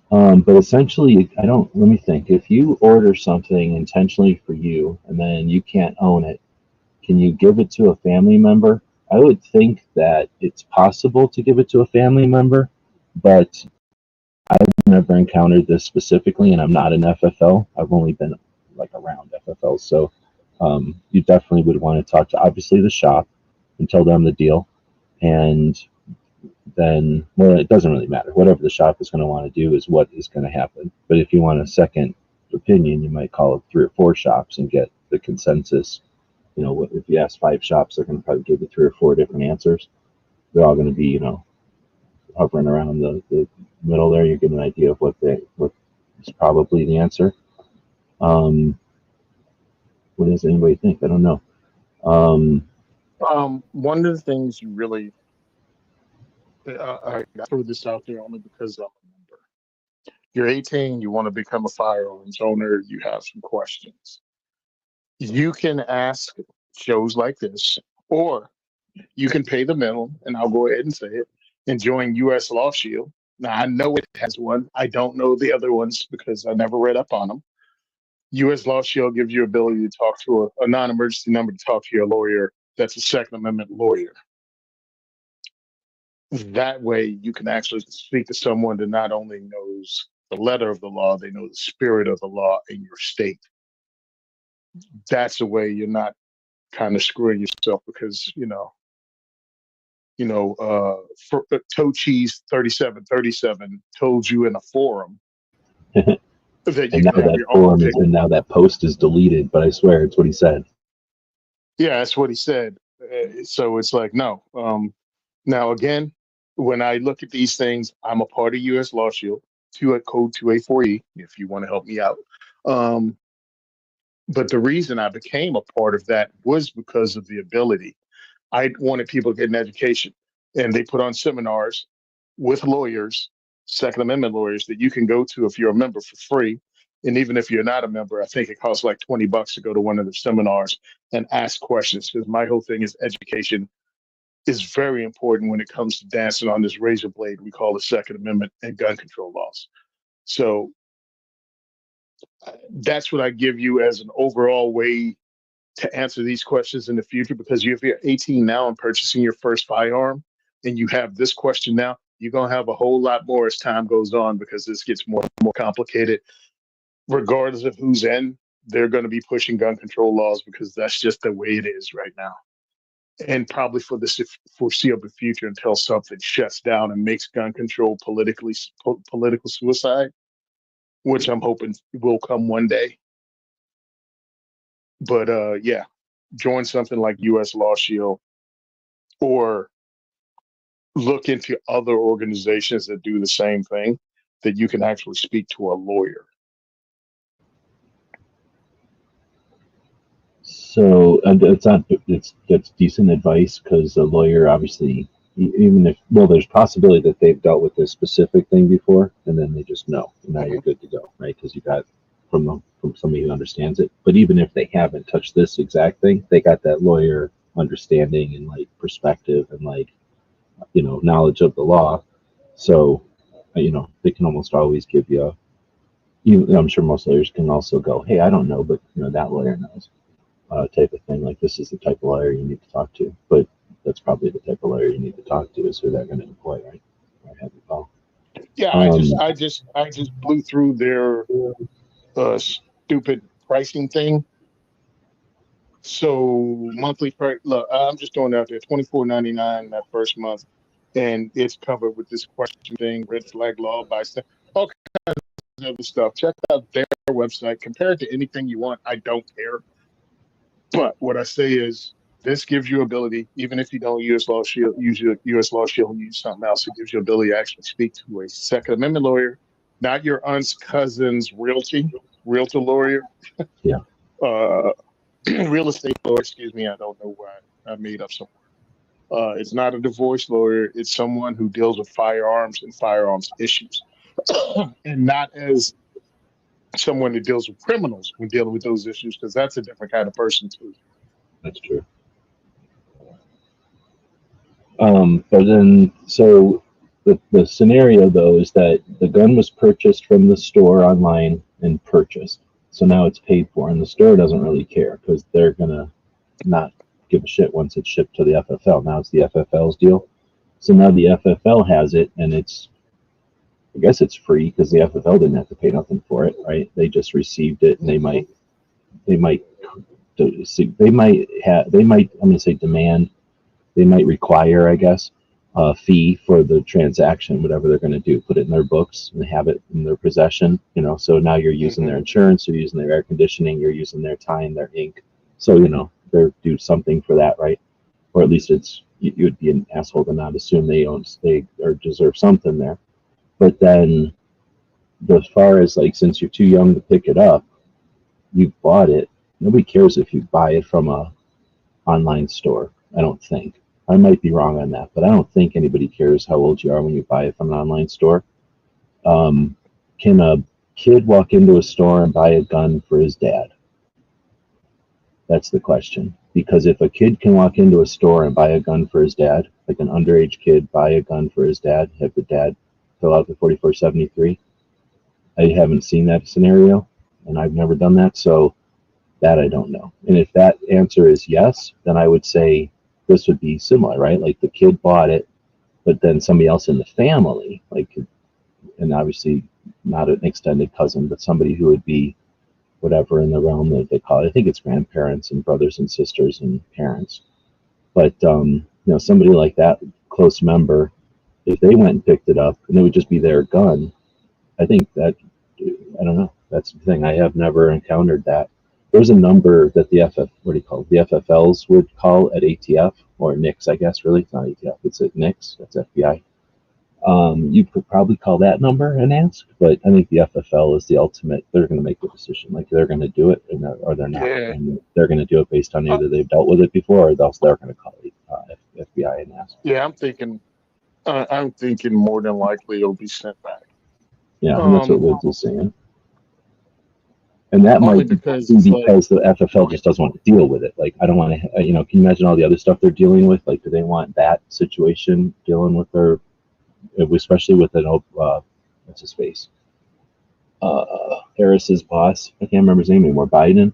S2: But essentially, I don't, let me think. If you order something intentionally for you and then you can't own it, can you give it to a family member? I would think that it's possible to give it to a family member, but I've never encountered this specifically, and I'm not an FFL. I've only been like around FFL, so you definitely would want to talk to obviously the shop and tell them the deal, and then, well, it doesn't really matter. Whatever the shop is going to want to do is what is going to happen. But if you want a second opinion, you might call 3 or 4 shops and get the consensus. You know, if you ask 5 shops, they're going to probably give you 3 or 4 different answers. They're all going to be, you know, hovering around the middle there. You get an idea of what is probably the answer. What does anybody think? I don't know.
S3: One of the things you really, I threw this out there only because I'm a member. You're 18, you want to become a firearms owner, you have some questions. You can ask shows like this, or you can pay the minimum, and I'll go ahead and say it, and join US Law Shield. Now, I know it has one. I don't know the other ones because I never read up on them. US Law Shield gives you ability to talk to a non-emergency number to talk to your lawyer that's a Second Amendment lawyer. That way you can actually speak to someone that not only knows the letter of the law, they know the spirit of the law in your state. That's a way you're not kind of screwing yourself because, Toe Cheese 3737 told you in a forum that
S2: And
S3: you
S2: now
S3: can have
S2: that
S3: your own
S2: forum is,
S3: opinion.
S2: and now that post is deleted, but I swear it's what he said.
S3: Yeah, that's what he said. So it's like, no. Now, again, when I look at these things, I'm a part of US Law Shield, code 2A4E, if you want to help me out. But the reason I became a part of that was because of the ability. I wanted people to get an education, and they put on seminars with lawyers, Second Amendment lawyers, that you can go to if you're a member for free. And even if you're not a member, I think it costs like $20 to go to one of the seminars and ask questions. Because my whole thing is education is very important when it comes to dancing on this razor blade we call the Second Amendment and gun control laws. So that's what I give you as an overall way to answer these questions in the future. Because if you're 18 now and purchasing your first firearm and you have this question now, you're going to have a whole lot more as time goes on because this gets more and more complicated. Regardless of who's in, they're going to be pushing gun control laws because that's just the way it is right now. And probably for the foreseeable future until something shuts down and makes gun control political suicide, which I'm hoping will come one day. But yeah, join something like US Law Shield or look into other organizations that do the same thing that you can actually speak to a lawyer.
S2: So that's decent advice because a lawyer obviously, even if, well, there's possibility that they've dealt with this specific thing before and then they just know, and now you're good to go, right? Because you got from somebody who understands it. But even if they haven't touched this exact thing, they got that lawyer understanding and like perspective and like, knowledge of the law. So they can almost always give you I'm sure most lawyers can also go, hey, I don't know, but that lawyer knows. Type of thing. Like, this is the type of lawyer you need to talk to. But that's probably the type of lawyer you need to talk to is who they're going to employ, right?
S3: Yeah, I just blew through their stupid pricing thing. So monthly price. Look, I'm just throwing it out there. $24.99 that first month, and it's covered with this question thing, red flag law, bystand, all kinds of other stuff. Check out their website. Compare it to anything you want. I don't care. But what I say is, This gives you ability, even if you don't use law shield, use your U.S. law shield and use something else. It gives you ability to actually speak to a Second Amendment lawyer, not your aunt's cousin's realtor lawyer,
S2: Yeah.
S3: real estate lawyer. Excuse me, I don't know why I made up some word. It's not a divorce lawyer. It's someone who deals with firearms and firearms issues, and not as someone that deals with criminals when dealing with those issues, because that's a different kind of person too.
S2: That's true. But then, so the scenario though is that the gun was purchased from the store online and purchased. So now it's paid for, and the store doesn't really care because they're gonna not give a shit once it's shipped to the FFL. Now it's the FFL's deal. So now the FFL has it, and I guess it's free because the FFL didn't have to pay nothing for it, right? They just received it, and they might, I'm gonna say demand. They might require, I guess, a fee for the transaction, whatever they're going to do, put it in their books and have it in their possession, so now you're using their insurance, you're using their air conditioning, you're using their time, their ink. So, they're do something for that, right? Or at least you'd be an asshole to not assume they or deserve something there. But then as far as since you're too young to pick it up, you bought it. Nobody cares if you buy it from a online store. I don't think. I might be wrong on that, but I don't think anybody cares how old you are when you buy it from an online store. Can a kid walk into a store and buy a gun for his dad? That's the question. Because if a kid can walk into a store and buy a gun for his dad, like an underage kid buy a gun for his dad, have the dad fill out the 4473, I haven't seen that scenario, and I've never done that, so that I don't know. And if that answer is yes, then I would say this would be similar, right? Like the kid bought it, but then somebody else in the family, and obviously not an extended cousin, but somebody who would be whatever in the realm that they call it. I think it's grandparents and brothers and sisters and parents. But, somebody like that, close member, if they went and picked it up and it would just be their gun, I think that, I don't know. That's the thing. I have never encountered that. There's a number that the FFLs would call at ATF or NICS, I guess, really. It's not ATF, it's at NICS, that's FBI. You could probably call that number and ask, but I think the FFL is the ultimate. They're going to make the decision. They're going to do it or they're not.
S3: Yeah.
S2: And they're going to do it based on either they've dealt with it before or else they're going to call FBI and ask.
S3: Yeah, I'm thinking more than likely it'll be sent back.
S2: Yeah, and that's what Woods is saying. And that might be because the FFL just doesn't want to deal with it. I don't want to, can you imagine all the other stuff they're dealing with? Do they want that situation dealing with their, especially with an, what's his face? Harris's boss. I can't remember his name anymore. Biden.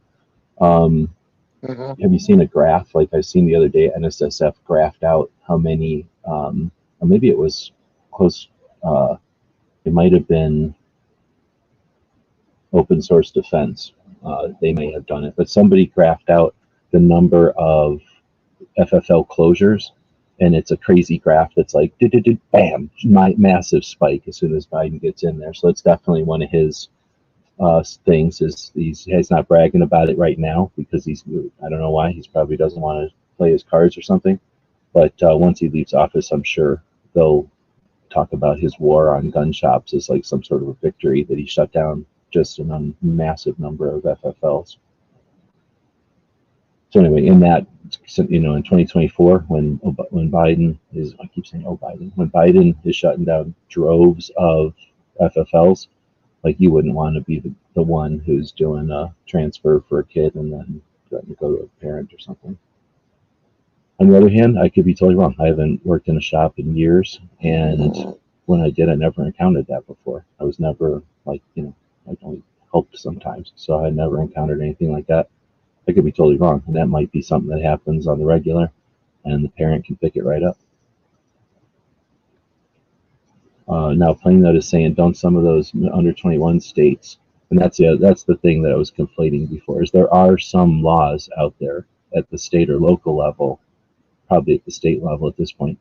S2: Have you seen a graph? I've seen the other day, NSSF graphed out how many, or maybe it was close, it might have been Open Source Defense. They may have done it, but somebody graphed out the number of FFL closures, and it's a crazy graph that's bam, massive spike as soon as Biden gets in there. So it's definitely one of his things. He's not bragging about it right now because I don't know why. He probably doesn't want to play his cards or something. But once he leaves office, I'm sure they'll talk about his war on gun shops as some sort of a victory that he shut down just a massive number of FFLs. So anyway, in that, in 2024, when Biden is, I keep saying, when Biden is shutting down droves of FFLs, you wouldn't want to be the one who's doing a transfer for a kid and then letting it go to a parent or something. On the other hand, I could be totally wrong. I haven't worked in a shop in years, and when I did, I never encountered that before. I was never I only helped sometimes, so I never encountered anything like that. I could be totally wrong, and that might be something that happens on the regular, and the parent can pick it right up. Now, Plain Note is saying, don't some of those under 21 states, and that's the thing that I was conflating before, is there are some laws out there at the state or local level, probably at the state level at this point,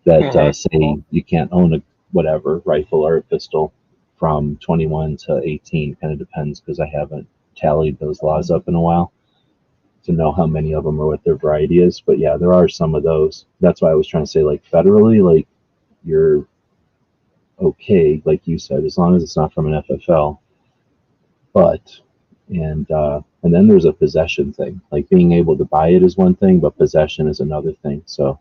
S2: that say you can't own a whatever rifle or a pistol from 21 to 18. Kind of depends because I haven't tallied those laws up in a while. to know how many of them or what their variety is. But yeah, there are some of those. That's why I was trying to say, like, federally, like, you're okay, like you said, as long as it's not from an FFL. But and then there's a possession thing. Like, being able to buy it is one thing, but possession is another thing. So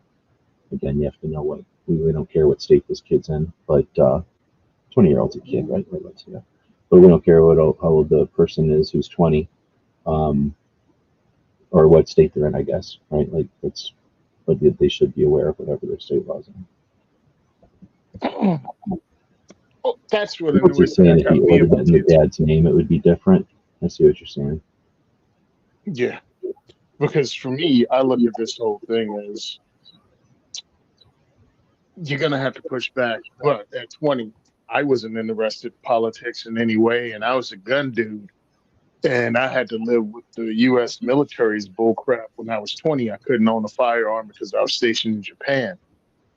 S2: again, you have to know what we don't care what state this kid's in, but 20-year-old's a kid, right? Yeah. But we don't care how old the person is who's 20, or what state they're in, I guess, right? Like, that's, but they should be aware of whatever their state laws are.
S3: Oh, that's what
S2: What's he
S3: annoys the
S2: saying?
S3: heck
S2: If
S3: out
S2: he
S3: of me
S2: ordered it
S3: about
S2: in the
S3: kids.
S2: dad's name, it would be different. I see what you're saying.
S3: Yeah, because for me, I look at this whole thing as you're gonna have to push back. But at 20, I wasn't interested in politics in any way, and I was a gun dude. And I had to live with the U.S. military's bullcrap. When I was 20, I couldn't own a firearm because I was stationed in Japan.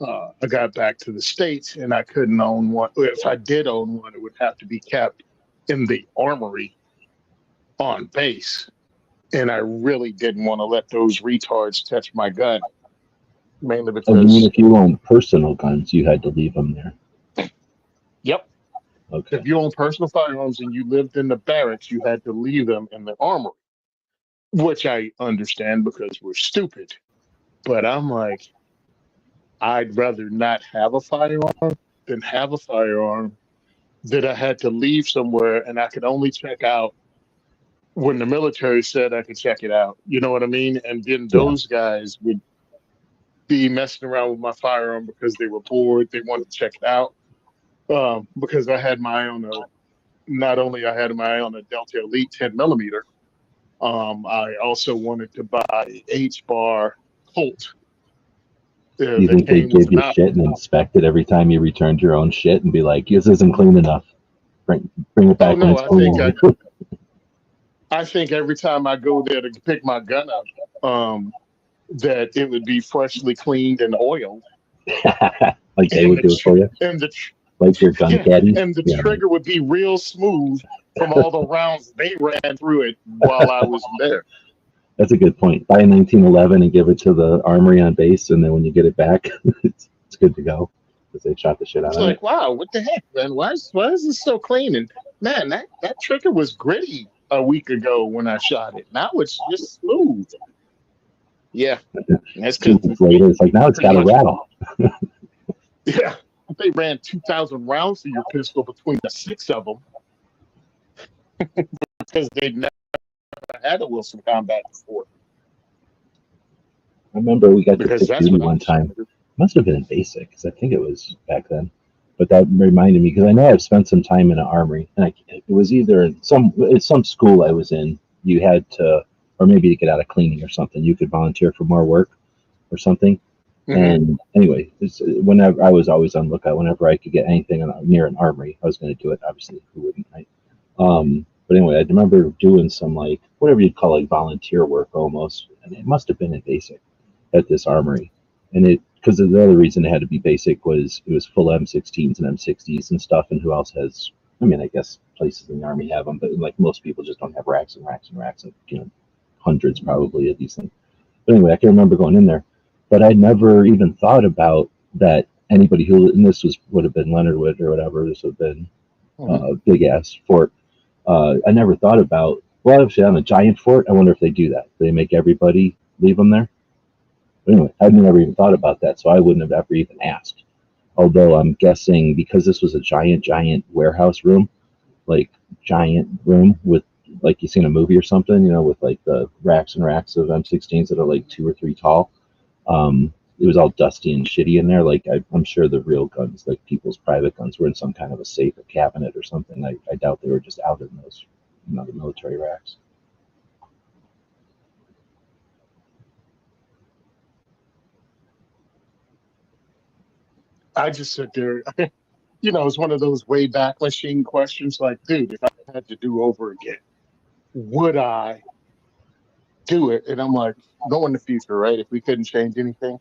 S3: I got back to the States and I couldn't own one. If I did own one, it would have to be kept in the armory on base. And I really didn't want to let those retards touch my gun, mainly
S2: Oh, you mean
S3: because,
S2: if you own personal guns, you had to leave them there?
S3: yep,
S2: Okay.
S3: if you own personal firearms and you lived in the barracks, you had to leave them in the armory, which I understand because we're stupid. But I'm like, I'd rather not have a firearm than have a firearm that I had to leave somewhere and I could only check out when the military said I could check it out. You know what I mean? And then
S2: Yeah.
S3: those guys would be messing around with my firearm because they were bored. They wanted to check it out. Because I had my own, not only I had my own a Delta Elite 10 millimeter, I also wanted to buy H-bar Colt
S2: Do you
S3: that
S2: think they
S3: came with
S2: give
S3: an
S2: you
S3: op.
S2: shit and inspect it every time you returned your own shit and be like, this isn't clean enough? Bring it
S3: Oh
S2: back when
S3: no,
S2: it's clean.
S3: I think every time I go there to pick my gun up, that it would be freshly cleaned and oiled,
S2: Like they
S3: and
S2: would
S3: the
S2: do it for you?
S3: and the
S2: Like your gun
S3: yeah,
S2: caddy?
S3: and the
S2: Yeah.
S3: trigger would be real smooth from all the rounds they ran through it while I was there.
S2: That's a good point. Buy a 1911 and give it to the armory on base, and then when you get it back, it's good to go because they shot the shit out
S3: It's
S2: of it.
S3: like, wow, what the heck, man? Why is this so clean? And man, that trigger was gritty a week ago when I shot it. Now it's just smooth. Yeah, that's
S2: 2 weeks
S3: because
S2: later, it's like, now it's
S3: pretty
S2: got a
S3: much,
S2: rattle.
S3: yeah. They ran 2,000 rounds through your pistol between the six of them because they'd never had a Wilson combat before.
S2: I remember we got to
S3: Because
S2: pick
S3: that's
S2: duty
S3: what I
S2: one
S3: was trying
S2: time.
S3: to do.
S2: Must have been in basic because I think it was back then. But that reminded me because I know I've spent some time in an armory, and it was either some school I was in. You had to, or maybe to get out of cleaning or something, you could volunteer for more work or something.
S3: Mm-hmm.
S2: And anyway, whenever I was always on lookout, whenever I could get anything near an armory, I was going to do it. Obviously, who wouldn't, right? But anyway, I remember doing some, like, whatever you'd call, like, volunteer work almost, and it must have been in basic at this armory. And it, because the other reason it had to be basic was it was full M16s and M60s and stuff. And who else has? I mean, I guess places in the army have them, but like most people just don't have racks and racks and racks and hundreds probably of these things. But anyway, I can remember going in there, but I never even thought about that anybody who, and this would have been Leonard Wood or whatever. This would have been
S3: Mm-hmm.
S2: big ass fort. I never thought about, well, actually on a giant fort, I wonder if they do that. Do they make everybody leave them there? But anyway, I'd never even thought about that, so I wouldn't have ever even asked. Although I'm guessing because this was a giant warehouse room, like giant room with, like you see in a movie or something, with like the racks and racks of M16s that are like 2 or 3 tall. It was all dusty and shitty in there. Like I'm sure the real guns, like people's private guns, were in some kind of a safe or cabinet or something. I doubt they were just out in those, the military racks.
S3: I just sit there, it's one of those way back machine questions like, dude, if I had to do over again, would I do it? And I'm like, go in the future, right? If we couldn't change anything,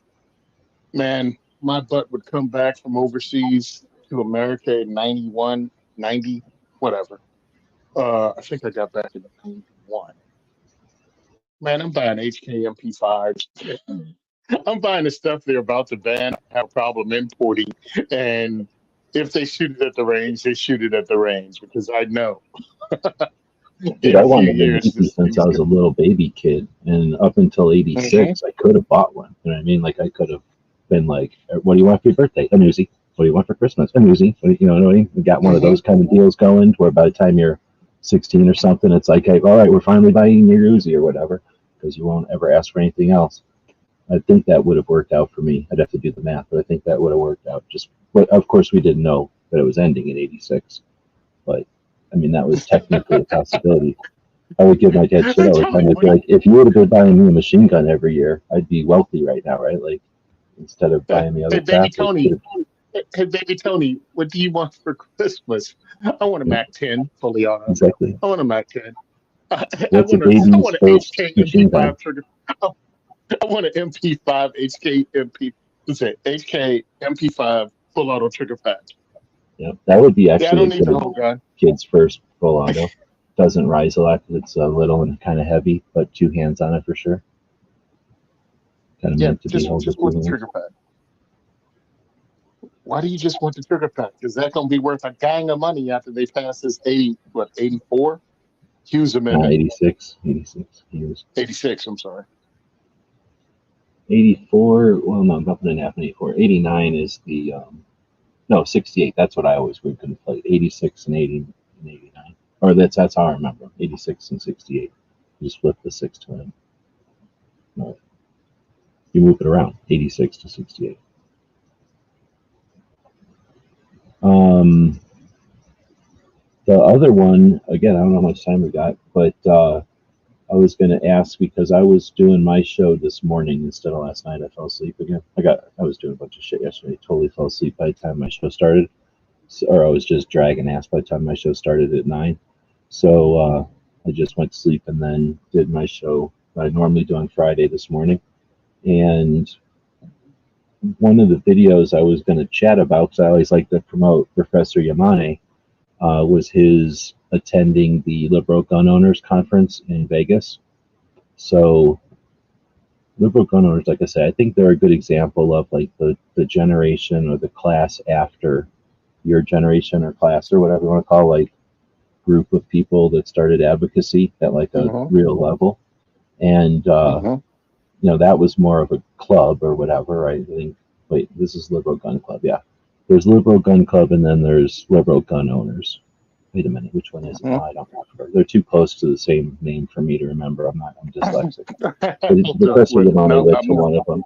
S3: man, my butt would come back from overseas to America in 91, 90, whatever. I think I got back in 91. Man, I'm buying HKMP5s. I'm buying the stuff they're about to ban. I have a problem importing, and if they shoot it at the range, they shoot it at the range because I know
S2: Dude,
S3: in
S2: I
S3: a few
S2: wanted a
S3: years
S2: Nike
S3: this
S2: since
S3: thing's
S2: I was a
S3: gonna.
S2: little baby kid, and up until
S3: Hmm.
S2: '86, I could have bought one. You know what I mean? Like I could have been like, "What do you want for your birthday? A Newsie. What do you want for Christmas? A Newsie." You know what I mean? We got one of
S3: Hmm.
S2: those kind of deals going, where by the time you're 16 or something, it's like, "Hey, all right, we're finally buying your Uzi or whatever," because you won't ever ask for anything else. I think that would have worked out for me. I'd have to do the math, but I think that would have worked out. Just, but of course, we didn't know that it was ending in '86. But I mean, that was technically a possibility. I would give my dad shit
S3: Hey
S2: all the time.
S3: Tony,
S2: I'd be like, if you would have been buying me a machine gun every year, I'd be wealthy right now, right? Like, instead of buying me other
S3: hey baby
S2: crap, like,
S3: Tony, hey baby Tony, what do you want for Christmas? I want a
S2: yeah,
S3: Mac 10 fully auto.
S2: exactly.
S3: I want a Mac 10. I
S2: What's a
S3: want a I
S2: baby's
S3: want an
S2: first
S3: HK
S2: machine gun?
S3: MP5 trigger. I want an MP5 HK MP. What's it? HK MP5 full auto trigger pack.
S2: Yeah, that would be
S3: Yeah, I
S2: actually a
S3: don't need the
S2: good
S3: whole gun.
S2: kid's first full auto. Doesn't rise a lot because it's little and kind of heavy, but two hands on it for sure. Kind of
S3: Yeah,
S2: meant to be held with
S3: just want
S2: two
S3: the
S2: hands.
S3: trigger pack. Why do you just want the trigger pack? Is that going to be worth a gang of money after they pass this 84 Hughes Amendment?
S2: 86, 86. He was
S3: 86. I'm sorry.
S2: 84. Well, no, nothing in half in 84. 89 is the no 68. That's what I always would conflate. 86 and 80 and 89. Or that's how I remember. 86 and 68. You just flip the six to an no. You move it around. 86 to 68. Um, the other one again, I don't know how much time we got, but I was going to ask because I was doing my show this morning instead of last night. I fell asleep again. I was doing a bunch of shit yesterday. Totally fell asleep by the time my show started, or I was just dragging ass by the time my show started at 9. So I just went to sleep and then did my show that I normally do on Friday this morning. And one of the videos I was going to chat about, because I always like to promote Professor Yamane, was his attending the Liberal Gun Owners Conference in Vegas. So liberal gun owners, like I said, I think they're a good example of like the generation or the class after your generation or class or whatever you want to call like group of people that started advocacy at like a
S3: Hmm.
S2: real level. And
S3: Hmm.
S2: that was more of a club or whatever, right? I think wait, this is Liberal Gun Club, yeah. There's Liberal Gun Club and then there's Liberal Gun Owners. Wait a minute, which one is it?
S3: Hmm.
S2: No, I don't remember. They're too close to the same name for me to remember. I'm dyslexic. But Professor Yamane
S3: No,
S2: went
S3: I'm
S2: to
S3: not.
S2: one of them.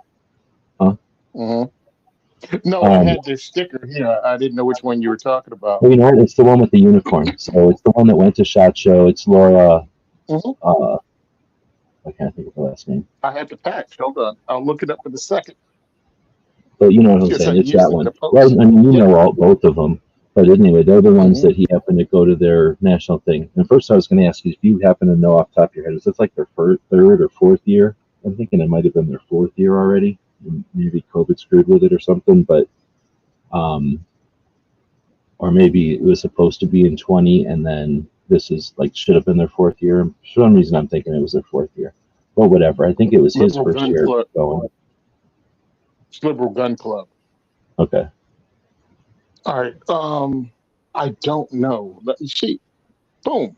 S2: Huh?
S3: Hmm. No, I
S2: Um,
S3: had this sticker here. I didn't know which one you were talking about.
S2: well, you know what? It's the one with the unicorn. So it's the one that went to SHOT Show. It's Laura.
S3: Hmm.
S2: Uh, I can't think of her last name,
S3: I had the patch. Hold on. I'll look it up in a second.
S2: but you know what I'm
S3: Yes, I
S2: saying. It's that
S3: used it in
S2: one.
S3: the
S2: Well,
S3: post.
S2: I mean, you
S3: Yep.
S2: know both of them. But anyway, they're the ones
S3: Hmm.
S2: that he happened to go to their national thing. And first, I was going to ask you if you happen to know off the top of your head, is this like their third or fourth year? I'm thinking it might have been their fourth year already. Maybe COVID screwed with it or something, but um, or maybe it was supposed to be in 20 and then this is like should have been their fourth year. For some reason I'm thinking it was their fourth year, but whatever. I think it was his
S3: Liberal
S2: first
S3: Gun
S2: year
S3: Club.
S2: going.
S3: Liberal Gun Club.
S2: Okay.
S3: All right. I don't know. Let me see. Boom.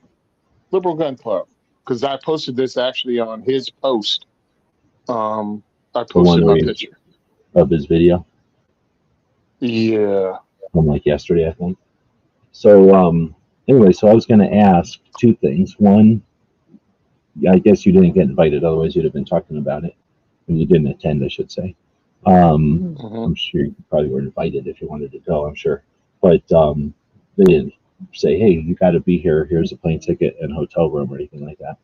S3: Liberal Gun Club. Because I posted this actually on his post. Um, I
S2: The one
S3: posted
S2: where
S3: my
S2: he,
S3: picture.
S2: of his video
S3: Yeah.
S2: from like yesterday I think. So anyway, so I was going to ask two things. One, I guess you didn't get invited, otherwise you'd have been talking about it, and you didn't attend I should say.
S3: Hmm.
S2: I'm sure you probably were invited if you wanted to go, I'm sure, but they didn't say, hey, you got to be here, here's a plane ticket and hotel room or anything like that.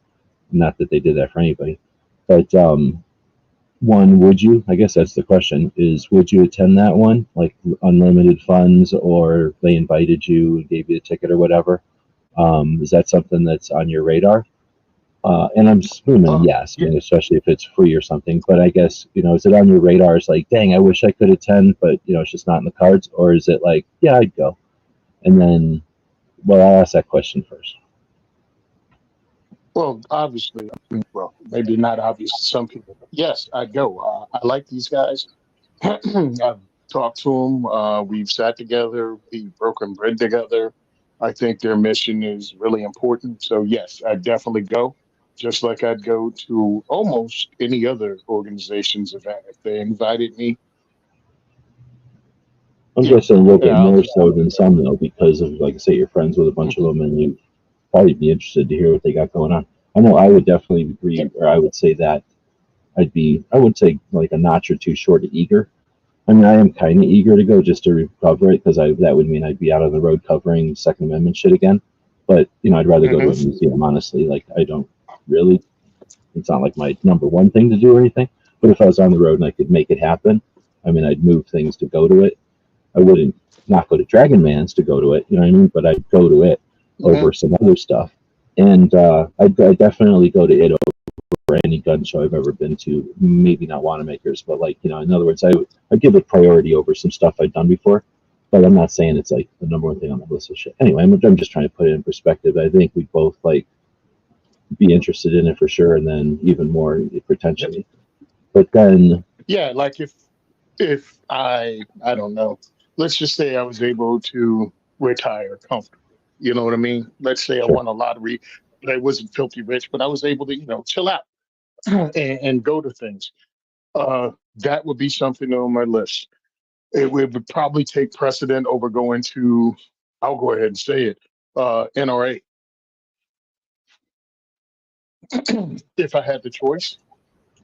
S2: Not that they did that for anybody, but one, would you, I guess that's the question, is would you attend that one, like unlimited funds, or they invited you and gave you a ticket or whatever? Is that something that's on your radar? And I'm assuming yes, I
S3: Yeah.
S2: mean, especially if it's free or something. But I guess, is it on your radar? It's like, dang, I wish I could attend, but it's just not in the cards. Or is it like, yeah, I'd go? And then, well, I'll ask that question first.
S3: Well, obviously, I mean, well, maybe not obvious to some people. Yes, I'd go. I like these guys. I've talked to them. We've sat together. We've broken bread together. I think their mission is really important. So yes, I'd definitely go. Just like I'd go to almost any other organization's event if they invited me.
S2: I'm
S3: Yeah,
S2: guessing a little
S3: yeah,
S2: bit
S3: I'll
S2: more
S3: just.
S2: so than some though, because of like I say, you're friends with a bunch of
S3: Mhm.
S2: them, and you probably be interested to hear what they got going on. I know I would definitely
S3: Yep.
S2: agree, or I would say that I would say like a notch or two short of eager. I mean, I am kind of eager to go just to recover it because I that would mean I'd be out on the road covering Second Amendment shit again. But I'd rather go to
S3: Hmm.
S2: a museum honestly. Like I don't really. It's not like my number one thing to do or anything. But if I was on the road and I could make it happen, I mean, I'd move things to go to it. I wouldn't not go to Dragon Man's to go to it, you know what I mean? But I'd go to it
S3: Hmm.
S2: over some other stuff. And I'd definitely go to it over any gun show I've ever been to. Maybe not Wanamaker's, but like, in other words, I'd give it priority over some stuff I'd done before. But I'm not saying it's like the number one thing on the list of shit. Anyway, I'm just trying to put it in perspective. I think we both like be interested in it for sure, and then even more
S3: Yep.
S2: potentially. But then,
S3: Yeah, like if I don't know, let's just say I was able to retire comfortably. You know what I mean? Let's say I
S2: sure.
S3: won a lottery, but I wasn't filthy rich, but I was able to, chill out and go to things. That would be something on my list. It would probably take precedent over going to, I'll go ahead and say it, NRA, if I had the choice.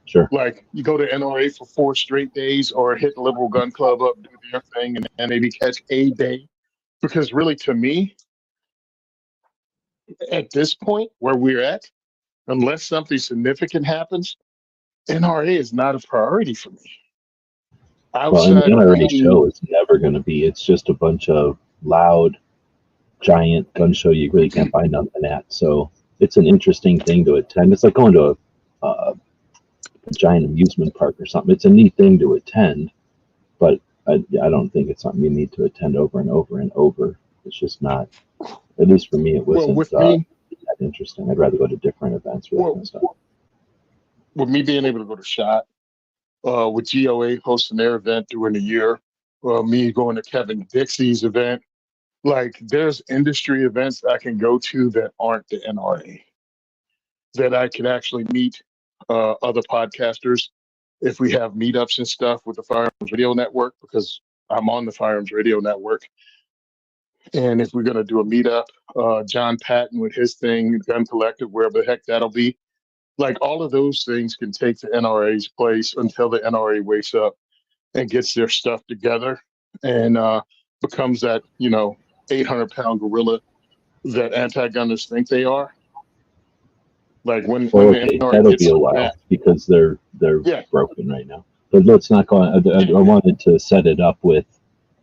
S2: Sure.
S3: Like you go to NRA for 4 straight days or hit the Liberal Gun Club up, do their thing, and then maybe catch a day. Because really, to me, at this point where we're at, unless something significant happens, NRA is not a priority for me.
S2: Well, and the
S3: Outside of
S2: NRA
S3: maybe,
S2: show is never going to be. It's just a bunch of loud, giant gun show you really can't buy nothing at. So it's an interesting thing to attend. It's like going to a giant amusement park or something. It's a neat thing to attend, but I don't think it's something you need to attend over and over and over. It's just not. At least for me, it
S3: well,
S2: wasn't
S3: with me,
S2: that interesting. I'd rather go to different events for that kind
S3: well,
S2: of stuff.
S3: with me being able to go to SHOT, with GOA hosting their event during the year, me going to Kevin Dixie's event, like there's industry events I can go to that aren't the NRA, that I can actually meet other podcasters if we have meetups and stuff with the Firearms Radio Network, because I'm on the Firearms Radio Network. And if we're going to do a meetup, John Patton with his thing, Gun Collective, wherever the heck that'll be, like all of those things can take the NRA's place until the NRA wakes up and gets their stuff together and becomes that, 800-pound gorilla that anti-gunners think they are. Like when
S2: Well,
S3: the
S2: okay,
S3: NRA
S2: that'll be
S3: gets,
S2: a
S3: yeah,
S2: while because they're
S3: yeah,
S2: broken right now. But let's not go on. I wanted to set it up with,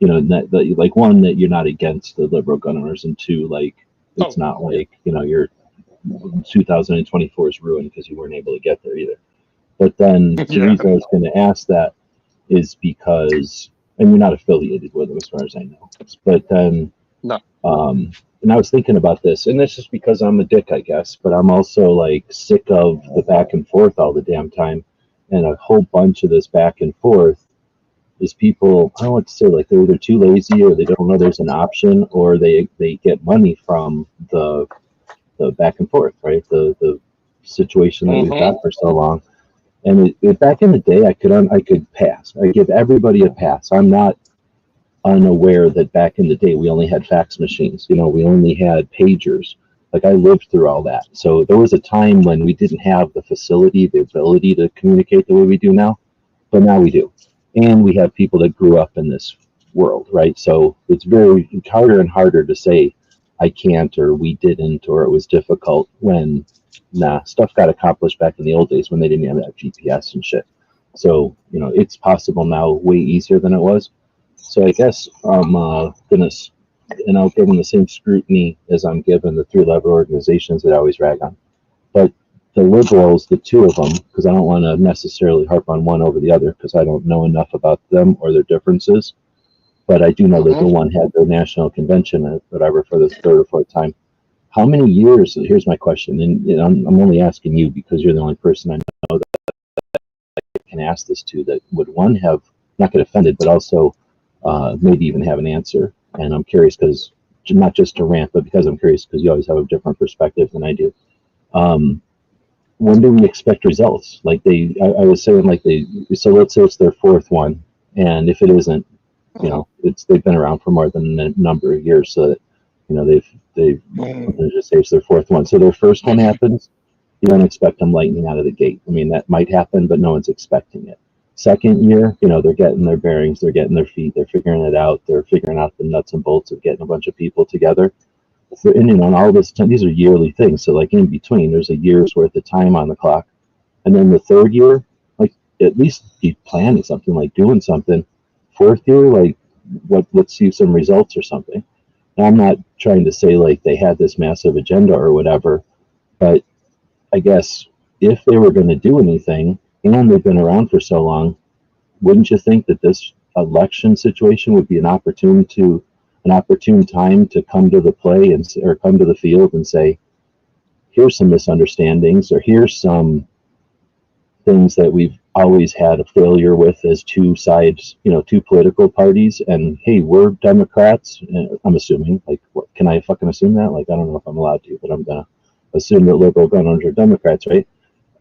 S2: like one that you're not against the liberal gun owners, and two, like it's
S3: oh,
S2: not like your 2024 is ruined because you weren't able to get there either. But then the
S3: yeah,
S2: reason I was going to ask that is because, and you're not affiliated with them as far as I know. But then,
S3: no,
S2: and I was thinking about this, and this is because I'm a dick, I guess, but I'm also like sick of the back and forth all the damn time. And a whole bunch of this back and forth is people, I don't want to say like they're either too lazy or they don't know there's an option or they get money from the back and forth, right? The situation that we've
S3: mm-hmm,
S2: got for so long. And back in the day, I could pass. I give everybody a pass. I'm not unaware that back in the day we only had fax machines. We only had pagers. Like I lived through all that. So there was a time when we didn't have the facility, the ability to communicate the way we do now, but now we do. And we have people that grew up in this world, right? So it's very harder and harder to say I can't or we didn't or it was difficult when stuff got accomplished back in the old days when they didn't have that GPS and shit. So, it's possible now way easier than it was. So I guess I'm gonna, and I'll give them the same scrutiny as I'm giving the three-level organizations that I always rag on. But the liberals, the two of them, because I don't want to necessarily harp on one over the other, because I don't know enough about them or their differences. But I do know that
S3: mm-hmm.
S2: the one had their national convention, whatever, for the third or fourth time. how many years? Here's my question, and I'm only asking you because you're the only person I know that can ask this to, that would, one, have not get offended, but also maybe even have an answer. And I'm curious because, not just to rant, but because I'm curious because you always have a different perspective than I do. When do we expect results? Like I was saying, like so let's say it's their fourth one, and if it isn't, they've been around for more than a number of years, so that, they've just say it's their fourth one. So their first one happens, you don't expect them lightning out of the gate. I mean, that might happen, but no one's expecting it. Second year, they're getting their bearings, they're getting their feet, they're figuring it out, they're figuring out the nuts and bolts of getting a bunch of people together. And all this time, these are yearly things. So like in between, there's a year's worth of time on the clock. And then the third year, like at least be planning something, like doing something. Fourth year, like let's see some results or something. Now, I'm not trying to say like they had this massive agenda or whatever, but I guess if they were going to do anything and they've been around for so long, wouldn't you think that this election situation would be an opportune time to come to the play or come to the field and say, here's some misunderstandings, or here's some things that we've always had a failure with as two sides, two political parties, and hey, we're Democrats. I'm assuming, like, what, can I fucking assume that? Like, I don't know if I'm allowed to, but I'm gonna assume that liberal gun owners are Democrats, right?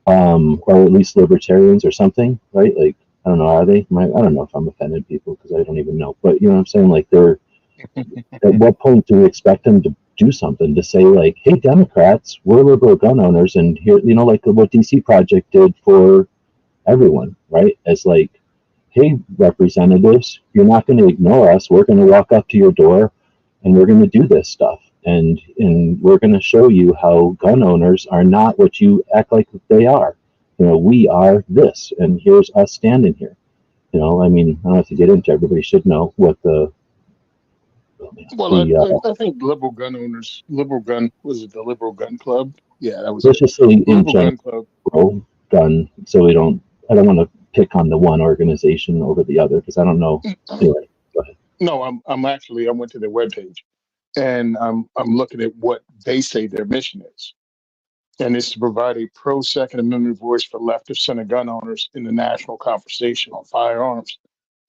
S2: Or at least libertarians or something, right? Like, I don't know, are they? I don't know if I'm offending people because I don't even know, but you know what I'm saying? Like, at what point do we expect them to do something, to say like, hey, Democrats, we're liberal gun owners, and here, like what DC Project did for everyone, right? As like, hey, representatives, you're not going to ignore us. We're going to walk up to your door and we're going to do this stuff. And we're going to show you how gun owners are not what you act like they are. We are this, and here's us standing here. I mean, I don't have to get into, everybody should know what
S3: I think liberal gun owners, was it the Liberal Gun Club? Yeah, that was
S2: let's
S3: it.
S2: just say in
S3: Liberal
S2: general,
S3: Gun Club.
S2: gun, so I don't want to pick on the one organization over the other because I don't know. Anyway, go ahead.
S3: No, I went to their webpage and I'm looking at what they say their mission is. And it's to provide a pro Second Amendment voice for left of center gun owners in the national conversation on firearms.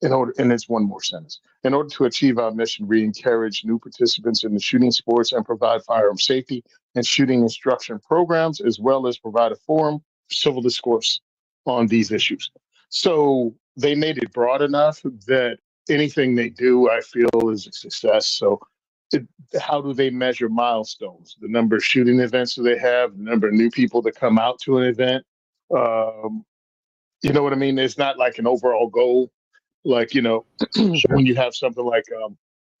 S3: And it's one more sentence. In order to achieve our mission, we encourage new participants in the shooting sports and provide firearm safety and shooting instruction programs, as well as provide a forum for civil discourse on these issues. So they made it broad enough that anything they do, I feel, is a success. So how do they measure milestones? The number of shooting events that they have, the number of new people that come out to an event. You know what I mean? It's not like an overall goal. Like,
S2: Sure.
S3: when you have something like,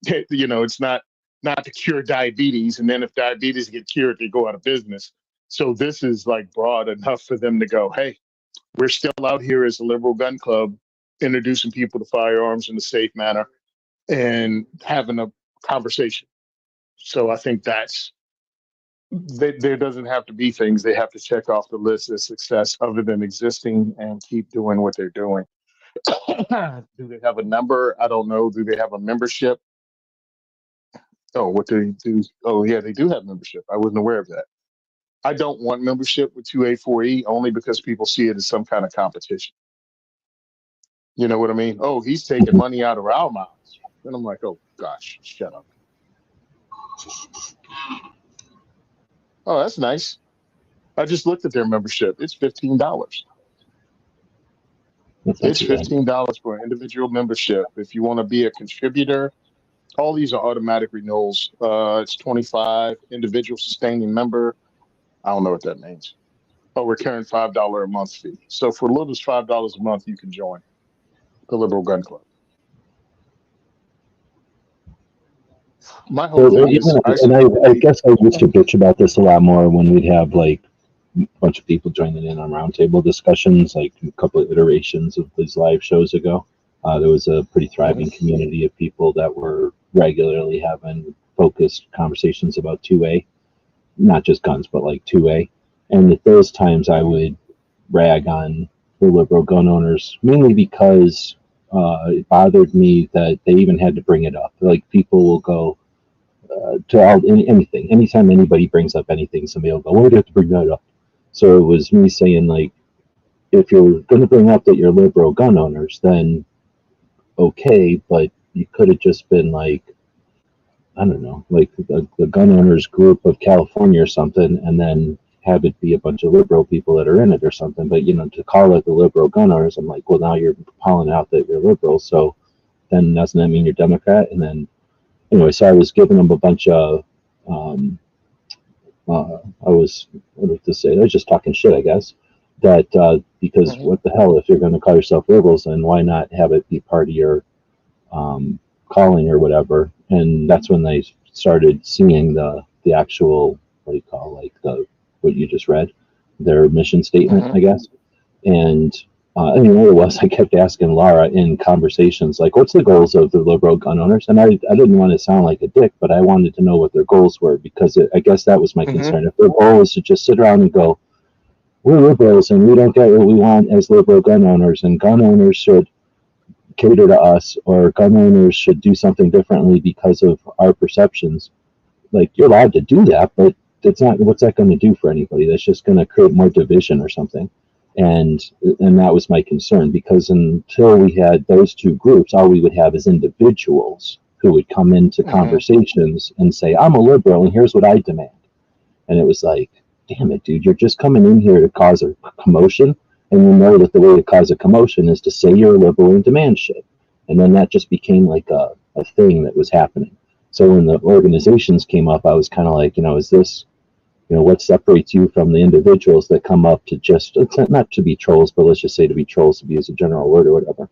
S3: it's not to cure diabetes. And then if diabetes get cured, they go out of business. So this is like broad enough for them to go, hey, we're still out here as a liberal gun club, introducing people to firearms in a safe manner and having a conversation. So I think there doesn't have to be things they have to check off the list as success other than existing and keep doing what they're doing. Do they have a number? I don't know. Do they have a membership? Oh, what do they do? Oh, yeah, they do have membership. I wasn't aware of that. I don't want membership with 2A4E only because people see it as some kind of competition. You know what I mean? Oh, he's taking money out of our mouths. And I'm like, oh, gosh, shut up. Oh, that's nice. I just looked at their membership. It's $15. It's $15 for an individual membership. If you want to be a contributor, all these are automatic renewals. It's 25 individual sustaining member. I don't know what that means. Oh, we're carrying $5 a month fee. So for as little as $5 a month, you can join the Liberal Gun Club. My whole thing is,
S2: I guess I used to bitch about this a lot more when we'd have like a bunch of people joining in on roundtable discussions, like a couple of iterations of these live shows ago. There was a pretty thriving community of people that were regularly having focused conversations about 2A, not just guns, but like 2A. And at those times, I would rag on the liberal gun owners, mainly because it bothered me that they even had to bring it up. Like, people will go, to anything. Anytime anybody brings up anything, somebody will go, "Why do you have to bring that up?" So it was me saying like, if you're going to bring up that you're liberal gun owners, then okay, but you could have just been like, I don't know, like the gun owners group of California or something, and then have it be a bunch of liberal people that are in it or something. But to call it the liberal gun owners, I'm like, well, now you're calling out that you're liberal, so then doesn't that mean you're Democrat? And then anyway, so I was giving them a bunch of, um, I was, what to say? I was just talking shit, I guess. That because
S3: Mhm.
S2: what the hell, if you're going to call yourself liberals, then why not have it be part of your um, calling or whatever? And that's when they started seeing the actual, what do you call, like the what you just read, their mission statement,
S3: Mhm.
S2: I guess. And I mean, what it was, I kept asking Laura in conversations, like, what's the goals of the liberal gun owners? And I didn't want to sound like a dick, but I wanted to know what their goals were because I guess that was my
S3: Mhm.
S2: concern. If their goal is to just sit around and go, we're liberals and we don't get what we want as liberal gun owners, and gun owners should cater to us, or gun owners should do something differently because of our perceptions, like you're allowed to do that, but it's not. What's that going to do for anybody? That's just going to create more division or something. And and that was my concern, because until we had those two groups, all we would have is individuals who would come into
S3: Mhm.
S2: conversations and say, "I'm a liberal, and here's what I demand." And it was like, damn it, dude, you're just coming in here to cause a commotion. And you know that the way to cause a commotion is to say you're a liberal and demand shit. And then that just became like a thing that was happening. So when the organizations came up, I was kind of like, is this, what separates you from the individuals that come up to just, it's not to be trolls, but let's just say to be trolls, to be as a general word or whatever.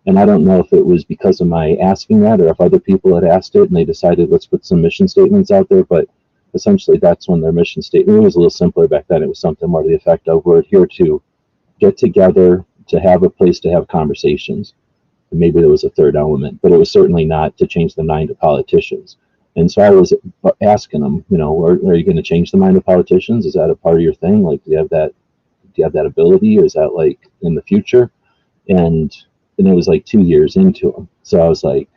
S2: And I don't know if it was because of my asking that or if other people had asked it and they decided let's put some mission statements out there. But essentially, that's when their mission statement, it was a little simpler back then. It was something more to the effect of, we're here to get together to have a place to have conversations. And maybe there was a third element, but it was certainly not to change the mind of politicians. And so I was asking them, are you going to change the mind of politicians? Is that a part of your thing? Like, do you have that ability? Or is that like in the future? And it was like 2 years into them. So I was like,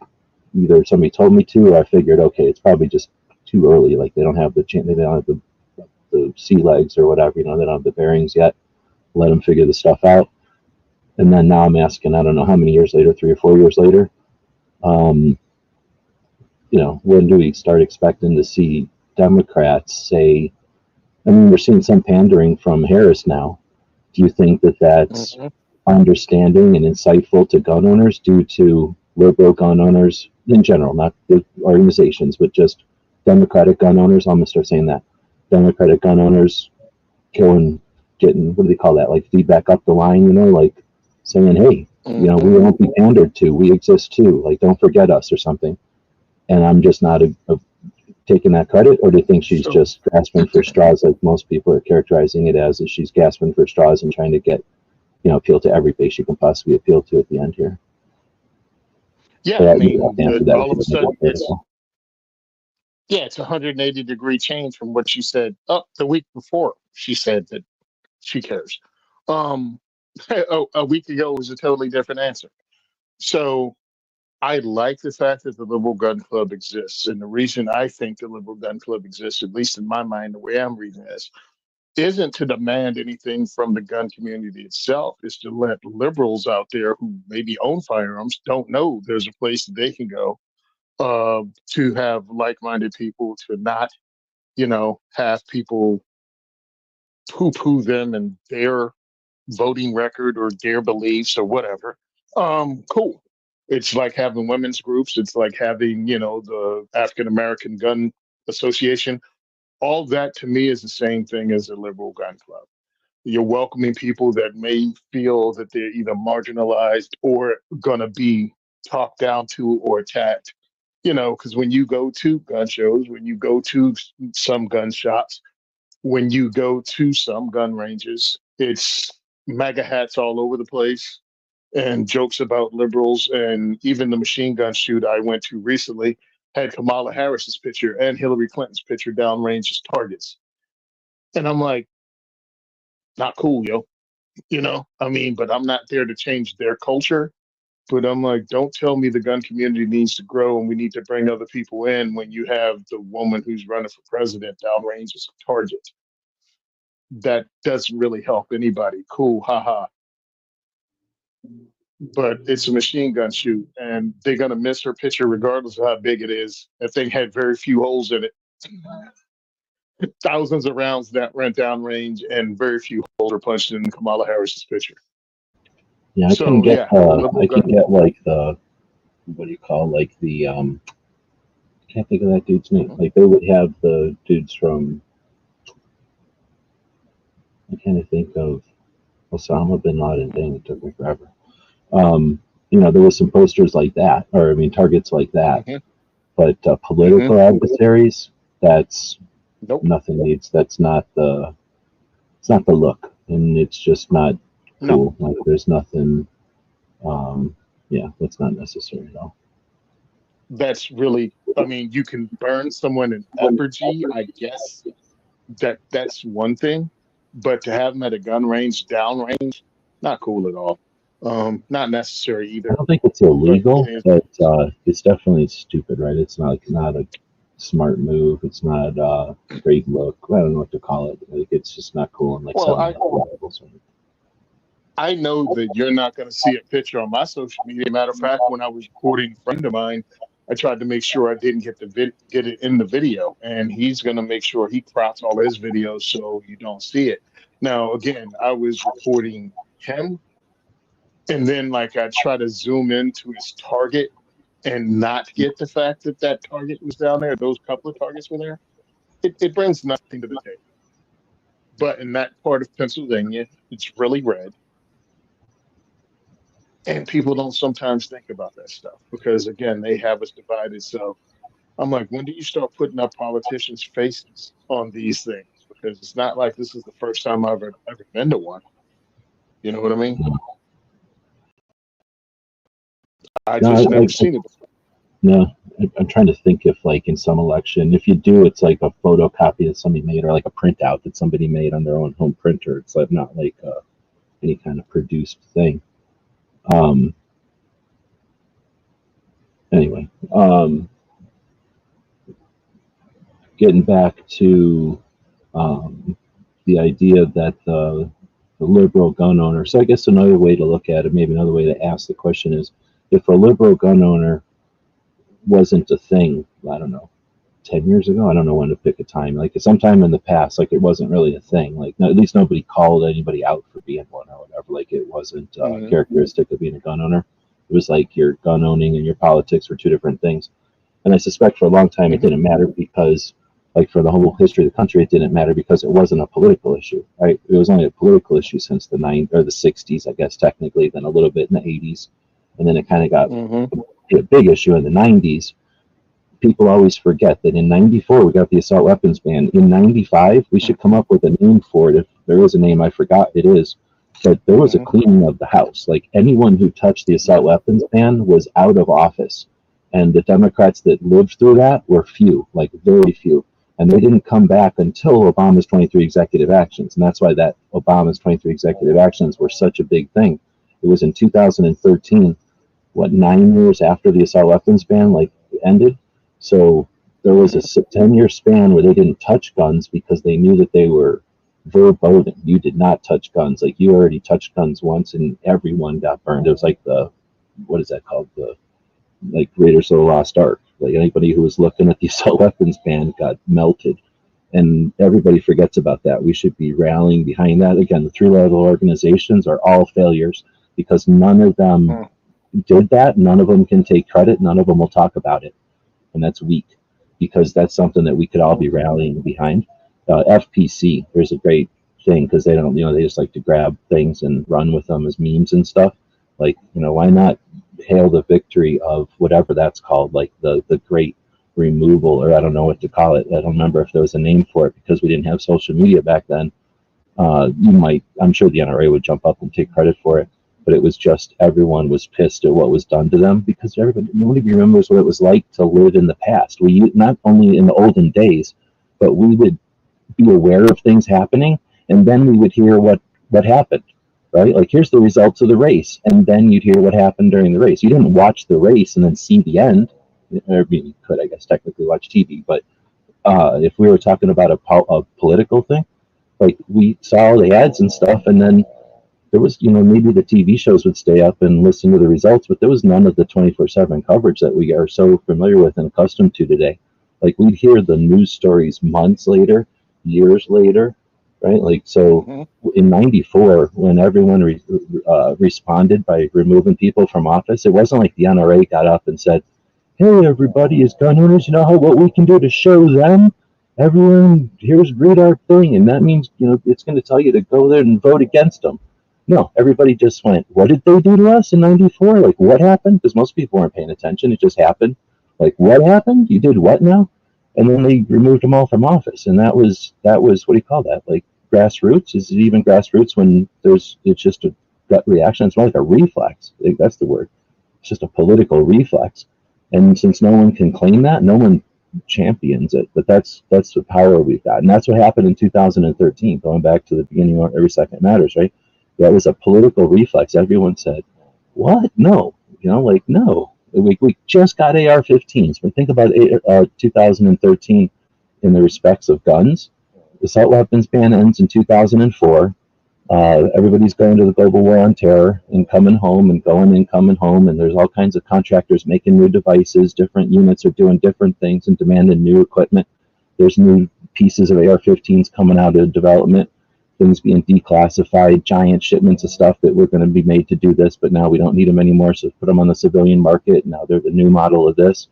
S2: either somebody told me to, or I figured, okay, it's probably just too early. Like they don't have they don't have the sea legs or whatever. They don't have the bearings yet. Let them figure the stuff out. And then now I'm asking, I don't know how many years later, 3 or 4 years later, um, when do we start expecting to see Democrats say? I mean, we're seeing some pandering from Harris now. Do you think that that's
S3: Mhm.
S2: understanding and insightful to gun owners due to liberal gun owners in general, not the organizations, but just Democratic gun owners? I'm going to start saying that. Democratic gun owners getting, what do they call that? Like feedback up the line, like saying, hey,
S3: Mhm.
S2: we won't be pandered to. We exist too. Like, don't forget us or something. And I'm just not taking that credit, or do you think she's
S3: So
S2: just grasping for straws, like most people are characterizing it as? Is she's gasping for straws and trying to get, appeal to every base she can possibly appeal to at the end here?
S3: yeah, I
S2: But you have
S3: mean,
S2: to answer that
S3: all
S2: if
S3: of
S2: you
S3: a
S2: don't
S3: sudden
S2: get political.
S3: it's a 180-degree change from what she said up the week before. She said that she cares. Um, a week ago was a totally different answer. So I like the fact that the Liberal Gun Club exists. And the reason I think the Liberal Gun Club exists, at least in my mind, the way I'm reading this, isn't to demand anything from the gun community itself. Is to let liberals out there who maybe own firearms don't know there's a place that they can go to have like-minded people, to not, have people poo-poo them and their voting record or their beliefs or whatever. Cool. It's like having women's groups. It's like having, the African American Gun Association. All that to me is the same thing as a liberal gun club. You're welcoming people that may feel that they're either marginalized or gonna be talked down to or attacked. Because when you go to gun shows, when you go to some gun shops, when you go to some gun ranges, it's MAGA hats all over the place and jokes about liberals. And even the machine gun shoot I went to recently had Kamala Harris's picture and Hillary Clinton's picture downrange as targets. And I'm like, not cool, yo. I mean, but I'm not there to change their culture. But I'm like, don't tell me the gun community needs to grow and we need to bring other people in when you have the woman who's running for president downrange as a target. That doesn't really help anybody. Cool, haha. But it's a machine gun shoot, and they're gonna miss her picture regardless of how big it is. That thing had very few holes in it. Thousands of rounds that went downrange, and very few holes were punched in Kamala Harris's picture.
S2: Yeah,
S3: So yeah,
S2: I can get like the, what do you call, like the, I can't think of that dude's name. Like they would have the dudes from, I can't think of Osama bin Laden. Dang, it took me forever. There was some posters like that, or I mean, targets like that.
S3: Mhm.
S2: But political adversaries, that's
S3: Nope.
S2: nothing needs. That's not the. It's not the look, and it's just not
S3: No,
S2: cool. Like there's nothing. Yeah, that's not necessary at all.
S3: that's really. I mean, you can burn someone in effigy, I guess. That's one thing, but to have them at a gun range, downrange, not cool at all. Not necessary
S2: I
S3: either.
S2: don't think it's
S3: But it
S2: illegal,
S3: is.
S2: but it's definitely stupid, right? It's not a smart move. It's not a great look. I don't know what to call it. Like it's just not cool and like
S3: Well,
S2: setting up levels.
S3: I know that you're not going to see a picture on my social media. Matter of fact, when I was recording a friend of mine, I tried to make sure I didn't get it in the video, and he's going to make sure he crops all his videos so you don't see it. Now, again, I was recording him, and then like I try to zoom into his target and not get the fact that that target was down there. Those couple of targets were there. It brings nothing to the table. But in that part of Pennsylvania, it's really red. And people don't sometimes think about that stuff because, again, they have us divided. So I'm like, when do you start putting up politicians' faces on these things? Because it's not like this is the first time I've ever been to one. You know what I mean? I
S2: No,
S3: just never seen it before.
S2: no, I'm trying to think if like in some election, if you do, it's like a photocopy that somebody made or like a printout that somebody made on their own home printer. It's like not like any kind of produced thing. Um, anyway, getting back to the idea that the liberal gun owner. So I guess another way to look at it, maybe another way to ask the question is, if a liberal gun owner wasn't a thing, I don't know, 10 years ago, I don't know when to pick a time, like sometime in the past, like it wasn't really a thing, like at least nobody called anybody out for being one or whatever, like it wasn't
S3: Hmm.
S2: characteristic of being a gun owner. It was like your gun owning and your politics were two different things. And I suspect for a long time it
S3: Hmm.
S2: didn't matter because, like for the whole history of the country, it didn't matter because it wasn't a political issue, right? It was only a political issue since the '60s, I guess technically, then a little bit in the '80s, and then it kind of got
S3: Hmm.
S2: a big issue in the '90s. People always forget that in '94 we got the assault weapons ban. In '95 we should come up with a name for it. If there is a name, I forgot it is, but there was a
S3: Hmm.
S2: cleaning of the house. Like anyone who touched the assault weapons ban was out of office, and the Democrats that lived through that were few, like very few, and they didn't come back until Obama's 23 executive actions, and that's why that Obama's 23 executive actions were such a big thing. It was in 2013, what, 9 years after the assault weapons ban like ended. So there was
S3: Hmm.
S2: a 10-year span where they didn't touch guns because they knew that they were verboten. You did not touch guns. Like you already touched guns once, and everyone got burned. It was like the, what is that called? The, like Raiders of the Lost Ark. Like anybody who was looking at the assault weapons ban got melted, and everybody forgets about that. We should be rallying behind that. Again, the three-level organizations are all failures because none of them did that. None of them can take credit. None of them will talk about it, and that's weak because that's something that we could all be rallying behind. FPC, there's a great thing because they don't, they just like to grab things and run with them as memes and stuff. Like, why not hail the victory of whatever that's called, like the great removal, or I don't know what to call it. I don't remember if there was a name for it because we didn't have social media back then. I'm sure the NRA would jump up and take credit for it, but it was just everyone was pissed at what was done to them because nobody remembers what it was like to live in the past. We, not only in the olden days, but we would be aware of things happening, and then we would hear what happened, right? Like, here's the results of the race. And then you'd hear what happened during the race. You didn't watch the race and then see the end. I mean, you could, I guess, technically watch TV. But if we were talking about a political thing, like, we saw all the ads and stuff, and then there was, maybe the TV shows would stay up and listen to the results, but there was none of the 24/7 coverage that we are so familiar with and accustomed to today. Like, we'd hear the news stories months later, years later, right? Like, so in '94, when everyone responded by removing people from office, it wasn't like the NRA got up and said, "Hey, everybody, as gun owners, what we can do to show them? Everyone, read our thing," and that means, it's going to tell you to go there and vote against them. No, everybody just went, "What did they do to us in '94? Like, what happened?" Because most people weren't paying attention. It just happened. Like, what happened? You did what now? And then they removed them all from office. And that was what do you call that? Like, grassroots? Is it even grassroots when it's just a gut reaction? It's more like a reflex. I think that's the word. It's just a political reflex. And since no one can claim that, no one champions it. But that's the power we've got. And that's what happened in 2013, going back to the beginning of Every Second Matters, right? That was a political reflex. Everyone said, "What? No." No. We just got AR-15s. But think about 2013 in the respects of guns. The assault weapons ban ends in 2004. Everybody's going to the global war on terror and coming home and going and coming home. And there's all kinds of contractors making new devices. Different units are doing different things and demanding new equipment. There's new pieces of AR-15s coming out of development. Things being declassified, giant shipments of stuff that were going to be made to do this, but now we don't need them anymore, so put them on the civilian market. Now they're the new model of this.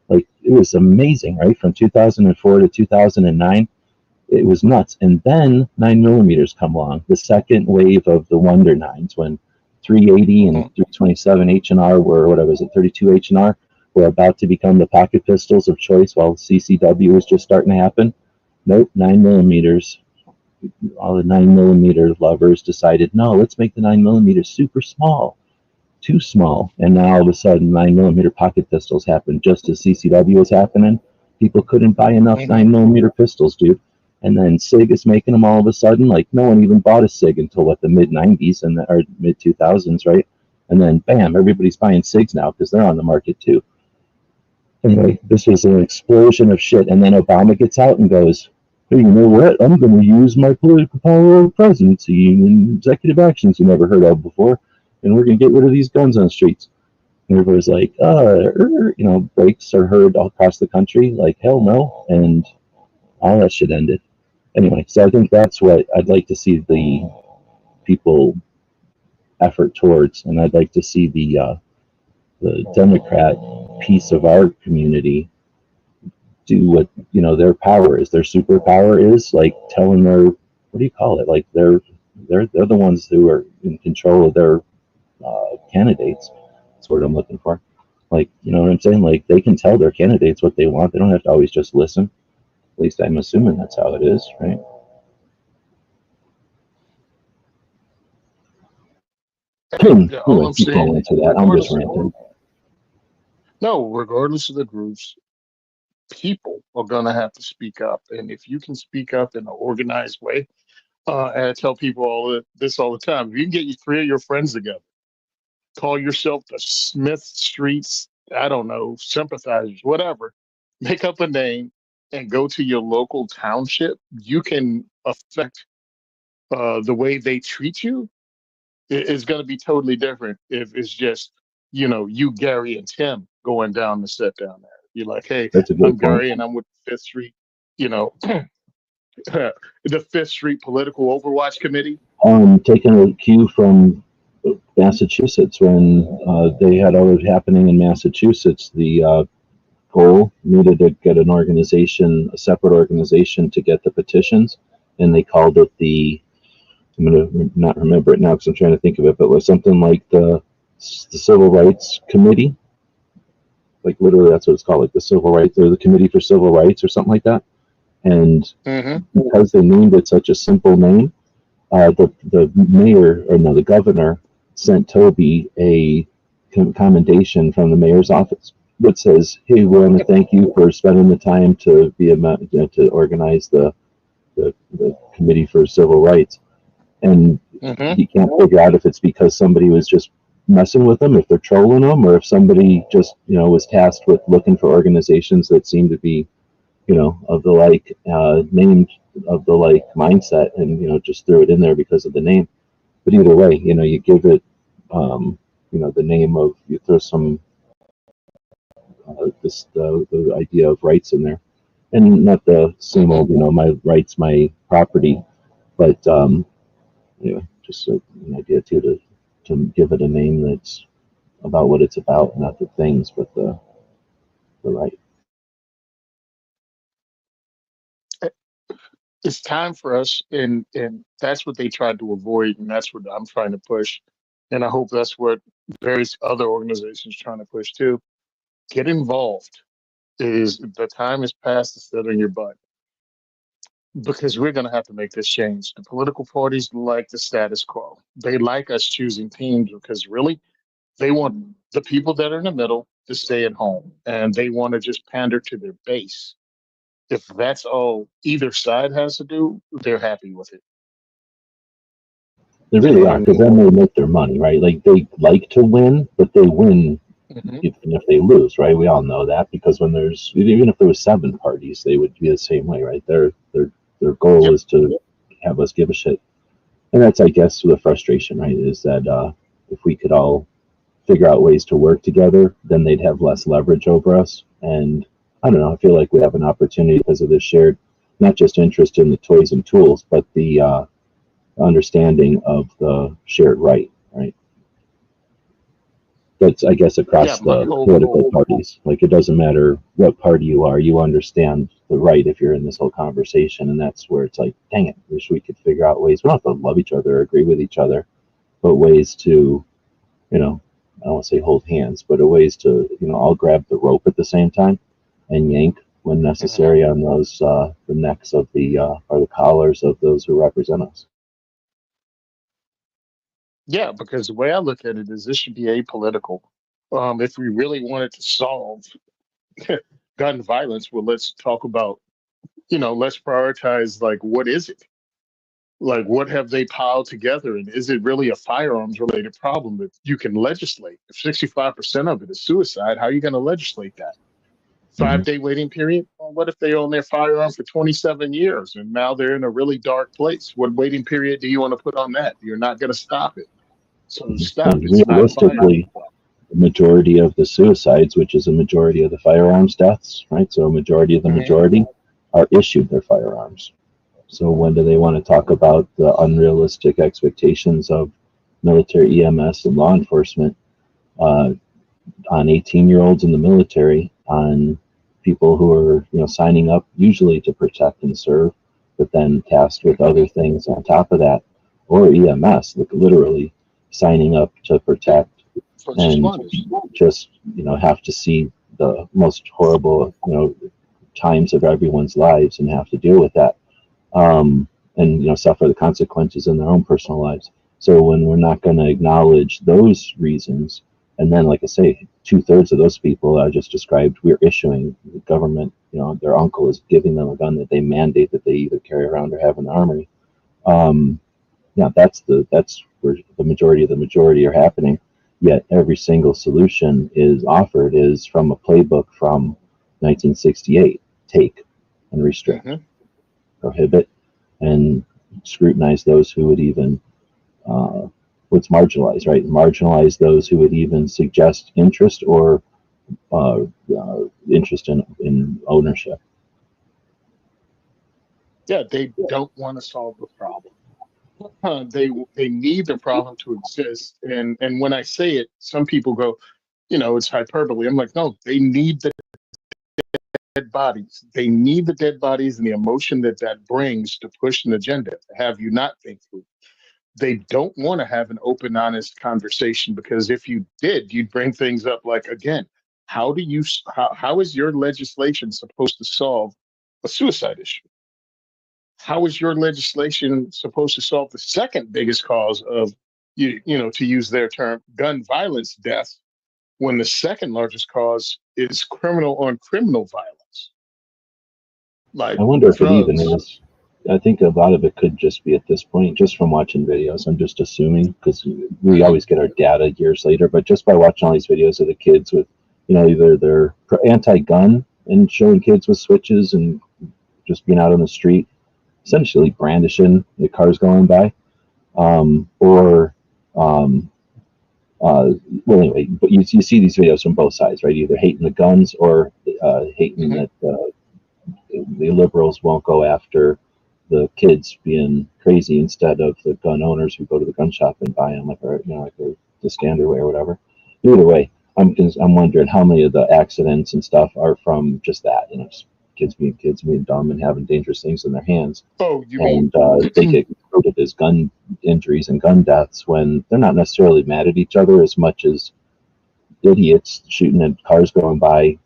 S2: Like, it was amazing, right? From 2004 to 2009, it was nuts. And then 9mm come along, the second wave of the Wonder Nines, when 380 and 327 H&R were, 32 H&R, were about to become the pocket pistols of choice while CCW was just starting to happen. Nope, 9mm. All the 9mm lovers decided, no, let's make the 9mm super small, too small. And now all of a sudden 9mm pocket pistols happened just as CCW was happening. People couldn't buy enough 9mm pistols, dude. And then SIG is making them all of a sudden. Like, no one even bought a SIG until the mid 90s or mid 2000s, right? And then bam, everybody's buying SIGs now because they're on the market too. Anyway, this was an explosion of shit. And then Obama gets out and goes, "Hey, you know what? I'm going to use my political power of presidency and executive actions you never heard of before, and we're going to get rid of these guns on the streets." And everybody's like, breaks are heard all across the country, like, hell no, and all that shit ended. Anyway, so I think that's what I'd like to see the people effort towards, and I'd like to see the Democrat piece of our community do what their power is, their superpower is, like telling their, what do you call it, like they're the ones who are in control of their candidates. That's what I'm looking for. Like, you know what I'm saying? Like, they can tell their candidates what they want. They don't have to always just listen. At least I'm assuming that's how it is, right?
S3: All I'm saying,
S2: into that. I'm just ranting.
S3: No, regardless of the groups, people are going to have to speak up. And if you can speak up in an organized way, and I tell people this all the time, if you can get you 3 of your friends together, call yourself the Smith Streets, I don't know, sympathizers, whatever, make up a name and go to your local township, you can affect the way they treat you. Is going to be totally different if it's just, you, Gary, and Tim going down the set down there. You're like, "Hey, I'm Gary and I'm with Fifth Street, the Fifth Street Political Overwatch Committee."
S2: Taking a cue from Massachusetts, when they had all it happening in Massachusetts, the goal needed to get an organization, a separate organization, to get the petitions, and they called it I'm going to not remember it now because I'm trying to think of it, but it was something like the Civil Rights Committee. Like, literally, that's what it's called, like the Civil Rights, or the Committee for Civil Rights, or something like that. And because they named it such a simple name, the mayor, or no, the governor, sent Toby a commendation from the mayor's office that says, "Hey, we want to thank you for spending the time to be to organize the Committee for Civil Rights." and
S3: Mm-hmm.
S2: you can't figure out if it's because somebody was just messing with them, if they're trolling them, or if somebody just was tasked with looking for organizations that seem to be of the like named of the like mindset, and just threw it in there because of the name. But either way, you give it the name of, you throw some the idea of rights in there, and not the same old my rights, my property, but anyway, just an idea too, to give it a name that's about what it's about, not the things, but the right.
S3: It's time for us, and that's what they tried to avoid, and that's what I'm trying to push, and I hope that's what various other organizations trying to push too. Get involved. Is the time is past to sit on your butt, because we're going to have to make this change. The political parties like the status quo. They like us choosing teams because really they want the people that are in the middle to stay at home, and they want to just pander to their base. If that's all either side has to do, they're happy with it.
S2: They really are, because
S3: And
S2: then they make their money, right? Like, they like to win, but they win
S3: mhm,
S2: even if they lose, right? We all know that, because when there's, even if there was 7 parties, they would be the same way, right? Their goal
S3: yep,
S2: is to have us give a shit, and that's, I guess, the frustration, right? Is that if we could all figure out ways to work together, then they'd have less leverage over us. And I don't know, I feel like we have an opportunity because of this shared, not just interest in the toys and tools, but the understanding of the shared right? That's, I guess,
S3: yeah.
S2: across
S3: My
S2: the
S3: hope,
S2: political parties. Like, it doesn't matter what party you are, you understand the right if you're in this whole conversation. And that's where it's like, dang it, wish we could figure out ways. We don't have to love each other or agree with each other, but ways to, I don't want to say hold hands, but a ways to, all grab the rope at the same time and yank when
S3: mhm,
S2: necessary on those, the necks of the, or the collars of those who represent us.
S3: yeah, because the way I look at it is this should be apolitical. If we really wanted to solve gun violence, well, let's talk about, let's prioritize, like, what is it? Like, what have they piled together? And is it really a firearms related problem that you can legislate? If 65% of it is suicide, how are you going to legislate that?
S2: Mm-hmm.
S3: 5 day waiting period? Well, what if they own their firearm for 27 years and now they're in a really dark place? What waiting period do you want to put on that? You're not going to stop it. So stop.
S2: And
S3: It's not viable.
S2: realistically, the majority of the suicides, which is a majority of the firearms deaths, right? So a majority of the
S3: Mhm.
S2: majority are issued their firearms. So when do they want to talk about the unrealistic expectations of military EMS and law enforcement uh, on 18-year-olds in the military, on people who are signing up usually to protect and serve, but then tasked with other things on top of that, or EMS, like literally signing up to protect,
S3: First
S2: and
S3: responders.
S2: just have to see the most horrible times of everyone's lives and have to deal with that, and suffer the consequences in their own personal lives. So when we're not going to acknowledge those reasons, and then, like I say, 2/3 of those people I just described, we're issuing, the government, their uncle is giving them a gun that they mandate that they either carry around or have in the armory. Um, yeah, that's where the majority of the majority are happening. Yet every single solution is offered is from a playbook from 1968: take and restrict,
S3: Hmm.
S2: prohibit, and scrutinize those who would even what's marginalized, right? Marginalize those who would even suggest interest or interest in ownership.
S3: Yeah, they don't want to solve the problem. They need the problem to exist. And when I say it, some people go, it's hyperbole. I'm like, no, they need the dead bodies. They need the dead bodies and the emotion that that brings to push an agenda, to have you not think through. They don't want to have an open, honest conversation, because if you did, you'd bring things up like, again, how is your legislation supposed to solve a suicide issue? How is your legislation supposed to solve the second biggest cause of, to use their term, gun violence deaths, when the second largest cause is criminal on criminal violence, like
S2: I wonder if it even
S3: drugs?
S2: is. I think a lot of it could just be at this point, just from watching videos. I'm just assuming because we always get our data years later, but just by watching all these videos of the kids with, either they're anti-gun and showing kids with switches and just being out on the street, essentially brandishing the cars going by, or um, well, anyway, but you see these videos from both sides, right? Either hating the guns or hating that the liberals won't go after the kids being crazy instead of the gun owners who go to the gun shop and buy them, like the standard way or whatever. Either way, I'm wondering how many of the accidents and stuff are from just that, just kids being dumb and having dangerous things in their hands,
S3: Oh, you mean
S2: and they get coded as gun injuries and gun deaths when they're not necessarily mad at each other as much as idiots shooting at cars going by,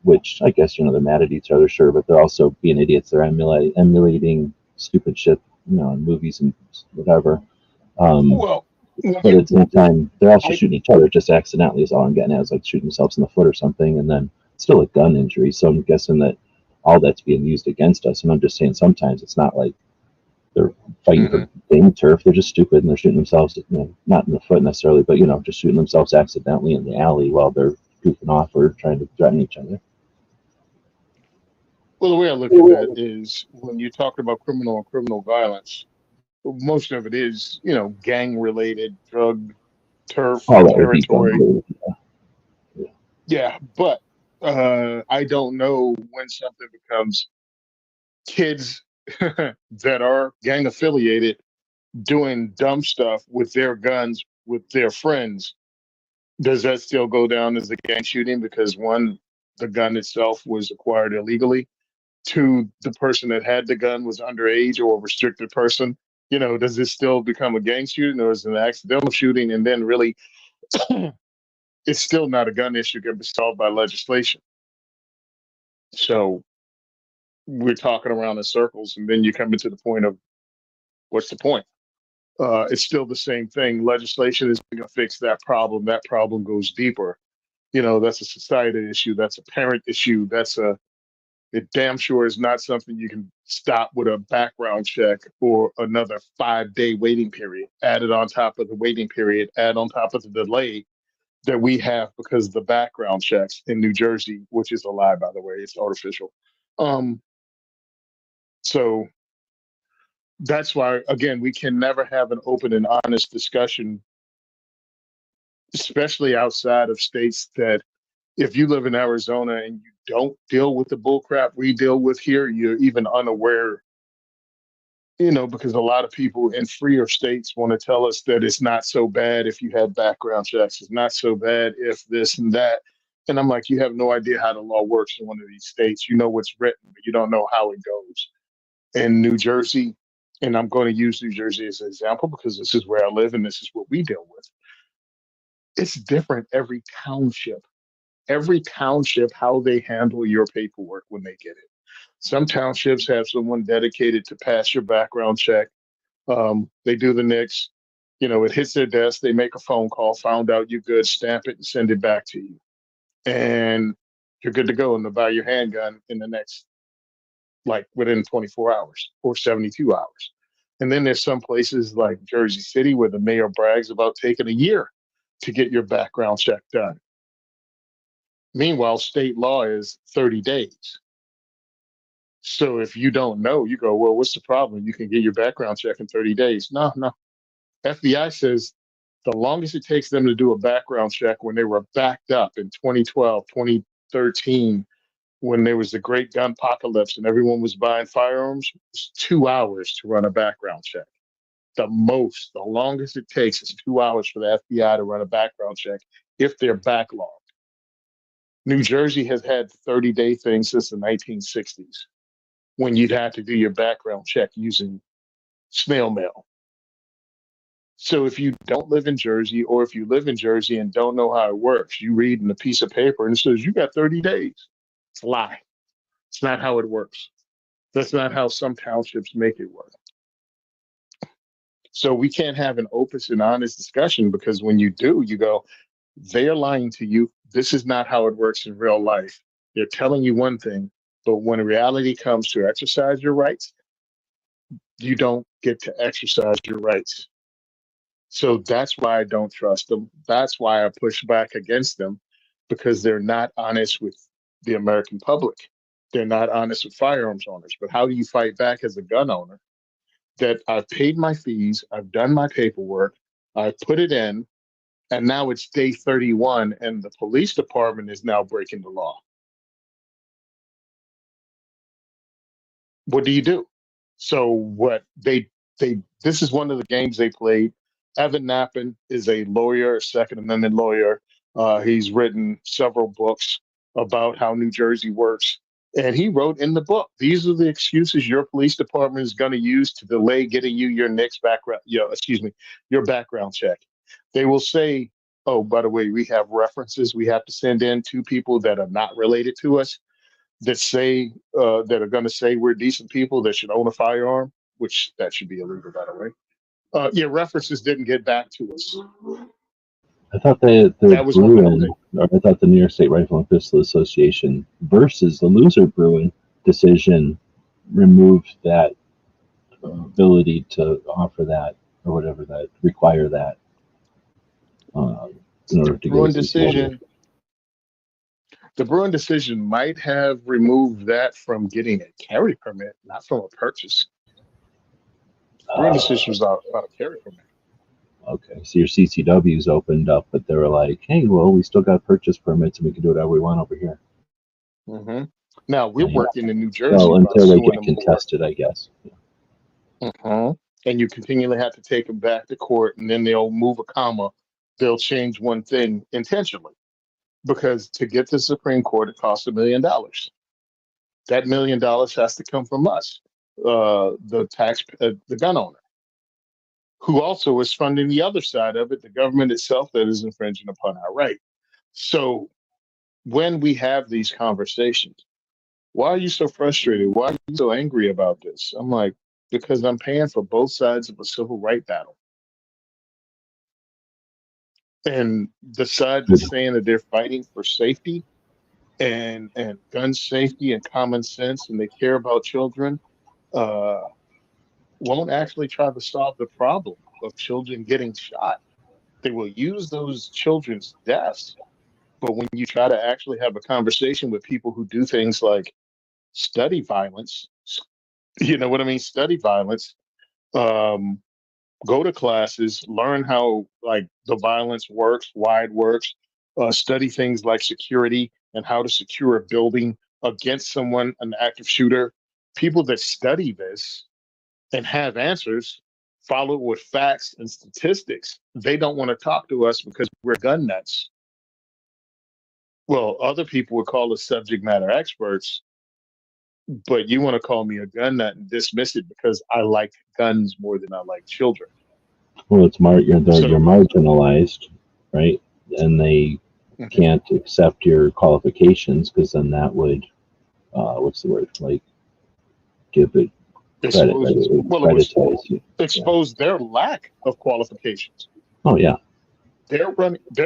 S2: which I guess they're mad at each other, sure, but they're also being idiots. They're emulating stupid shit, in movies and whatever.
S3: well when
S2: But
S3: you
S2: at the same time, they're also
S3: I
S2: shooting each other just accidentally. Is all I'm getting at. Is like shooting themselves in the foot or something, and then it's still a gun injury. So I'm guessing that all that's being used against us. And I'm just saying sometimes it's not like they're fighting for
S3: Mhm.
S2: game turf. They're just stupid and they're shooting themselves, not in the foot necessarily, but just shooting themselves accidentally in the alley while they're goofing off or trying to threaten each other.
S3: Well, the way I look at that is when you talk about criminal and criminal violence, most of it is, gang related, drug, turf,
S2: All that would be gun
S3: territory.
S2: related.
S3: Yeah, but I don't know when something becomes kids that are gang affiliated doing dumb stuff with their guns with their friends. Does that still go down as a gang shooting? Because one, the gun itself was acquired illegally. Two, the person that had the gun was underage or a restricted person. Does this still become a gang shooting or is it an accidental shooting? And then really, it's still not a gun issue can be solved by legislation. So we're talking around in circles, and then you come into the point of what's the point? It's still the same thing. Legislation is going to fix that problem. That problem goes deeper. That's a society issue. That's a parent issue. It damn sure is not something you can stop with a background check or another 5-day waiting period added on top of the waiting period, add on top of the delay that we have because of the background checks in New Jersey, which is a lie, by the way. It's artificial. Um, so that's why, again, we can never have an open and honest discussion, especially outside of states that if you live in Arizona and you don't deal with the bullcrap we deal with here, you're even unaware, because a lot of people in freer states want to tell us that it's not so bad if you had background checks. It's not so bad if this and that. And I'm like, you have no idea how the law works in one of these states. You know what's written, but you don't know how it goes. In New Jersey, and I'm going to use New Jersey as an example because this is where I live and this is what we deal with. It's different every township. Every township, how they handle your paperwork when they get it. Some townships have someone dedicated to pass your background check. They do the NICS. It hits their desk. They make a phone call, found out you're good, stamp it, and send it back to you. And you're good to go. And they'll buy your handgun in the next, like within 24 hours or 72 hours. And then there's some places like Jersey City where the mayor brags about taking a year to get your background check done. Meanwhile, state law is 30 days. So if you don't know, you go, well, what's the problem? You can get your background check in 30 days. No, no. FBI says the longest it takes them to do a background check when they were backed up in 2012, 2013, when there was the great gun apocalypse and everyone was buying firearms, it's 2 hours to run a background check. The longest it takes is 2 hours for the FBI to run a background check if they're backlogged. New Jersey has had the 30-day thing since the 1960s when you'd have to do your background check using snail mail. So if you don't live in Jersey, or if you live in Jersey and don't know how it works, you read in a piece of paper and it says you got 30 days. It's a lie. It's not how it works. That's not how some townships make it work. So we can't have an open and honest discussion because when you do, you go, they are lying to you. This is not how it works in real life. They're telling you one thing, but when reality comes to exercise your rights, you don't get to exercise your rights. So that's why I don't trust them. That's why I push back against them, because they're not honest with the American public. They're not honest with firearms owners. But how do you fight back as a gun owner that I've paid my fees, I've done my paperwork, I put it in, and now it's day 31 and the police department is now breaking the law? What do you do? So what they this is one of the games they played. Evan Nappen is a lawyer, a Second Amendment lawyer. He's written several books about how New Jersey works. And he wrote in the book, these are the excuses your police department is going to use to delay getting you your next background, your background check. They will say, oh, by the way, we have references we have to send in to people that are not related to us, that say that are going to say we're decent people that should own a firearm, which that should be illegal, by the way. Yeah, references didn't get back to us.
S2: I thought the
S3: That was one of the
S2: Bruin,
S3: things.
S2: or I thought the New York State Rifle and Pistol Association versus the loser Bruin decision removed that ability to offer that or whatever that require that in
S3: The
S2: order to get a
S3: Bruin
S2: CCW.
S3: decision, the Bruin decision might have removed that from getting a carry permit, not from a purchase. Bruin decision was about a carry permit.
S2: Okay, so your CCWs opened up, but they were like, "Hey, well, we still got purchase permits, and we can do whatever we want over here."
S3: Hmm. Now we're
S2: Yeah.
S3: working in New Jersey
S2: Well,
S3: about
S2: until they
S3: suing
S2: get
S3: them for.
S2: contested, I guess.
S3: And you continually have to take them back to court, and then they'll move a comma, they'll change one thing intentionally, because to get to the Supreme Court, it costs $1 million. That $1 million has to come from us, the gun owner, who also is funding the other side of it, the government itself that is infringing upon our right. So when we have these conversations, why are you so frustrated? Why are you so angry about this? I'm like, because I'm paying for both sides of a civil right battle. And the side that's saying that they're fighting for safety and gun safety and common sense and they care about children, uh, won't actually try to solve the problem of children getting shot. They will use those children's deaths. But when you try to actually have a conversation with people who do things like study violence, you know what I mean? Study violence, um, go to classes, learn how like the violence works, why it works, study things like security and how to secure a building against someone, an active shooter. People that study this and have answers, follow with facts and statistics. They don't want to talk to us because we're gun nuts. Well, other people would call us subject matter experts, but you want to call me a gun nut and dismiss it because I like guns more than I like children.
S2: Well, it's you're
S3: So,
S2: marginalized, right? And they
S3: mhm,
S2: can't accept your qualifications because then that would, what's the word? Like, give it credit, right?
S3: expose,
S2: It would
S3: well, it was
S2: creditize you. Yeah.
S3: expose their lack of qualifications.
S2: Oh yeah.
S3: They're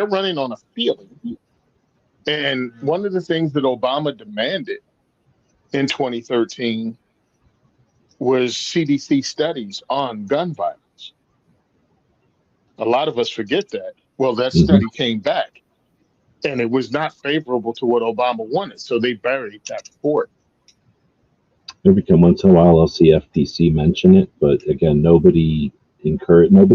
S3: running on a feeling. And one of the things that Obama demanded in 2013 was CDC studies on gun violence. A lot of us forget that. Well, that
S2: Hmm.
S3: study came back and it was not favorable to what Obama wanted. So they buried that report.
S2: Every once in a while, I'll see FTC mention it, but again, nobody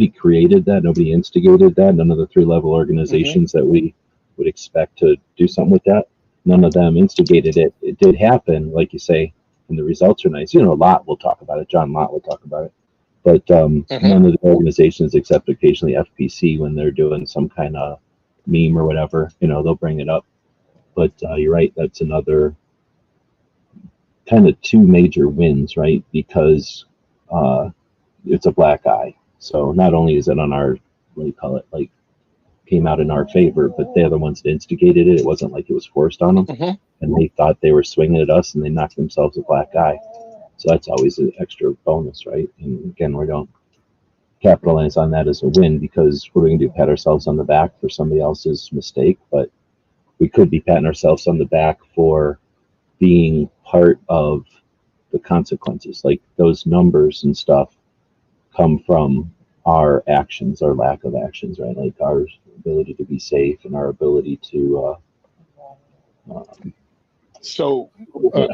S2: created that, nobody instigated that. None of the three-level
S3: Hmm.
S2: organizations that we would expect to do something with that, none of them instigated it. It did happen, like you say, and the results are nice. Lott will talk about it. John Lott will talk about it, but
S3: Hmm.
S2: none of the organizations, except occasionally FPC, when they're doing some kind of meme or whatever, they'll bring it up. But you're right. That's another kind of two major wins, right? Because uh, it's a black eye. So not only is it on our, what do you call it, like came out in our favor, but they're the ones that instigated it. It wasn't like it was forced on them.
S3: Hmm.
S2: And they thought they were swinging at us and they knocked themselves a black eye. So that's always an extra bonus, right? And again, we don't capitalize on that as a win because what are we going to do? Pat ourselves on the back for somebody else's mistake. But we could be patting ourselves on the back for being part of the consequences. Like those numbers and stuff come from our actions, our lack of actions, right? Like our ability to be safe and our ability to. Um,
S3: So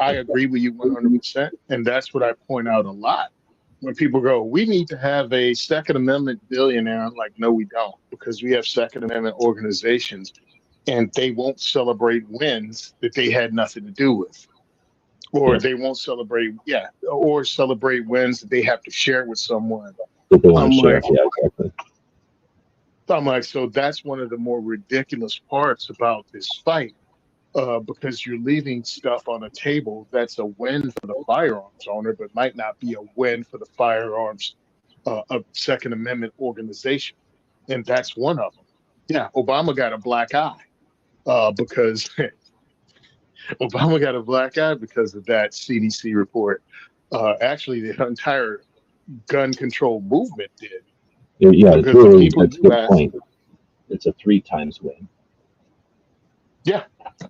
S3: I agree with you 100%. And that's what I point out a lot. When people go, we need to have a Second Amendment billionaire. I'm like, no, we don't, because we have Second Amendment organizations and they won't celebrate wins that they had nothing to do with. Or
S2: Yeah.
S3: they won't celebrate, or celebrate wins that they have to share with someone.
S2: that they want
S3: I'm
S2: to share.
S3: like,
S2: Yeah, exactly.
S3: so that's one of the more ridiculous parts about this fight, because you're leaving stuff on a table that's a win for the firearms owner, but might not be a win for the firearms of Second Amendment organization, and that's one of them. Yeah, Obama got a black eye because Obama got a black eye because of that CDC report. Actually, the entire gun control movement did,
S2: Yeah, it's
S3: because the
S2: really,
S3: people
S2: that's a
S3: you
S2: good
S3: asked,
S2: point. It's a 3 times win.
S3: yeah,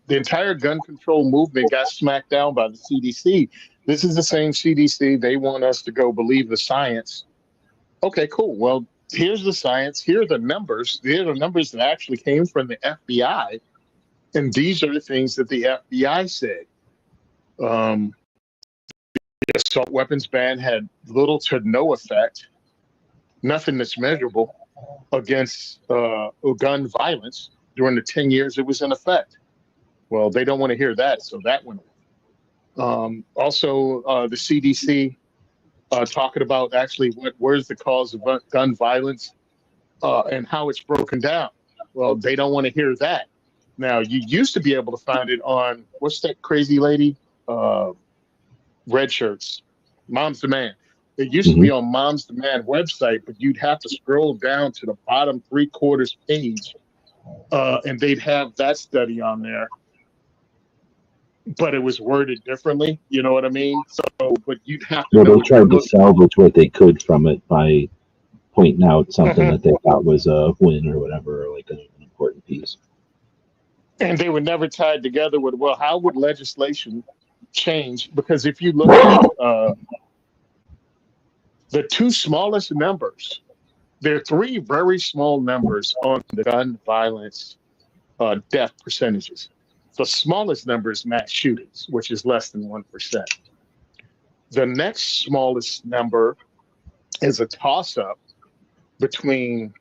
S3: the entire gun control movement got smacked down by the CDC. This is the same CDC. They want us to go believe the science. Okay, cool. Well, here's the science. Here are the numbers. Here are the numbers that actually came from the FBI. And these are the things that the FBI said. Um, the assault weapons ban had little to no effect, nothing that's measurable against gun violence during the 10 years it was in effect. Well, they don't want to hear that, so that went away. Also, the CDC talking about actually where's the cause of gun violence and how it's broken down. Well, they don't want to hear that. Now, you used to be able to find it on, what's that crazy lady? Red shirts, Mom's Demand. It used to
S2: Hmm.
S3: be on Mom's Demand website, but you'd have to scroll down to the bottom 3/4 page, and they'd have that study on there, but it was worded differently. You know what I mean? So, but you'd have to
S2: Well,
S3: know
S2: they
S3: what you're
S2: tried to
S3: looking at.
S2: salvage what they could from it by pointing out something
S3: Mhm.
S2: that they thought was a win or whatever, or like an important piece.
S3: And they were never tied together with, well, how would legislation change? Because if you look at the two smallest numbers, there are three very small numbers on the gun violence death percentages. The smallest number is mass shootings, which is less than 1%. The next smallest number is a toss up between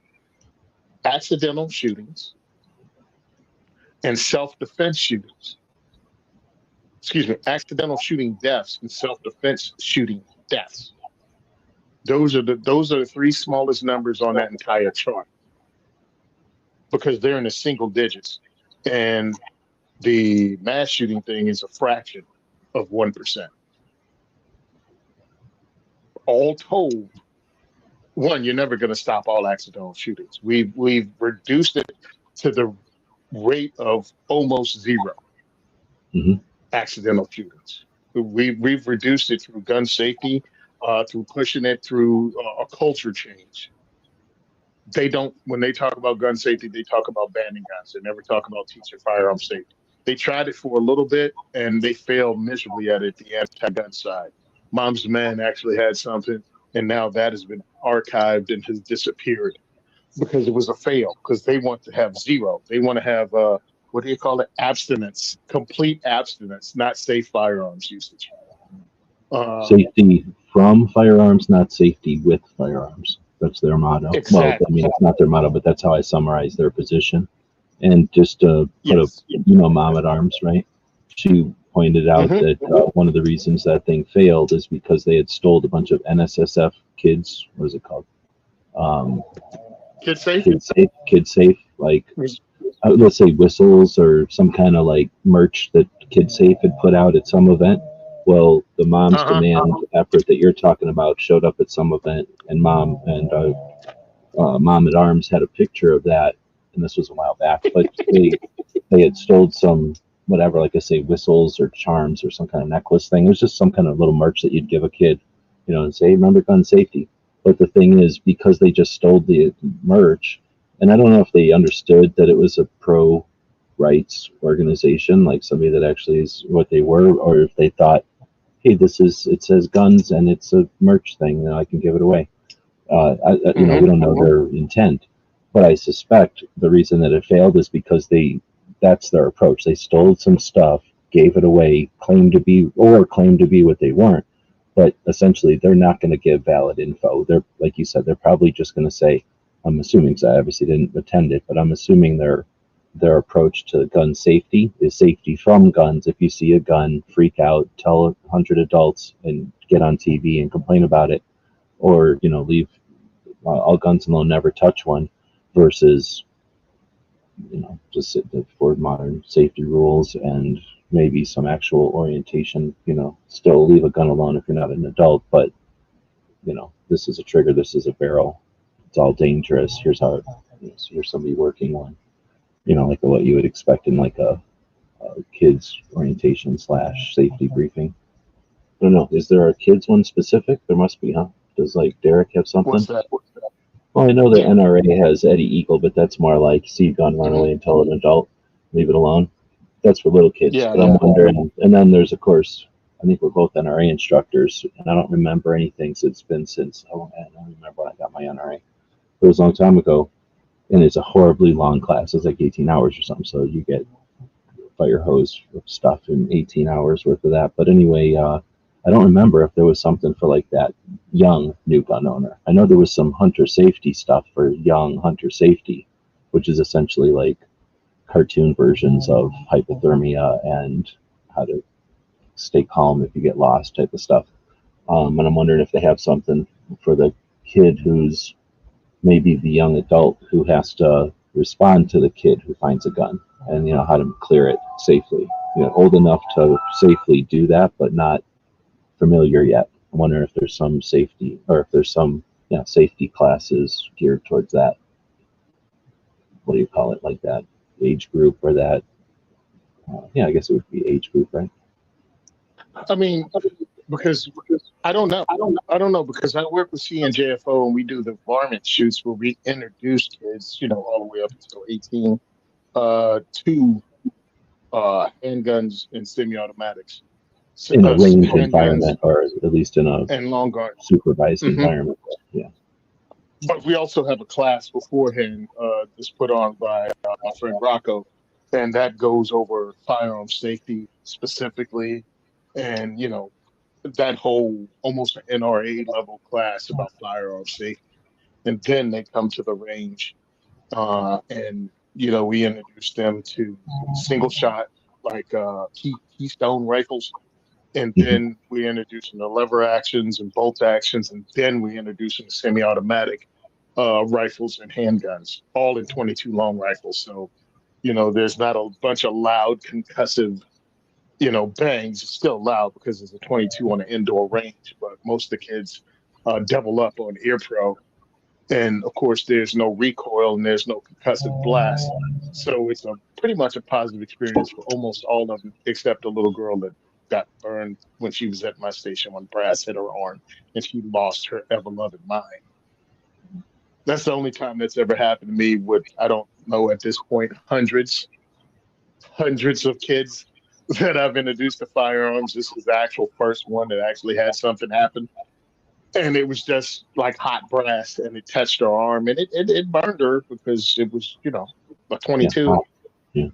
S3: accidental shootings and self defense shootings. Excuse me, accidental shooting deaths and self defense shooting deaths. Those are the three smallest numbers on that entire chart, because they're in the single digits. And the mass shooting thing is a fraction of 1%. All told, one, you're never going to stop all accidental shootings. We've reduced it to the rate of almost zero
S2: Hmm.
S3: accidental shootings. We've reduced it through gun safety, through pushing it through a culture change. They don't, when they talk about gun safety, they talk about banning guns. They never talk about teaching firearm safety. They tried it for a little bit and they failed miserably at it, the anti-gun side. Mom's Man actually had something, and now that has been archived and has disappeared because it was a fail, because they want to have zero. They want to have, what do you call it? Abstinence, complete abstinence, not safe firearms usage. Um,
S2: Safety from firearms, not safety with firearms. That's their motto. Well, I
S3: exactly.
S2: mean, it's not their motto, but that's how I summarize their position. And just to put a,
S3: Yes.
S2: Mom at Arms, right? She pointed out
S3: Hmm.
S2: that one of the reasons that thing failed is because they had stole a bunch of NSSF kids. What is it called? Um,
S3: Kid safe?
S2: kid safe, like let's say whistles or some kind of like merch that Kid Safe had put out at some event. Well, the Mom's
S3: Uh-huh.
S2: Demand effort that you're talking about showed up at some event, and Mom at Arms had a picture of that, and this was a while back. But they had stole some whatever, like I say, whistles or charms or some kind of necklace thing. It was just some kind of little merch that you'd give a kid, and say, remember gun safety. But the thing is, because they just stole the merch, and I don't know if they understood that it was a pro rights organization, like somebody that actually is what they were, or if they thought hey, it says guns and it's a merch thing, and I can give it away. We don't know their intent, but I suspect the reason that it failed is because that's their approach. They stole some stuff, gave it away, claimed to be what they weren't, but essentially they're not going to give valid info. They're, like you said, they're probably just going to say, I'm assuming, because I obviously didn't attend it, but I'm assuming their approach to gun safety is safety from guns. If you see a gun, freak out, tell 100 adults, and get on TV and complain about it, or leave all guns alone, never touch one, versus just for modern safety rules and maybe some actual orientation. Still leave a gun alone if you're not an adult, but this is a trigger, this is a barrel, it's all dangerous. Here's somebody working one. Like what you would expect in like a kids orientation / safety briefing. I don't know. Is there a kids one specific? There must be, huh? Does like Derek have something?
S3: What's that?
S2: Well, I know the NRA has Eddie Eagle, but that's more like see a gun, run away, and tell an adult, leave it alone. That's for little kids.
S3: Yeah,
S2: but I'm wondering, and then there's, of course, I think we're both NRA instructors, and I don't remember anything since I don't remember when I got my NRA. It was a long time ago, and it's a horribly long class. It's like 18 hours or something, so you get fire hose stuff in 18 hours worth of that. But anyway, I don't remember if there was something for like that young new gun owner. I know there was some hunter safety stuff for young hunter safety, which is essentially like cartoon versions of hypothermia and how to stay calm if you get lost type of stuff. And I'm wondering if they have something for the kid who's maybe the young adult who has to respond to the kid who finds a gun, and how to clear it safely. Old enough to safely do that, but not familiar yet. I wonder if there's some safety, or if there's some safety classes geared towards that. What do you call it? Like that age group, or that? I guess it would be age group, right?
S3: I mean, because I don't know. I don't know because I work with CNJFO and we do the varmint shoots where we introduce kids, all the way up until 18, to handguns and semi-automatics.
S2: In a range
S3: Handguns
S2: environment, or at least in a
S3: and long guard.
S2: supervised environment. Yeah.
S3: But we also have a class beforehand that's put on by my friend Rocco, and that goes over firearm safety specifically, and that whole almost an NRA level class about firearm safety. And then they come to the range, and we introduce them to single shot like keystone rifles, and then we introduce them to lever actions and bolt actions, and then we introduce them to semi-automatic rifles and handguns, all in 22 long rifles. So there's not a bunch of loud concussive bangs. It's still loud because it's a 22 on an indoor range, but most of the kids double up on ear pro. And of course, there's no recoil and there's no concussive blast. So it's pretty much a positive experience for almost all of them, except a little girl that got burned when she was at my station when brass hit her arm and she lost her ever-loving mind. That's the only time that's ever happened to me with, I don't know at this point, hundreds of kids that I've introduced to firearms. This was the actual first one that actually had something happen. And it was just like hot brass, and it touched her arm, and it burned her because it was, a 22.
S2: Yeah.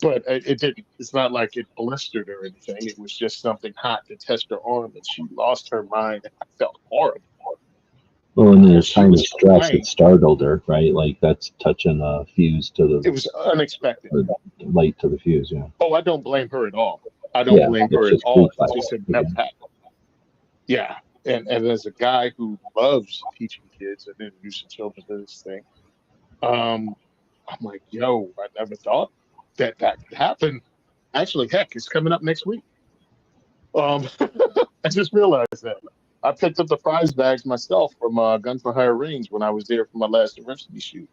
S3: But it didn't. It's not like it blistered or anything. It was just something hot that touched her arm, and she lost her mind. And I felt horrible.
S2: Well, and the time of stress, it startled her, right? Like that's touching a fuse to the.
S3: It was unexpected.
S2: Light to the fuse, yeah.
S3: Oh, I don't blame her at all. I don't blame her at all. It just had never happened. Yeah, and as a guy who loves teaching kids and introducing children to this thing, I'm like, yo, I never thought that could happen. Actually, heck, it's coming up next week. I just realized that. I picked up the prize bags myself from Gun for Hire Range when I was there for my last diversity shoot.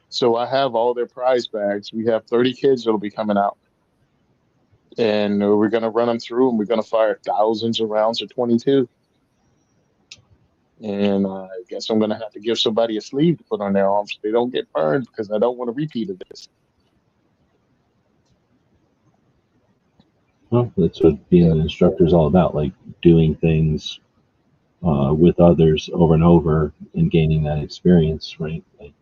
S3: So I have all their prize bags. We have 30 kids that'll be coming out. And we're going to run them through, and we're going to fire thousands of rounds of 22. And I guess I'm going to have to give somebody a sleeve to put on their arms so they don't get burned, because I don't want a repeat of this.
S2: Well, that's what being an instructor is all about, like doing things with others over and over and gaining that experience, right? Like,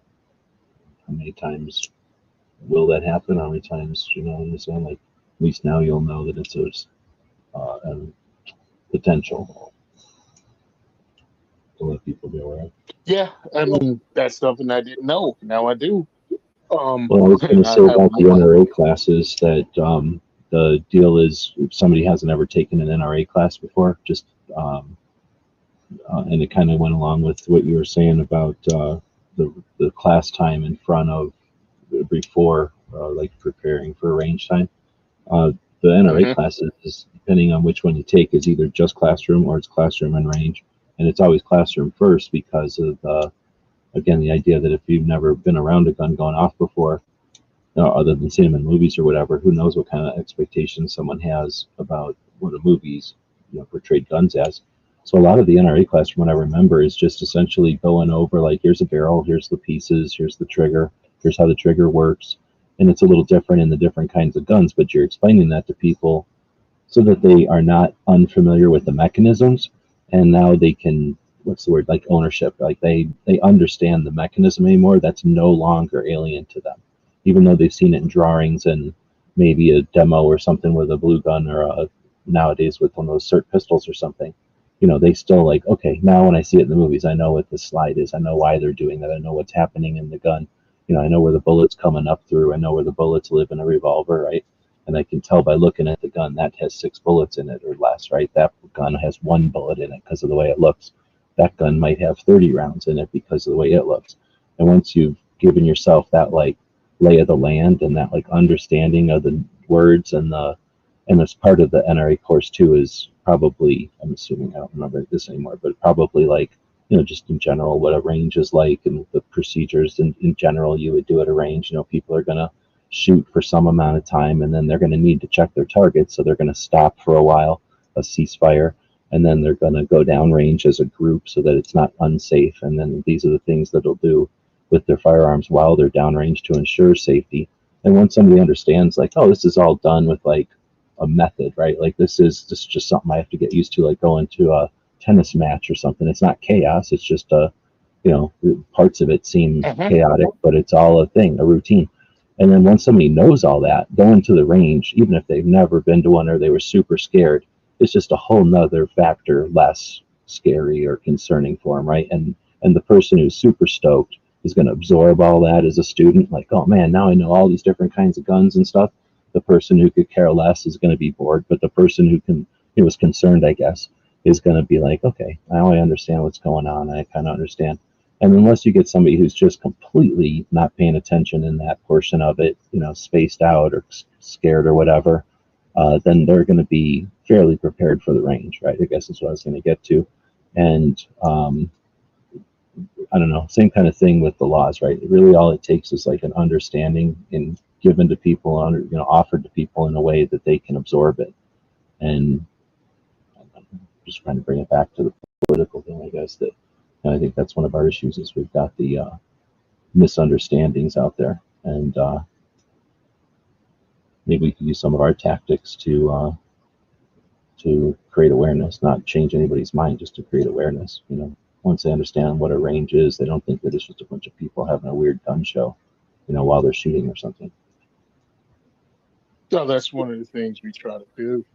S2: how many times will that happen? How many times, understand? Like, at least now you'll know that it's a potential to let people be aware of.
S3: Yeah, I mean that's something I didn't know. Now I do.
S2: Well, I was going
S3: And
S2: to
S3: I
S2: say
S3: have
S2: about the
S3: more.
S2: NRA classes that the deal is if somebody hasn't ever taken an NRA class before, just and it kind of went along with what you were saying about the class time in front of before, like preparing for range time. Uh, the NRA
S3: Hmm.
S2: classes, depending on which one you take, is either just classroom or it's classroom and range, and it's always classroom first because of again the idea that if you've never been around a gun going off before, other than seeing them in movies or whatever, who knows what kind of expectations someone has about what the movies portrayed guns as. So a lot of the NRA class, from what I remember, is just essentially going over like, here's a barrel, here's the pieces, here's the trigger, here's how the trigger works, and it's a little different in the different kinds of guns, but you're explaining that to people so that they are not unfamiliar with the mechanisms, and now they can, what's the word, like ownership, like they understand the mechanism anymore. That's no longer alien to them, even though they've seen it in drawings and maybe a demo or something with a blue gun or nowadays with one of those cert pistols or something. They still like, okay, now when I see it in the movies, I know what the slide is, I know why they're doing that, I know what's happening in the gun. I know where the bullet's coming up through, I know where the bullets live in a revolver, right? And I can tell by looking at the gun that has 6 bullets in it or less, right? That gun has 1 bullet in it because of the way it looks. That gun might have 30 rounds in it because of the way it looks. And once you've given yourself that like lay of the land and that like understanding of the words and as part of the NRA course too is probably, I'm assuming, I don't remember this anymore, but probably like, just in general, what a range is like and the procedures in general you would do at a range. People are going to shoot for some amount of time and then they're going to need to check their targets. So they're going to stop for a while, a ceasefire, and then they're going to go downrange as a group so that it's not unsafe. And then these are the things that they'll do with their firearms while they're downrange to ensure safety. And once somebody understands, like, oh, this is all done with like a method, right? Like this is just something I have to get used to, like going to a tennis match or something. It's not chaos. It's just parts of it seem
S3: Hmm.
S2: chaotic, but it's all a thing, a routine. And then once somebody knows all that, going to the range, even if they've never been to one or they were super scared, it's just a whole nother factor less scary or concerning for them, right? And the person who's super stoked is going to absorb all that as a student, like, oh man, now I know all these different kinds of guns and stuff. The person who could care less is going to be bored, but the person who was concerned, I guess, is going to be like, okay, now I understand what's going on. I kind of understand. And unless you get somebody who's just completely not paying attention in that portion of it, spaced out or scared or whatever, then they're going to be fairly prepared for the range, right? I guess is what I was going to get to. And I don't know, same kind of thing with the laws, right? Really, all it takes is like an understanding and given to people, offered to people in a way that they can absorb it. And just trying to bring it back to the political thing, I guess that I think that's one of our issues is we've got the misunderstandings out there, and maybe we could use some of our tactics to create awareness, not change anybody's mind, just to create awareness. Once they understand what a range is, they don't think that it's just a bunch of people having a weird gun show, while they're shooting or something.
S3: So that's one of the things we try to do.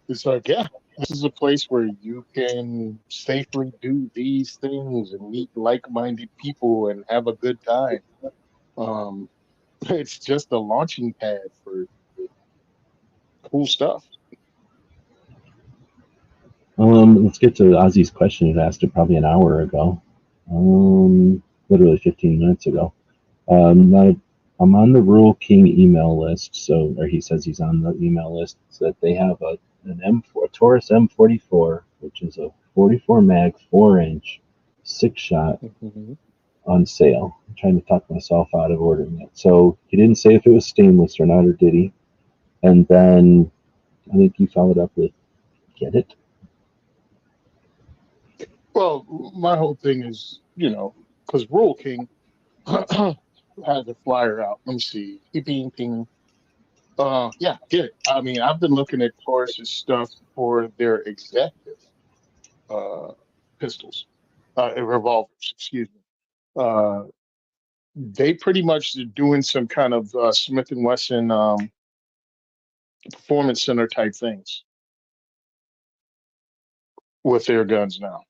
S3: It's like, yeah, this is a place where you can safely do these things and meet like-minded people and have a good time. Um, it's just a launching pad for cool stuff.
S2: Let's get to Ozzy's question. You asked it probably an hour ago, literally 15 minutes ago. Now, I'm on the Rural King email list, so or he says he's on the email list. So that they have a Taurus M44, which is a 44 mag 4-inch 6-shot
S3: Mhm.
S2: on sale. I'm trying to talk myself out of ordering it. So he didn't say if it was stainless or not, or did he? And then I think he followed up with, "Get it."
S3: Well, my whole thing is, because Rural King has a flyer out. Let me see. Ping, ping. Yeah, get it. I mean, I've been looking at Taurus's stuff for their executive uh, pistols, revolvers. Excuse me. Uh, they pretty much are doing some kind of Smith and Wesson performance center type things with their guns now.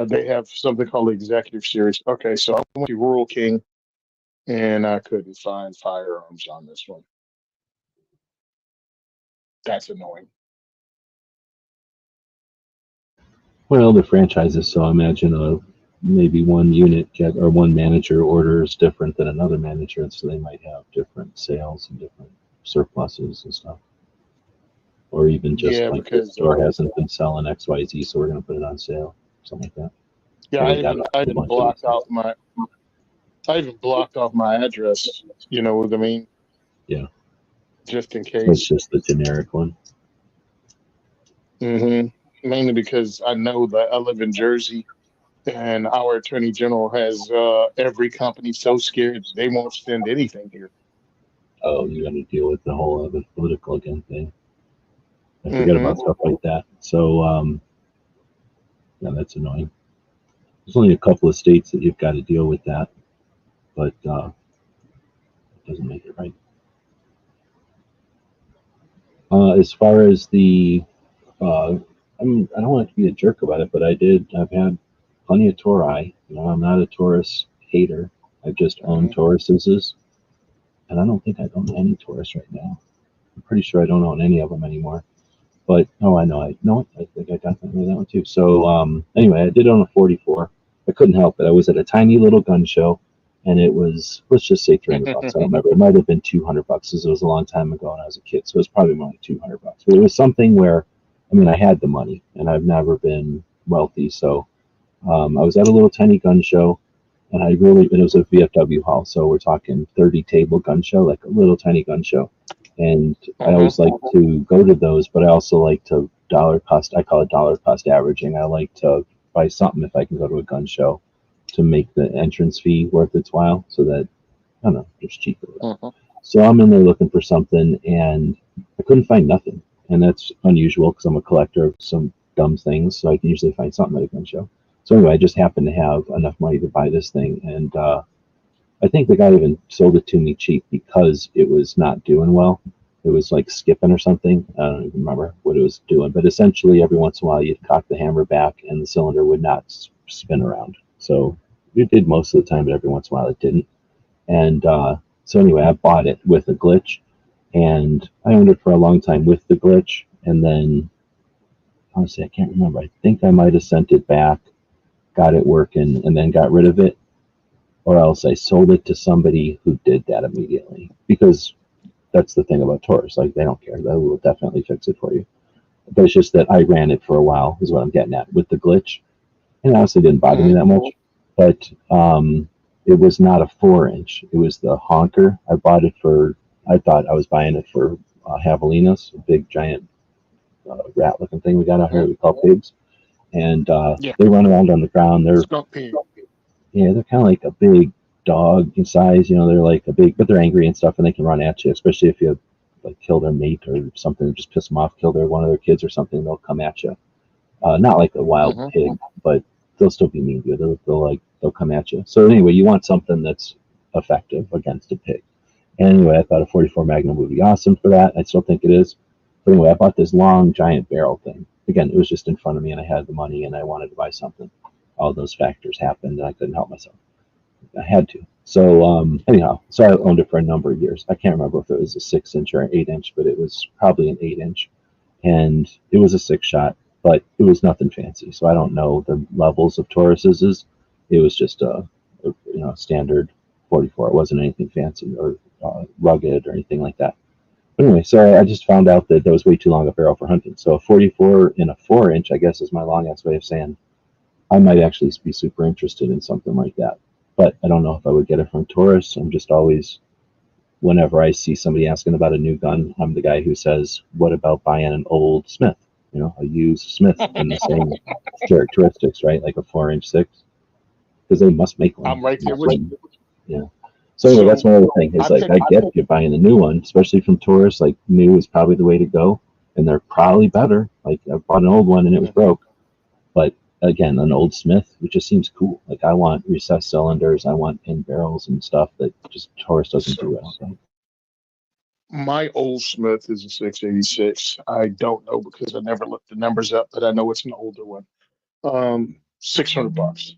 S3: They have something called the Executive Series. Okay, so I went to Rural King, and I couldn't find firearms on this one. That's annoying.
S2: Well, the franchises, so I imagine maybe one unit or one manager order is different than another manager, and so they might have different sales and different surpluses and stuff. Or even just
S3: Yeah,
S2: like the
S3: because
S2: store hasn't been selling XYZ, so we're going to put it on sale, something like that.
S3: yeah,
S2: Or they got
S3: I
S2: a
S3: even
S2: bunch of these
S3: blocked
S2: things.
S3: off my address. You know what I mean?
S2: Yeah,
S3: Just in
S2: so it's
S3: case.
S2: just the generic one.
S3: Mainly because I know that I live in Jersey, and our attorney general has every company so scared they won't send anything here.
S2: Oh, you got to deal with the whole other political again thing. I forget
S3: Hmm
S2: about stuff like that. So, yeah, that's annoying. There's only a couple of states that you've got to deal with that, but it doesn't make it right. As far as the, I don't want to be a jerk about it, but I've had plenty of Tauri. You know, I'm not a Taurus hater. I've just owned Tauruses, and I don't think I own any Taurus right now. I'm pretty sure I don't own any of them anymore. But oh, I know, I know. I think I got that one too. So anyway, I did own a 44. I couldn't help it. I was at a tiny little gun show, and it was, let's just say, $300. I don't remember. It might have been $200 because it was a long time ago when I was a kid. So it was probably more like $200. But it was something where, I mean, I had the money, and I've never been wealthy. So I was at a little tiny gun show, and it was a VFW hall. So we're talking 30 table gun show, like a little tiny gun show. And I always like to go to those, but I also like to dollar cost. I call it dollar cost averaging. I like to buy something if I can go to a gun show to make the entrance fee worth its while, so that I don't know, it's cheaper. So I'm in there looking for something, and I couldn't find nothing, and that's unusual because I'm a collector of some dumb things, so I can usually find something at a gun show. So anyway, I just happened to have enough money to buy this thing, and I think the guy even sold it to me cheap because it was not doing well. It was like skipping or something. I don't even remember what it was doing, but essentially every once in a while you'd cock the hammer back and the cylinder would not spin around. So it did most of the time, but every once in a while it didn't. And so anyway, I bought it with a glitch, and I owned it for a long time with the glitch. And then honestly, I can't remember. I think I might have sent it back, got it working, and then got rid of it, or else I sold it to somebody who did that immediately. Because that's the thing about Taurus, like they don't care. They will definitely fix it for you. But it's just that I ran it for a while, is what I'm getting at with the glitch. And honestly, it didn't bother me that much. But it was not a 4-inch. It was the honker. I bought it for, I thought I was buying it for javelinas, a big giant rat looking thing we got out here that we call pigs. And
S3: Yeah,
S2: they run around on the ground.
S3: skunk pig.
S2: Yeah, they're kind of like a big dog in size. You know, they're like a big, but they're angry and stuff, and they can run at you, especially if you like kill their mate or something, just piss them off, kill one of their kids or something. They'll come at you. Not like a wild pig, but they'll still be mean to you. They'll come at you. So anyway, you want something that's effective against a pig. Anyway, I thought a 44 Magnum would be awesome for that. I still think it is. But anyway, I bought this long giant barrel thing. Again, it was just in front of me, and I had the money, and I wanted to buy something. All those factors happened, and I couldn't help myself. I had to. So anyhow, so I owned it for a number of years. I can't remember if it was a 6-inch or an 8-inch, but it was probably an 8-inch, and it was a 6-shot, but it was nothing fancy. So I don't know the levels of Taurus's. It was just a standard 44. It wasn't anything fancy or rugged or anything like that. But anyway, so I just found out that was way too long a barrel for hunting. So a 44 in a 4-inch, I guess, is my long ass way of saying I might actually be super interested in something like that. But I don't know if I would get it from Taurus. I'm just always, whenever I see somebody asking about a new gun, I'm the guy who says, what about buying an old Smith? A used Smith in the same characteristics, right? Like a 4-inch 6, because they must make one.
S3: I'm right there with you.
S2: Yeah. So anyway, that's my other thing.
S3: I
S2: Is like
S3: picked.
S2: I get you buying a new one, especially from Taurus. Like new is probably the way to go, and they're probably better. Like I bought an old one and it was broke, but again, an old Smith, which just seems cool. Like I want recessed cylinders, I want pin barrels and stuff that just Taurus doesn't do. I don't think.
S3: My old Smith is a 686. I don't know because I never looked the numbers up, but I know it's an older one. 600 bucks.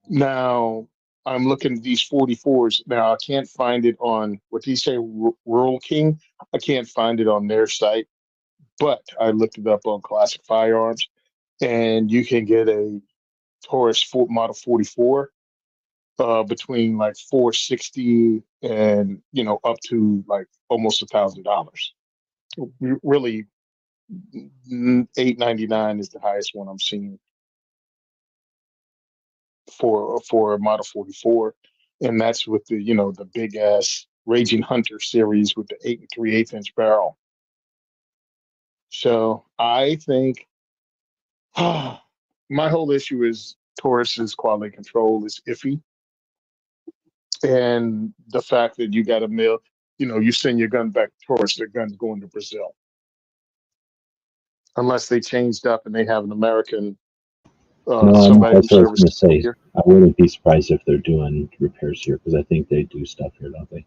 S3: Now I'm looking at these 44s. Now I can't find it on what do you say, Rural King? I can't find it on their site, but I looked it up on Classic Firearms, and you can get a Taurus Model 44 between like 460 and up to like almost $1,000. Really, 899 is the highest one I'm seeing for a Model 44, and that's with the the big ass Raging Hunter series with the 8 3/8 inch barrel. So I think my whole issue is Taurus's quality control is iffy, and the fact that you got a mill, you send your gun back to Taurus, their gun's going to Brazil, unless they changed up and they have an American
S2: No,
S3: somebody who
S2: that's what I was going to
S3: services
S2: say.
S3: here.
S2: I wouldn't be surprised if they're doing repairs here because I think they do stuff here, don't they?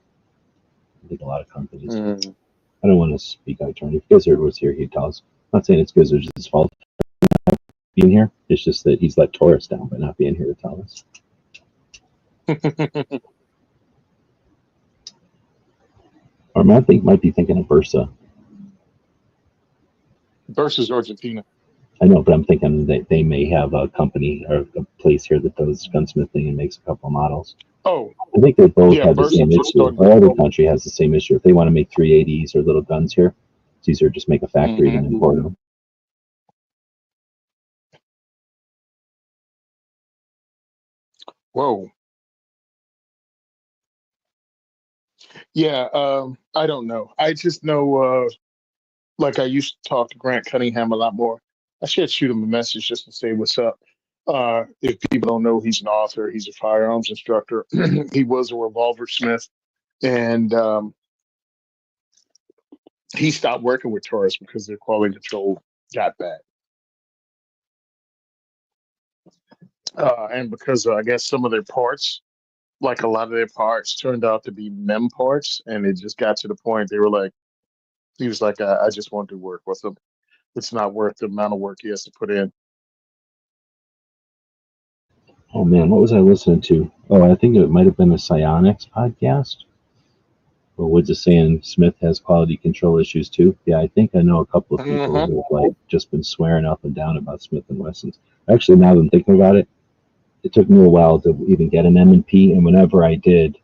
S2: I think a lot of companies do.
S3: Mm.
S2: I don't want to speak out of turn. If Gizzard was here, he'd tell us. I'm not saying it's Gizzard's fault being here. It's just that he's let Taurus down by not being here to tell us. Or might be thinking of Bursa.
S3: Versus Argentina.
S2: I know, but I'm thinking that they may have a company or a place here that does gunsmithing and makes a couple models.
S3: Oh,
S2: I think they both
S3: yeah,
S2: have the
S3: Versus
S2: same
S3: just
S2: issue.
S3: started.
S2: Or every country has the same issue. If they want to make 380s or little guns here, it's easier to just make a factory than
S3: Hmm.
S2: import them.
S3: Whoa. Yeah, I don't know. I just know, like I used to talk to Grant Cunningham a lot more. I should shoot him a message just to say what's up. If people don't know, he's an author. He's a firearms instructor. He was a revolver smith, and he stopped working with Taurus because their quality control got bad. And because I guess some of their parts, like a lot of their parts, turned out to be mem parts, and it just got to the point they were like, he was like, I just want to work with them. It's not worth the amount of work he has to put in.
S2: Oh man, what was I listening to? Oh, I think it might have been a Psionics podcast. Or Woods is saying Smith has quality control issues too. Yeah, I think I know a couple of people
S3: Hmm.
S2: who have like just been swearing up and down about Smith and Wessons. Actually, now that I'm thinking about it, it took me a while to even get an M&P, and whenever I did,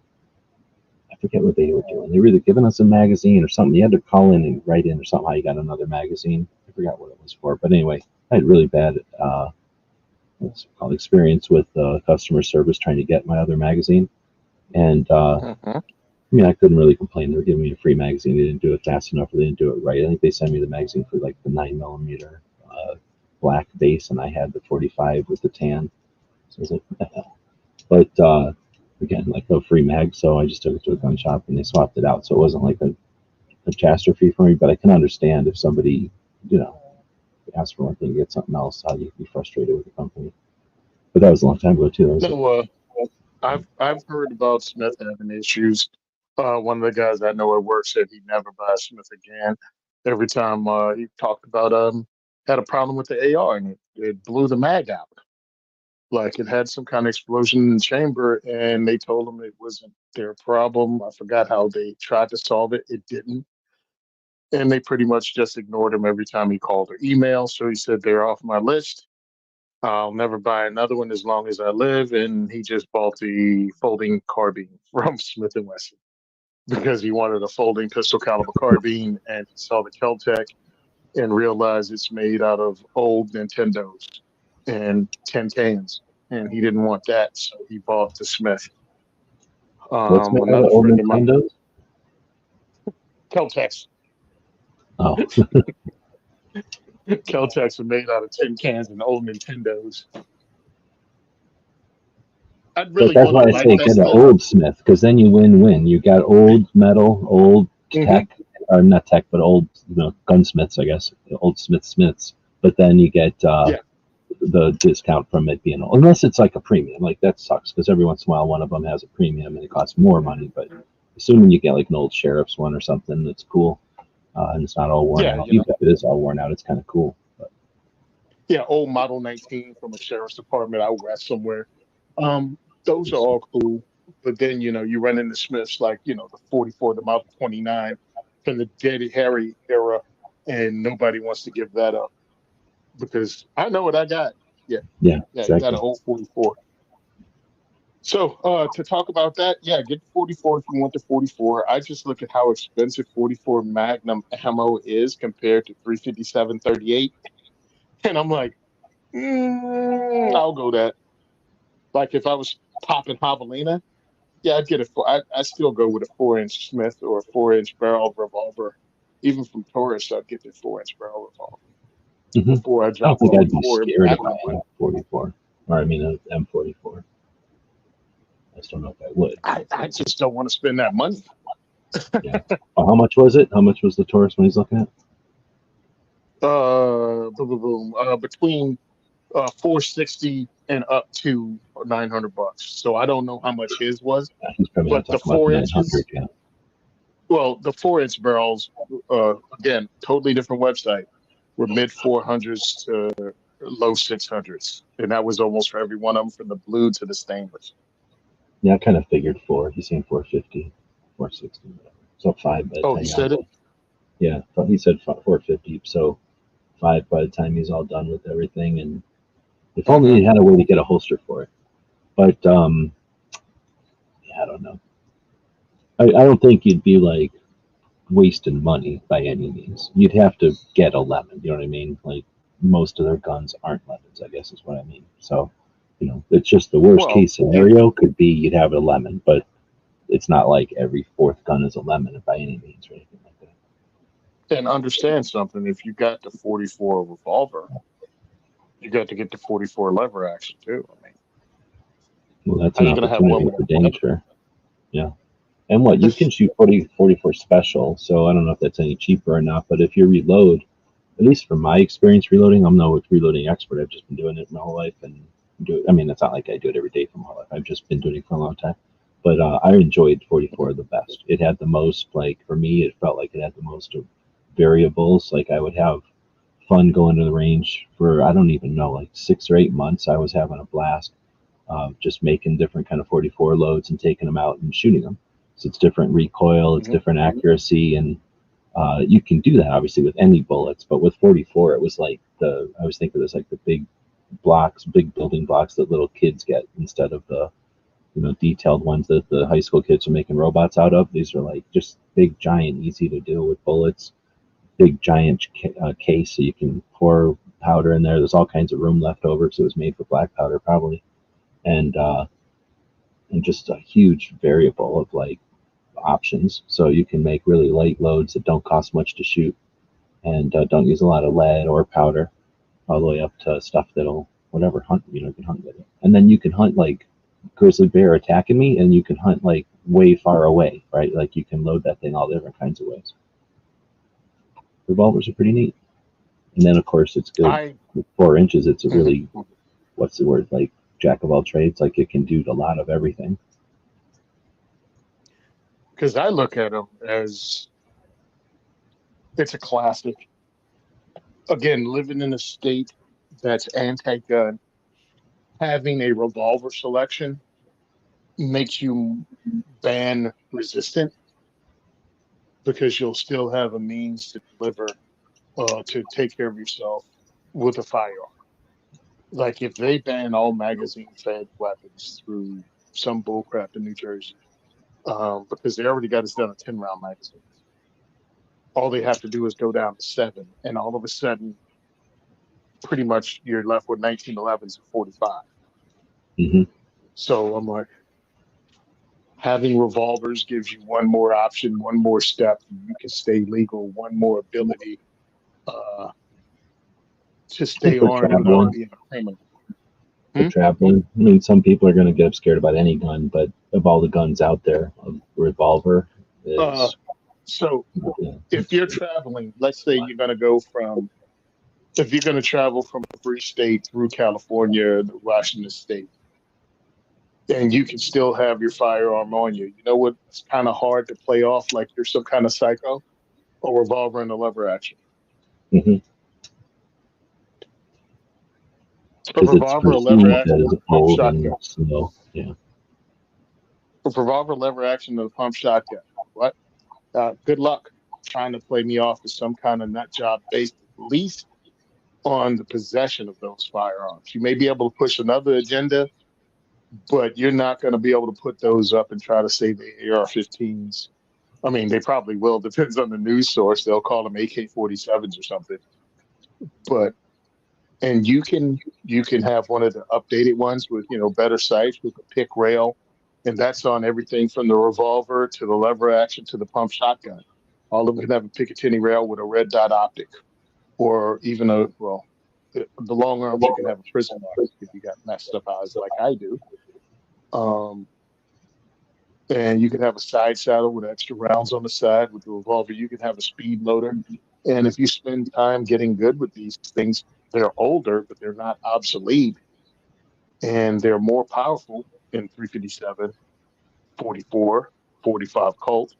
S2: I forget what they were doing. They were either giving us a magazine or something. You had to call in and write in or something how you got another magazine. I forgot what it was for, but anyway, I had really bad what's it called experience with customer service trying to get my other magazine, and
S3: Hmm.
S2: I mean, I couldn't really complain. They were giving me a free magazine. They didn't do it fast enough, or they didn't do it right. I think they sent me the magazine for like the 9mm black base, and I had the 45 with the tan. So I was like, what the hell? But again, like a free mag, so I just took it to a gun shop and they swapped it out. So it wasn't like a catastrophe for me, but I can understand if somebody, you know, asks for one thing, get something else, how you'd be frustrated with the company. But that was a long time ago too. That was
S3: No, I've heard about Smith having issues. One of the guys I know at work said he'd never buy a Smith again. Every time he talked about had a problem with the AR and it blew the mag out. Like it had some kind of explosion in the chamber, and they told him it wasn't their problem. I forgot how they tried to solve it. It didn't. And they pretty much just ignored him every time he called or emailed. So he said they're off my list. I'll never buy another one as long as I live. And he just bought the folding carbine from Smith and Wesson because he wanted a folding pistol caliber carbine, and he saw the Keltec and realized it's made out of old Nintendos and tin cans, and he didn't want that, so he bought the Smith.
S2: what's made out
S3: Another
S2: of old
S3: friend of mine,
S2: Nintendos?
S3: Keltecs.
S2: Oh,
S3: Keltecs are made out of tin cans and old Nintendos. I'd
S2: But
S3: really
S2: that's
S3: want
S2: why
S3: to
S2: I
S3: light
S2: say
S3: that
S2: get an
S3: Smith.
S2: old Smith, because then you win-win. You got old metal, old
S3: Hmm.
S2: tech, or not tech, but old, gunsmiths, I guess, old Smiths. But then you get
S3: Yeah,
S2: the discount from it being old, unless it's like a premium. Like that sucks because every once in a while one of them has a premium and it costs more money. But assuming you get like an old sheriff's one or something that's cool, and it's not all worn
S3: yeah,
S2: out. Even if it is all worn out, it's kind of cool. But
S3: yeah. Old Model 19 from a sheriff's department out west somewhere. Those are all cool. But then, you run into Smiths like, the 44, the Model 29 from the Daddy Harry era, and nobody wants to give that up because I know what I got. Yeah,
S2: yeah,
S3: yeah, you got an
S2: exactly.
S3: old 44. So to talk about that, yeah, get the 44 if you want the 44. I just look at how expensive 44 Magnum ammo is compared to 357 38, and I'm like, I'll go that. Like if I was popping javelina, yeah, I'd get a four. I still go with a 4-inch Smith or a 4-inch barrel revolver. Even from Taurus, I'd get the 4-inch barrel revolver
S2: hmm
S3: before I
S2: I don't
S3: drop
S2: think I'd be
S3: 44
S2: scared of
S3: Magnum
S2: buying
S3: on.
S2: a 44, or I mean an M44. I just don't know if I would.
S3: I just don't want to spend that money.
S2: Yeah. Well, how much was it? How much was the Taurus when he's looking at?
S3: Boom, boom, boom. Between 460 and up to $900. So I don't know how much his was,
S2: He's probably not
S3: but the
S2: talking about the
S3: four
S2: 900.
S3: inches,
S2: Yeah.
S3: well, the 4-inch barrels, again, totally different website, were mid 400s to low 600s, and that was almost for every one of them, from the blue to the stainless.
S2: Yeah, I kind of figured four. He's saying 450, 460, whatever. So five by the
S3: Oh,
S2: time
S3: he
S2: you're all
S3: said it.
S2: done. Yeah, but he said 450. So five by the time he's all done with everything. And if only
S3: Hmm.
S2: he had a way to get a holster for it. But yeah, I don't know. I don't think you'd be like wasting money by any means. You'd have to get a lemon. You know what I mean? Like most of their guns aren't lemons, I guess is what I mean. So, it's just the worst
S3: Well,
S2: case scenario could be you'd have a lemon, but it's not like every fourth gun is a lemon by any means or anything like that.
S3: and understand something. If you got the 44 revolver, you got to get the 44 lever action too. I mean,
S2: Well, that's
S3: how
S2: an
S3: you gonna have one
S2: opportunity
S3: with
S2: for
S3: a lever?
S2: danger. Yeah. And what, you can shoot 44 special, so I don't know if that's any cheaper or not, but if you reload, at least from my experience reloading, I'm no reloading expert. I've just been doing it my whole life and I mean, it's not like I do it every day for my whole life. I've just been doing it for a long time. But I enjoyed 44 the best. It had the most, like, for me, it felt like it had the most of variables. Like, I would have fun going to the range for, I don't even know, like 6 or 8 months. I was having a blast just making different kind of 44 loads and taking them out and shooting them. So it's different recoil, it's
S3: Hmm.
S2: different accuracy, and you can do that obviously with any bullets. But with 44, it was like I was thinking of this like the big blocks, big building blocks that little kids get instead of the detailed ones that the high school kids are making robots out of. These are like just big, giant, easy to do with bullets. Big, giant case so you can pour powder in there. There's all kinds of room left over, so it was made for black powder probably, and just a huge variable of like options. So you can make really light loads that don't cost much to shoot and don't use a lot of lead or powder, all the way up to stuff that'll whatever hunt. You can hunt with it, and then you can hunt like grizzly bear attacking me, and you can hunt like way far away, right? Like you can load that thing all different kinds of ways. Revolvers are pretty neat, and then of course it's good
S3: I
S2: with 4 inches. It's a
S3: mhm.
S2: really what's the word, like jack of all trades. Like it can do a lot of everything.
S3: Because I look at them as it's a classic. Again, living in a state that's anti-gun, having a revolver selection makes you ban resistant because you'll still have a means to deliver, to take care of yourself with a firearm. Like if they ban all magazine-fed weapons through some bullcrap in New Jersey, because they already got us down to 10-round magazines. All they have to do is go down to 7, and all of a sudden, pretty much you're left with 1911s and 45.
S2: hmm
S3: So I'm like, having revolvers gives you one more option, one more step. You can stay legal, one more ability uh, to
S2: And
S3: stay
S2: for
S3: armed without
S2: traveling,
S3: being a criminal.
S2: for traveling. I mean, some people are going to get scared about any gun, but of all the guns out there, a revolver
S3: Uh,
S2: is.
S3: so
S2: Yeah.
S3: if you're traveling, let's say you're going to go from, if you're going to travel from a free state through California to Washington State, and you can still have your firearm on you, you know what's kind of hard to play off like you're some kind of psycho? A revolver and a lever action.
S2: Mhm.
S3: A
S2: Because it's
S3: revolver, a lever
S2: perceived
S3: action,
S2: as
S3: and a pump
S2: old
S3: shotgun.
S2: and slow. Yeah.
S3: A revolver, lever action, and a pump shotgun. What? Good luck trying to play me off as some kind of nut job based at least on the possession of those firearms. You may be able to push another agenda, but you're not going to be able to put those up and try to say the AR-15s. I mean, they probably will. Depends on the news source. They'll call them AK-47s or something. But and you can have one of the updated ones with better sights with a pick rail, and that's on everything from the revolver to the lever action to the pump shotgun. All of them can have a Picatinny rail with a red dot optic, or even the long arms you can have a prism optic if you got messed up eyes like I do. Um, and you can have a side saddle with extra rounds on the side. With the revolver, you can have a speed loader. And if you spend time getting good with these things, they're older, but they're not obsolete, and they're more powerful in 357, 44, 45 Colt,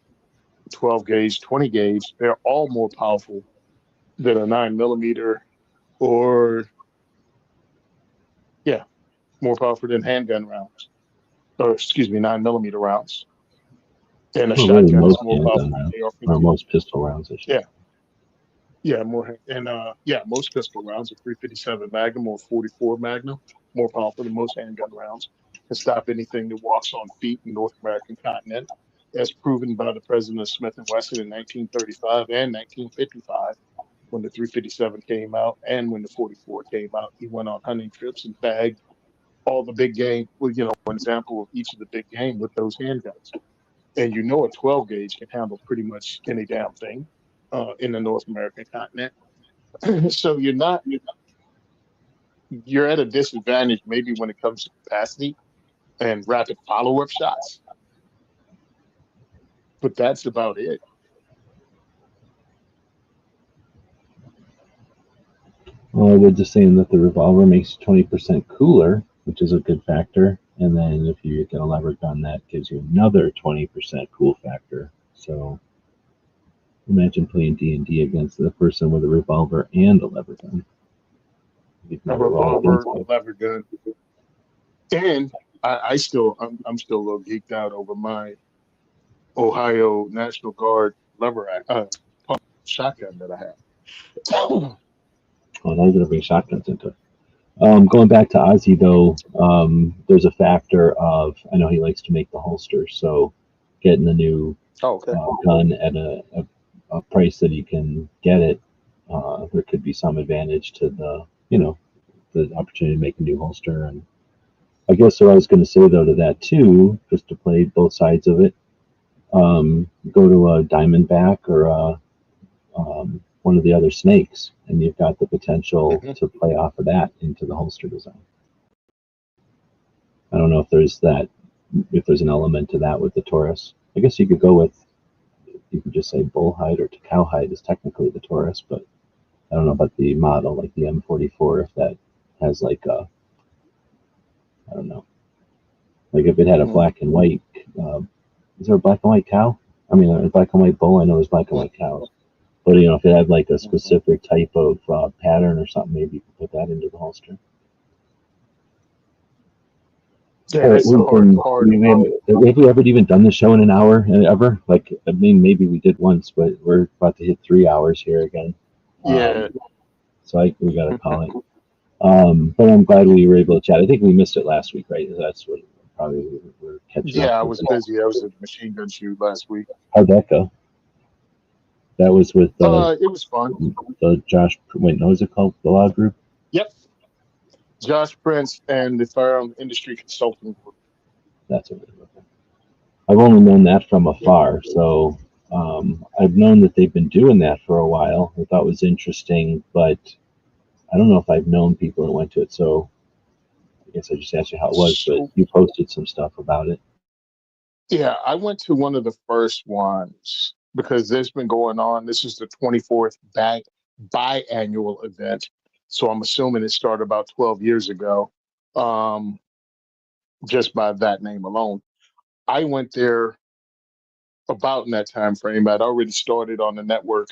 S3: 12 gauge, 20 gauge. They're all more powerful than a 9 millimeter, or, yeah, more powerful than handgun rounds, or excuse me, 9 millimeter rounds. And a
S2: Well, really,
S3: shotgun is
S2: most
S3: more
S2: handgun
S3: powerful
S2: rounds,
S3: than
S2: or
S3: AR-15.
S2: most pistol rounds, I should
S3: Yeah,
S2: say.
S3: yeah, most pistol rounds are 357 Magnum or 44 Magnum, more powerful than most handgun rounds, can stop anything that walks on feet in North American continent, as proven by the President of Smith and Wesson in 1935 and 1955 when the 357 came out and when the 44 came out. He went on hunting trips and bagged all the big game. Well, an example of each of the big game with those handguns. And a 12 gauge can handle pretty much any damn thing in the North American continent. So you're at a disadvantage maybe when it comes to capacity and rapid follow-up shots, but that's about it.
S2: Well, I would just saying that the revolver makes 20% cooler, which is a good factor. And then if you get a lever gun, that gives you another 20% cool factor. So imagine playing D&D against the person with a revolver and a lever gun. You can
S3: A
S2: never roll against
S3: revolver, a
S2: it.
S3: lever gun, and I'm still a little geeked out over my Ohio National Guard pump shotgun that I have.
S2: Oh, now you're going to bring shotguns into it. Going back to Ozzy, though, there's a factor of, I know he likes to make the holster, so getting a new
S3: Oh, okay.
S2: gun at a price that you can get it, there could be some advantage to the opportunity to make a new holster. And I guess what I was going to say, though, to that, too, just to play both sides of it, go to a Diamondback or one of the other snakes, and you've got the potential
S3: Hmm.
S2: to play off of that into the holster design. I don't know if there's an element to that with the Taurus. I guess you could just say bull hide or cowhide is technically the Taurus, but I don't know about the model like the M44 if that has like a, I don't know, like if it had a black and white. Is there a black and white cow? I mean, a black and white bull. I know there's black and white cows, but if it had like a specific type of pattern or something, maybe you could put that into the holster.
S3: Yeah,
S2: All right,
S3: that's the hard part about.
S2: have we ever even done the show in an hour ever? Like, I mean, maybe we did once, but we're about to hit 3 hours here again.
S3: Yeah.
S2: So we got to call it. But I'm glad we were able to chat. I think we missed it last week, right? That's what probably we're catching up
S3: Yeah, I
S2: with.
S3: was busy. I was at the machine gun shoot last week.
S2: How'd that go? That was with
S3: It was fun.
S2: the Josh. Wait, no, is it called the Law Group?
S3: Yep. Josh Prince and the Firearm Industry Consulting Group.
S2: That's what it is. Okay. I've only known that from
S3: Yeah.
S2: afar, so I've known that they've been doing that for a while. I thought it was interesting, but I don't know if I've known people that went to it. So guess I just asked you how it was, but
S3: So
S2: you posted some stuff about it.
S3: yeah, I went to one of the first ones because this been going on. This is the 24th biannual event. So I'm assuming it started about 12 years ago, um, just by that name alone. I went there about in that time frame. I'd already started on the network,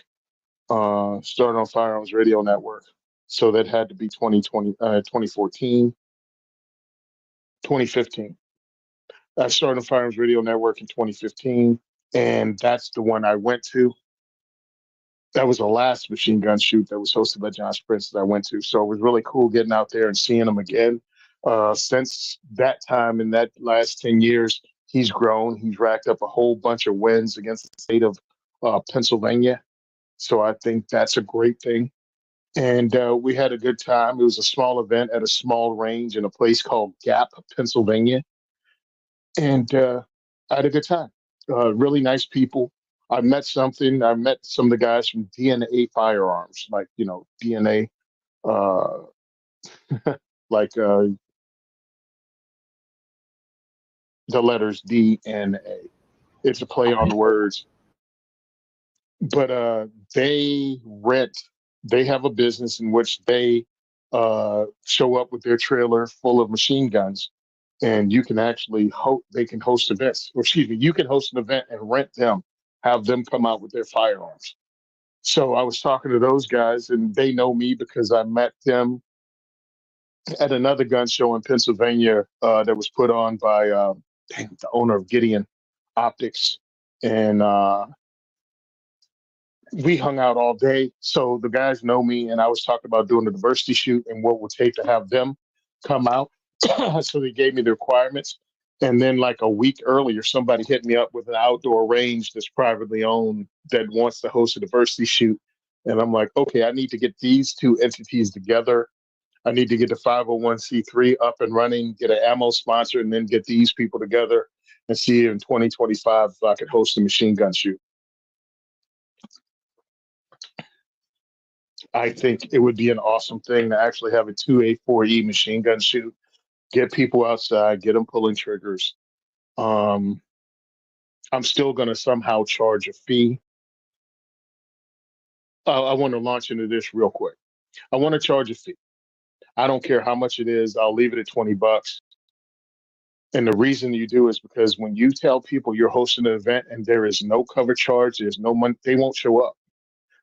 S3: started on Firearms Radio Network. So that had to be 2014, 2015. I started on Firearms Radio Network in 2015, and that's the one I went to. That was the last machine gun shoot that was hosted by John Spritz that I went to. So it was really cool getting out there and seeing him again. Since that time, in that last 10 years, he's grown. He's racked up a whole bunch of wins against the state of Pennsylvania. So I think that's a great thing. And we had a good time. It was a small event at a small range in a place called Gap, Pennsylvania. And I had a good time. Really nice people. I met something. I met some of the guys from DNA Firearms, like DNA, uh, like the letters DNA. It's a play on words, but they rent. They have a business in which they show up with their trailer full of machine guns, and you can actually they can host events. Or excuse me, you can host an event and rent them, have them come out with their firearms. So I was talking to those guys, and they know me because I met them at another gun show in Pennsylvania that was put on by the owner of Gideon Optics, and we hung out all day. So the guys know me, and I was talking about doing a diversity shoot and what it would take to have them come out. So they gave me the requirements. And then, like a week earlier, somebody hit me up with an outdoor range that's privately owned that wants to host a diversity shoot. And I'm like, okay, I need to get these two entities together. I need to get the 501c3 up and running, get an ammo sponsor, and then get these people together and see in 2025 if I could host a machine gun shoot. I think it would be an awesome thing to actually have a 2A4E machine gun shoot, get people outside, get them pulling triggers. Um, I'm still going to somehow charge a fee. I want to launch into this real quick. I want to charge a fee. I don't care how much it is. I'll leave it at $20. And the reason you do is because when you tell people you're hosting an event and there is no cover charge, there's no money, they won't show up.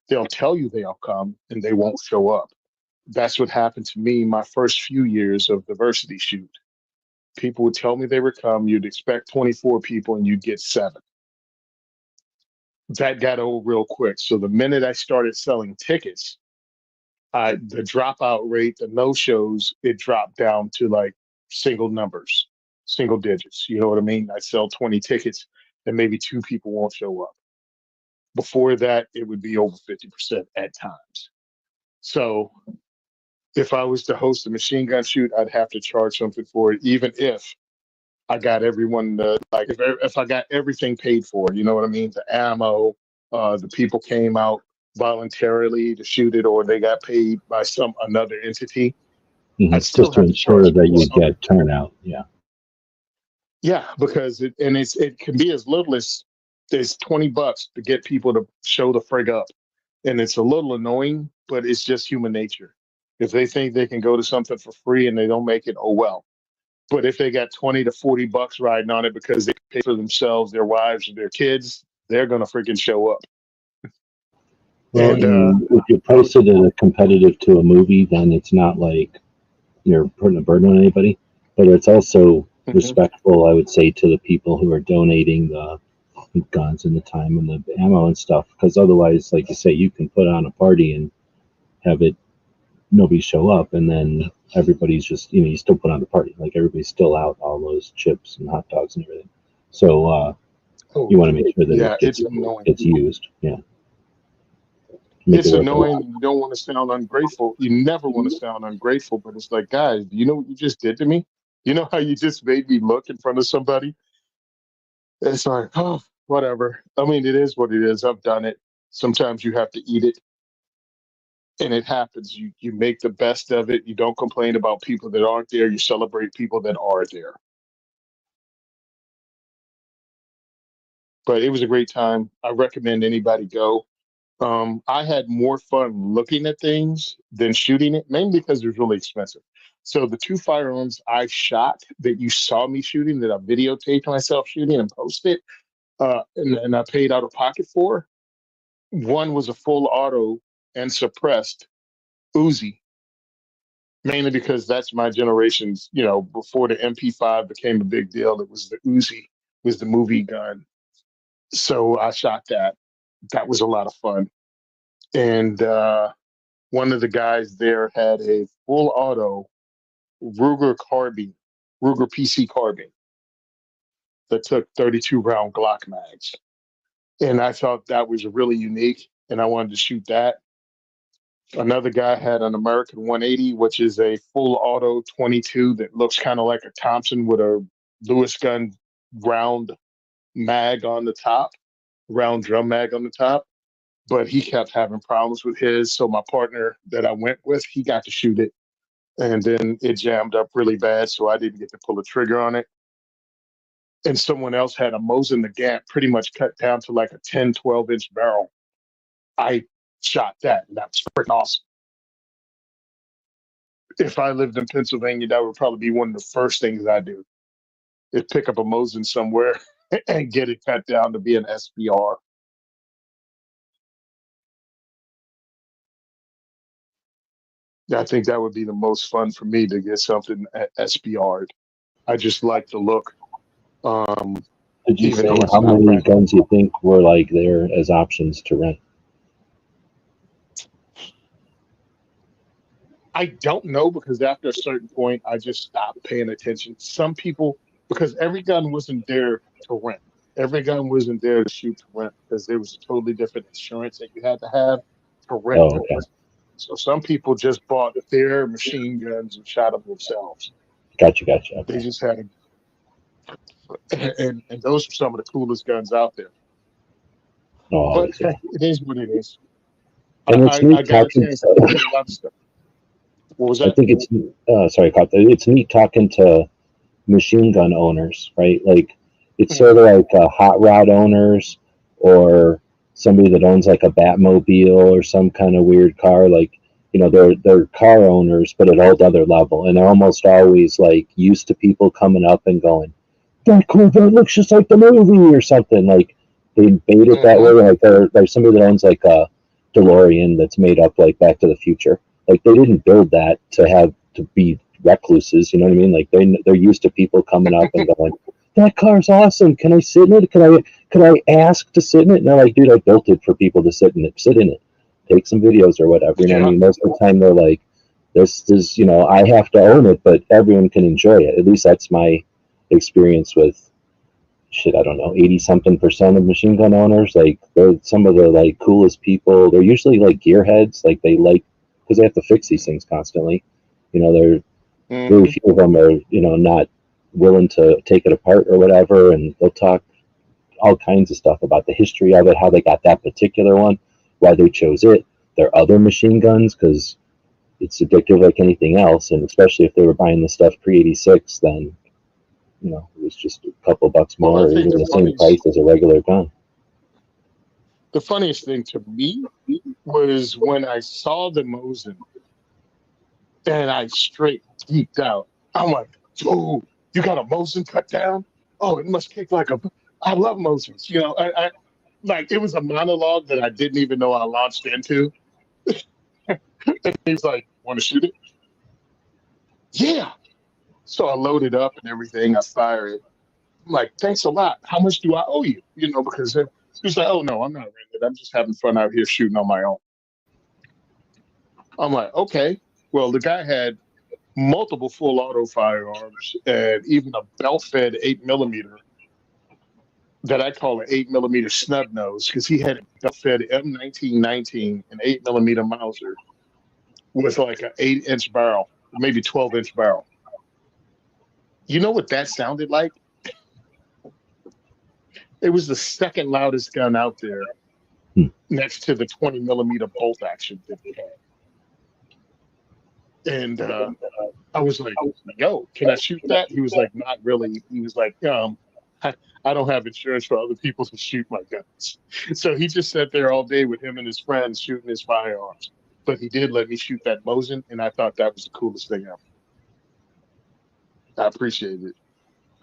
S3: They'll tell you they'll come and they won't show up. That's what happened to me my first few years of diversity shoot. People would tell me they would come. You'd expect 24 people and you'd get 7. That got old real quick. So the minute I started selling tickets, the dropout rate, the no-shows, it dropped down to like single numbers, single digits. You know what I mean? I sell 20 tickets and maybe 2 people won't show up. Before that, it would be over 50% at times. So if I was to host a machine gun shoot, I'd have to charge something for it, even if I got everyone like if I got everything paid for, you know what I mean? The ammo, the people came out voluntarily to shoot it, or they got paid by some another entity. I'd still
S2: Just to
S3: have to
S2: ensure
S3: charge
S2: that
S3: people
S2: you
S3: something.
S2: get turnout. Yeah.
S3: Yeah, because it can be as little as there's $20 to get people to show the frig up, and it's a little annoying, but it's just human nature. If they think they can go to something for free and they don't make it, oh well. But if they got 20 to $40 riding on it because they pay for themselves, their wives, or their kids, they're gonna freaking show up.
S2: Well,
S3: And
S2: and if you
S3: I was,
S2: price it at a competitive to a movie, then it's not like you're putting a burden on anybody, but it's also
S3: mhm.
S2: respectful, I would say, to the people who are donating the guns and the time and the ammo and stuff. Because otherwise, like you say, you can put on a party and have it nobody show up, and then everybody's just you still put on the party, like everybody's still out all those chips and hot dogs and everything. So
S3: Oh,
S2: you want to make sure that
S3: yeah,
S2: it
S3: it's annoying.
S2: gets used. Yeah, make it
S3: It's
S2: worth it.
S3: annoying. You don't want to sound ungrateful. You never want to sound ungrateful, but it's like, guys, do you know what you just did to me? You know how you just made me look in front of somebody? It's like, oh, whatever. I mean, it is what it is. I've done it. Sometimes you have to eat it. And it happens. You make the best of it. You don't complain about people that aren't there. You celebrate people that are there. But it was a great time. I recommend anybody go. I had more fun looking at things than shooting it, mainly because it was really expensive. So the two firearms I shot that you saw me shooting, that I videotaped myself shooting and posted, and I paid out of pocket for, one was a full auto and suppressed Uzi, mainly because that's my generation's, before the MP5 became a big deal, it was the Uzi, was the movie gun. So I shot that. That was a lot of fun. And one of the guys there had a full auto Ruger carbine, Ruger PC carbine that took 32 round Glock mags. And I thought that was really unique. And I wanted to shoot that. Another guy had an American 180, which is a full auto 22 that looks kind of like a Thompson with a Lewis gun round mag on the top, round drum mag on the top. But he kept having problems with his. So my partner that I went with, he got to shoot it. And then it jammed up really bad. So I didn't get to pull the trigger on it. And someone else had a Mosin Nagant pretty much cut down to like a 10, 12-inch barrel. I shot that, and that was freaking awesome. If I lived in Pennsylvania, that would probably be one of the first things I do, is pick up a Mosin somewhere and get it cut down to be an SPR. I think that would be the most fun for me, to get something at SPR'd. I just like the look.
S2: Did you
S3: Even
S2: say
S3: though it's
S2: how
S3: not
S2: many
S3: practical.
S2: guns you think were like there as options to rent?
S3: I don't know, because after a certain point, I just stopped paying attention. Some people, because every gun wasn't there to rent. Every gun wasn't there to shoot to rent, because there was a totally different insurance that you had to have to rent
S2: Oh, okay.
S3: guns. So some people just bought their machine guns and shot them themselves.
S2: Gotcha.
S3: They
S2: Okay.
S3: just had, and those are some of the coolest guns out there.
S2: No,
S3: But
S2: always, yeah.
S3: hey, it is what it is.
S2: And it's
S3: I
S2: neat
S3: got a
S2: talking
S3: chance to
S2: to,
S3: see a lot of stuff. What was
S2: I
S3: that?
S2: think it's, sorry, Kyle, it's neat talking to machine gun owners, right? Like, it's
S3: Mhm.
S2: sort of like hot rod owners, or somebody that owns like a Batmobile or some kind of weird car. Like, they're car owners, but at a whole other level. And they're almost always like used to people coming up and going, that Corvette looks just like the movie or something. Like, they bait it that way.
S3: Mhm.
S2: Like, they're somebody that owns like a DeLorean that's made up like Back to the Future. Like, they didn't build that to be recluses. You know what I mean? Like, they're used to people coming up and going, that car's awesome. Can I sit in it? Could I ask to sit in it? And they're like, dude, I built it for people to sit in it. Sit in it. Take some videos or whatever. You know what I
S3: Yeah.
S2: mean? Most of the time they're like, this is, I have to own it, but everyone can enjoy it. At least that's my experience with, shit, I don't know, 80 something percent of machine gun owners. Like, they're some of the like coolest people. They're usually like gearheads. Like, they like, because they have to fix these things constantly. They're very
S3: Hmm.
S2: few of them are, not willing to take it apart or whatever. And they'll talk all kinds of stuff about the history of it, how they got that particular one, why they chose it, their other machine guns, because it's addictive like anything else. And especially if they were buying the stuff pre 86, then, it was just a couple bucks
S3: Well,
S2: more,
S3: I
S2: or
S3: think
S2: even the same price as a regular gun.
S3: the funniest thing to me was when I saw the Mosin, and I straight geeked out. I'm like, dude, you got a Mosin cut down? Oh, it must kick like a. I love Mosins. I like, it was a monologue that I didn't even know I launched into. He was like, "Want to shoot it?" Yeah. So I load it up and everything. I fire it. I'm like, "Thanks a lot. How much do I owe you?" Because he's like, "Oh no, I'm not renting. I'm just having fun out here shooting on my own." I'm like, "Okay." Well, the guy had multiple full auto firearms and even a belt fed 8 millimeter that I call an 8 millimeter snub nose, because he had a belt fed M1919, an 8 millimeter Mauser with like an 8-inch barrel, maybe 12-inch barrel. You know what that sounded like? It was the second loudest gun out there,
S2: Hmm.
S3: next to the 20 millimeter bolt action that he had. And I was like, yo, can I shoot that? He was like, not really. He was like, I, I don't have insurance for other people to shoot my guns. So he just sat there all day with him and his friends shooting his firearms. But he did let me shoot that Mosin, and I thought that was the coolest thing ever. I appreciate it.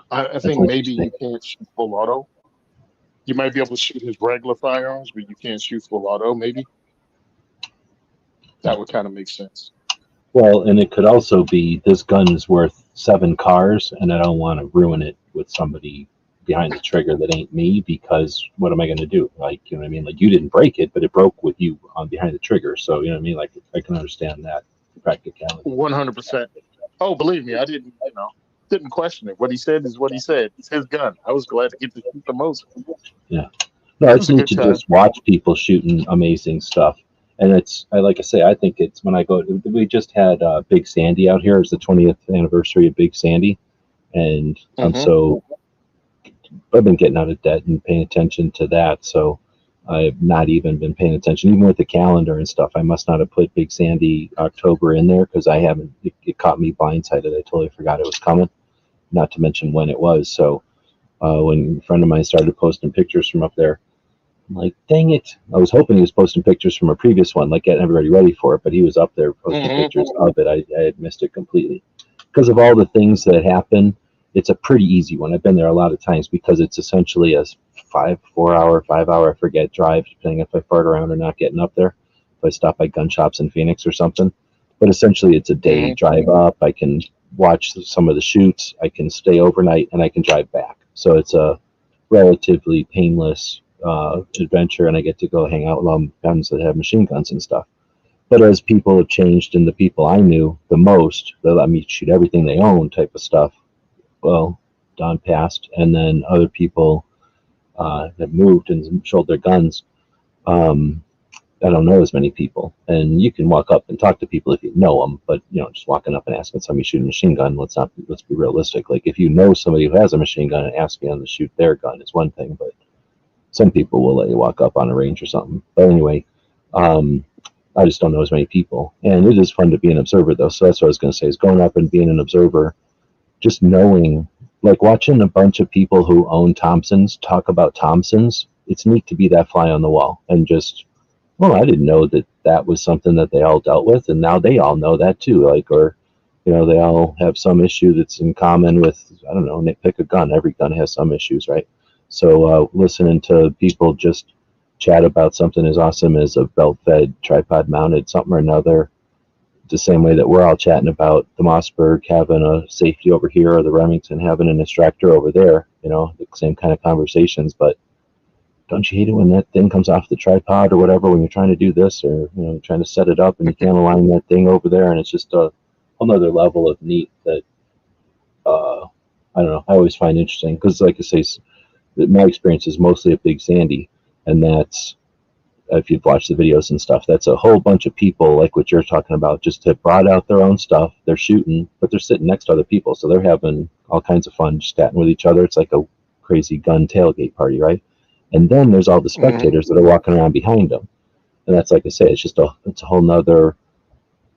S3: I
S2: That's
S3: think maybe
S2: interesting.
S3: you can't shoot full auto. You might be able to shoot his regular firearms, but you can't shoot full auto, maybe. That would kind of make sense.
S2: Well, and it could also be this gun is worth 7 cars, and I don't want to ruin it with somebody behind the trigger that ain't me, because what am I going to do? Like, you know what I mean? Like, you didn't break it, but it broke with you on behind the trigger. So, you know what I mean? Like, I can understand that practicality.
S3: 100%. Oh, believe me, I didn't question it. What he said is what he said. It's his gun. I was glad to get to shoot the most.
S2: Yeah. No,
S3: It
S2: it's
S3: was a
S2: neat
S3: good
S2: to
S3: time.
S2: just watch people shooting amazing stuff. And like I say, I think it's when I go, we just had Big Sandy out here. It's the 20th anniversary of Big Sandy. And
S3: Hmm.
S2: I've been getting out of debt and paying attention to that. So I've not even been paying attention, even with the calendar and stuff. I must not have put Big Sandy October in there because I haven't, it caught me blindsided. I totally forgot it was coming, not to mention when it was. So when a friend of mine started posting pictures from up there, I'm like, dang it. I was hoping he was posting pictures from a previous one, like getting everybody ready for it, but he was up there posting
S3: Hmm.
S2: pictures of it. I had missed it completely. Because of all the things that happen, it's a pretty easy one. I've been there a lot of times because it's essentially a 5 hour, I forget, drive, depending if I fart around or not getting up there. If I stop by gun shops in Phoenix or something. But essentially, it's a day
S3: Hmm.
S2: drive up. I can watch some of the shoots, I can stay overnight, and I can drive back. So it's a relatively painless adventure, and I get to go hang out with all guns that have machine guns and stuff. But as people have changed, and the people I knew the most that let me shoot everything they own type of stuff, well, Don passed, and then other people that moved and sold their guns. Um, I don't know as many people, and you can walk up and talk to people if you know them. But just walking up and asking somebody to shoot a machine gun, let's be realistic. Like if you know somebody who has a machine gun and asking them to shoot their gun is one thing, but some people will let you walk up on a range or something. But anyway, um, I just don't know as many people, and it is fun to be an observer though. So that's what I was going to say: is going up and being an observer, just knowing, like watching a bunch of people who own Thompsons talk about Thompsons. It's neat to be that fly on the wall and just, well, I didn't know that that was something that they all dealt with, and now they all know that too. Like, or they all have some issue that's in common with, I don't know, pick a gun. Every gun has some issues, right? So listening to people just chat about something as awesome as a belt-fed, tripod-mounted something or another, the same way that we're all chatting about the Mossberg having a safety over here or the Remington having an extractor over there, the same kind of conversations. But don't you hate it when that thing comes off the tripod or whatever when you're trying to do this, or trying to set it up and you can't align that thing over there, and it's just a whole nother level of neat that I don't know, I always find interesting, because like I say, my experience is mostly at Big Sandy, and that's, if you've watched the videos and stuff, that's a whole bunch of people like what you're talking about, just have brought out their own stuff. They're shooting, but they're sitting next to other people, so they're having all kinds of fun, just chatting with each other. It's like a crazy gun tailgate party, right? And then there's all the
S3: Hmm.
S2: spectators that are walking around behind them, and that's, like I say, it's a whole nother,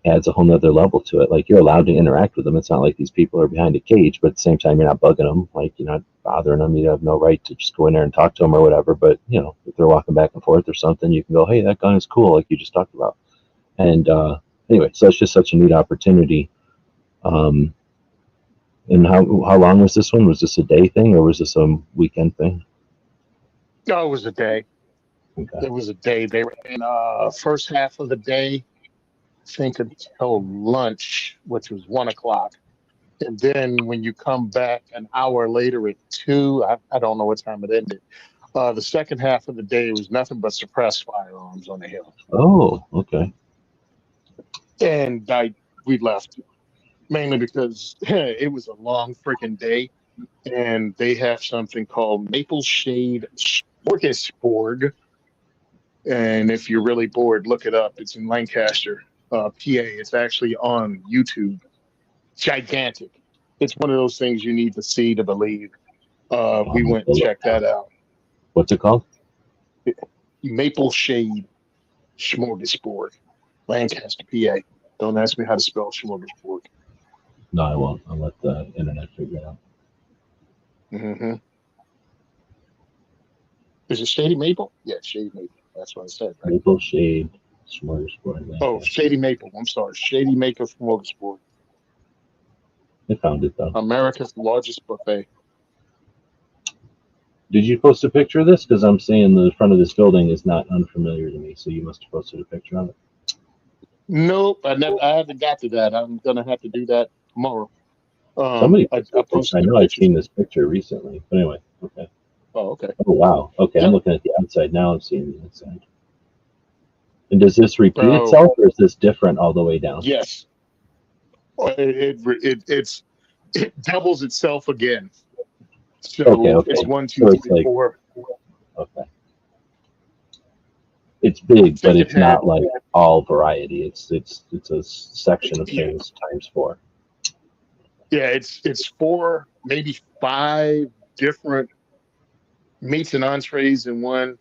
S2: adds a whole nother level to it. Like, you're allowed to interact with them. It's not like these people are behind a cage, but at the same time, you're not bugging them. Like, you're not bothering them. You have no right to just go in there and talk to them or whatever. But if they're walking back and forth or something, you can go, "Hey, that gun is cool," like you just talked about. And anyway, so it's just such a neat opportunity. Um, and how long was this one? Was this a day thing or was this a weekend thing?
S3: No, it was a day.
S2: Okay.
S3: It was a day. They were in first half of the day, I think until lunch, which was 1 o'clock. And then when you come back an hour later at 2, I don't know what time it ended. The second half of the day was nothing but suppressed firearms on the hill.
S2: Oh, okay.
S3: And we left mainly because it was a long freaking day. And they have something called Maple Shade Smorgasbord. And if you're really bored, look it up. It's in Lancaster, PA. It's actually on YouTube. Gigantic. It's one of those things you need to see to believe.
S2: I'll
S3: We
S2: have
S3: went
S2: to
S3: and
S2: look.
S3: checked that out.
S2: What's it called?
S3: Maple Shade Smorgasbord, Lancaster, PA. Don't ask me how to spell smorgasbord.
S2: No, I won't. I'll let the internet figure it out.
S3: Mm-hmm. Is it Shady Maple? Yeah, Shady Maple. That's what I said, right?
S2: Maple Shade Smorgasbord.
S3: Oh, Shady Maple. I'm sorry. Shady Maple Smorgasbord.
S2: I found it though.
S3: America's largest buffet.
S2: Did you post a picture of this? Because I'm saying the front of this building is not unfamiliar to me, so you must have posted a picture of it.
S3: Nope, I haven't got to that. I'm gonna have to do that tomorrow.
S2: Somebody
S3: I
S2: posted a picture. I
S3: posted a
S2: know I've
S3: picture.
S2: seen this picture recently. But anyway, okay.
S3: Oh, okay.
S2: Oh wow. Okay, I'm
S3: Yep.
S2: looking at the outside now. I'm seeing the inside. And does this repeat
S3: Oh,
S2: itself, or is this different all the way down?
S3: yes. It doubles itself again.
S2: Okay,
S3: So it's
S2: okay.
S3: one, two,
S2: So it's
S3: three,
S2: like
S3: four.
S2: okay, it's
S3: I
S2: big, but
S3: think it
S2: it's
S3: had.
S2: not like all variety. It's a section of
S3: Yeah,
S2: things times four.
S3: yeah. It's four, maybe five different meats and entrees in one.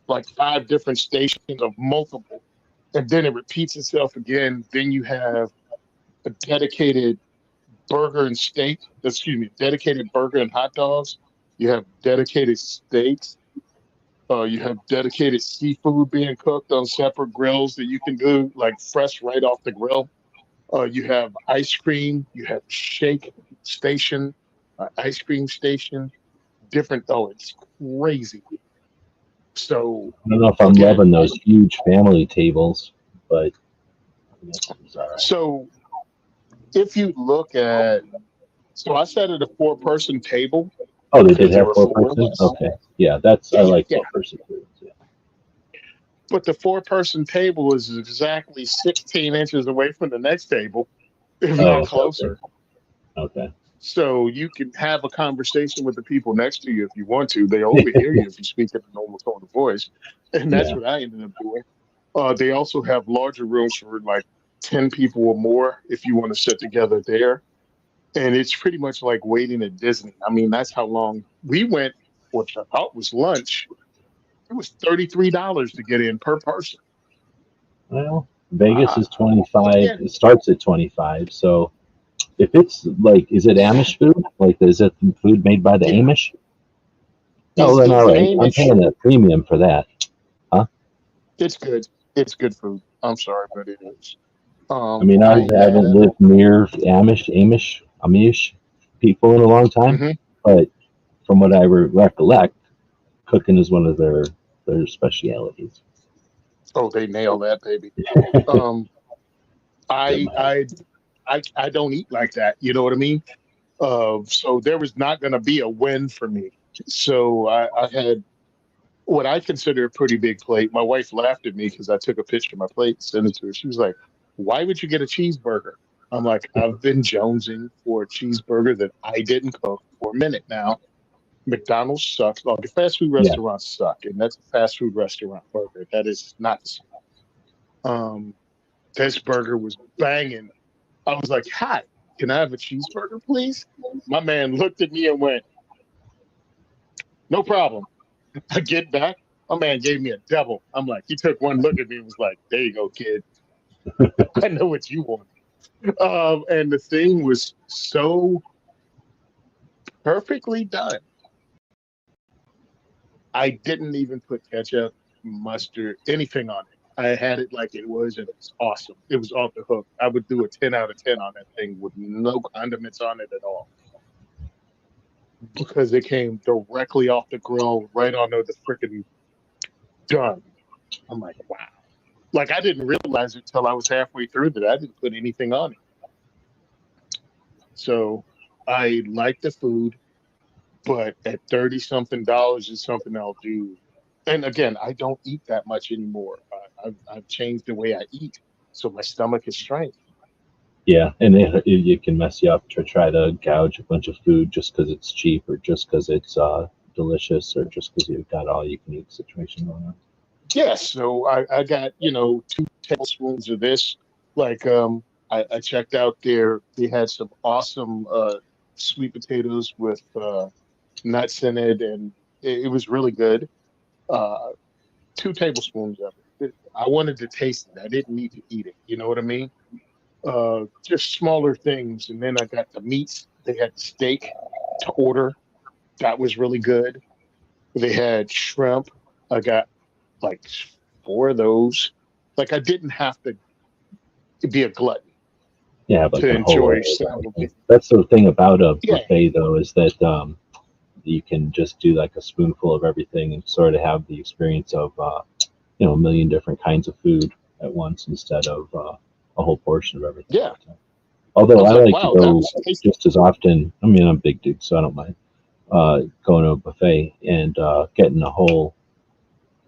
S3: Like five different stations of multiple, and then it repeats itself again. Then you have a dedicated burger and steak. Excuse me, dedicated burger and hot dogs. You have dedicated steaks. You have dedicated seafood being cooked on separate grills that you can do like fresh right off the grill. You have ice cream. You have shake station, ice cream station. Different. Oh, it's crazy. So
S2: I don't know if I'm
S3: again,
S2: loving those huge family tables, but I guess it's all right.
S3: so if you look at, so I sat at a four-person table
S2: Oh, they did
S3: because there
S2: have
S3: were
S2: four
S3: four of
S2: person.
S3: us.
S2: Okay, yeah, that's I
S3: Yeah,
S2: like
S3: yeah.
S2: four person tables. Yeah.
S3: But the four-person table is exactly 16 inches away from the next table, if
S2: Oh,
S3: not
S2: okay, okay,
S3: closer.
S2: okay.
S3: So you can have a conversation with the people next to you if you want to. They overhear you if you speak in a normal tone of voice, and that's
S2: Yeah,
S3: what I ended up doing. They also have larger rooms for like 10 people or more if you want to sit together there. And it's pretty much like waiting at Disney. I mean, that's how long we went, which I thought was lunch. It was $33 to get in per person.
S2: well, Vegas
S3: Uh,
S2: is 25.
S3: again,
S2: It starts at 25. So if it's like, is it Amish food? Like, is it food made by the
S3: yeah,
S2: Amish? No, then all
S3: it's
S2: right. I'm
S3: Amish.
S2: paying a premium for that. Huh?
S3: It's good. It's good food. I'm sorry, but it is.
S2: I mean, I
S3: I
S2: haven't
S3: had.
S2: lived near Amish people in a long time,
S3: Mhm.
S2: but from what I recollect, cooking is one of their specialities.
S3: Oh, they nail that, baby. Um,
S2: They're
S3: I
S2: my
S3: I I don't eat like that. You know what I mean? So there was not going to be a win for me. So I had what I consider a pretty big plate. My wife laughed at me because I took a picture of my plate and sent it to her. She was like, "Why would you get a cheeseburger?" I'm like, "I've been jonesing for a cheeseburger that I didn't cook for a minute now. McDonald's sucks. Like, fast food
S2: yeah.
S3: restaurants suck, and that's a fast food restaurant burger. That is not the same. Um, this burger was banging. I was like, "Hi, can I have a cheeseburger, please?" My man looked at me and went, "No problem." I get back. My man gave me a double. I'm like, he took one look at me and was like, "There you go, kid. I know what you want." And the thing was so perfectly done. I didn't even put ketchup, mustard, anything on it. I had it like it was, and it was awesome. It was off the hook. I would do a 10 out of 10 on that thing with no condiments on it at all because it came directly off the grill, right onto the freaking done. I'm like, wow. Like, I didn't realize it till I was halfway through that I didn't put anything on it. So I like the food, but at 30 something dollars is something I'll do. And again, I don't eat that much anymore. I've changed the way I eat, so my stomach is shrank.
S2: Yeah, and it can mess you up to try to gouge a bunch of food just because it's cheap or just because it's delicious or just because you've got all you can eat situation going on.
S3: Yes, so I got, 2 tablespoons of this. Like I checked out there, they had some awesome sweet potatoes with nuts in it, and it was really good. Uh, 2 tablespoons of it. I wanted to taste it. I didn't need to eat it. You know what I mean? Just smaller things. And then I got the meats. They had steak to order. That was really good. They had shrimp. I got like four of those. Like I didn't have to be a glutton
S2: Yeah, like
S3: to
S2: a whole
S3: enjoy
S2: array of
S3: some of
S2: everything.
S3: it.
S2: That's the thing about a
S3: Yeah,
S2: buffet, though, is that you can just do like a spoonful of everything and sort of have the experience of a million different kinds of food at once instead of a whole portion of everything all
S3: yeah.
S2: the time.
S3: I
S2: Although
S3: was
S2: I
S3: like,
S2: like to
S3: wow, that
S2: go
S3: was tasty.
S2: just as often. I mean, I'm a big dude, so I don't mind going to a buffet and getting a whole.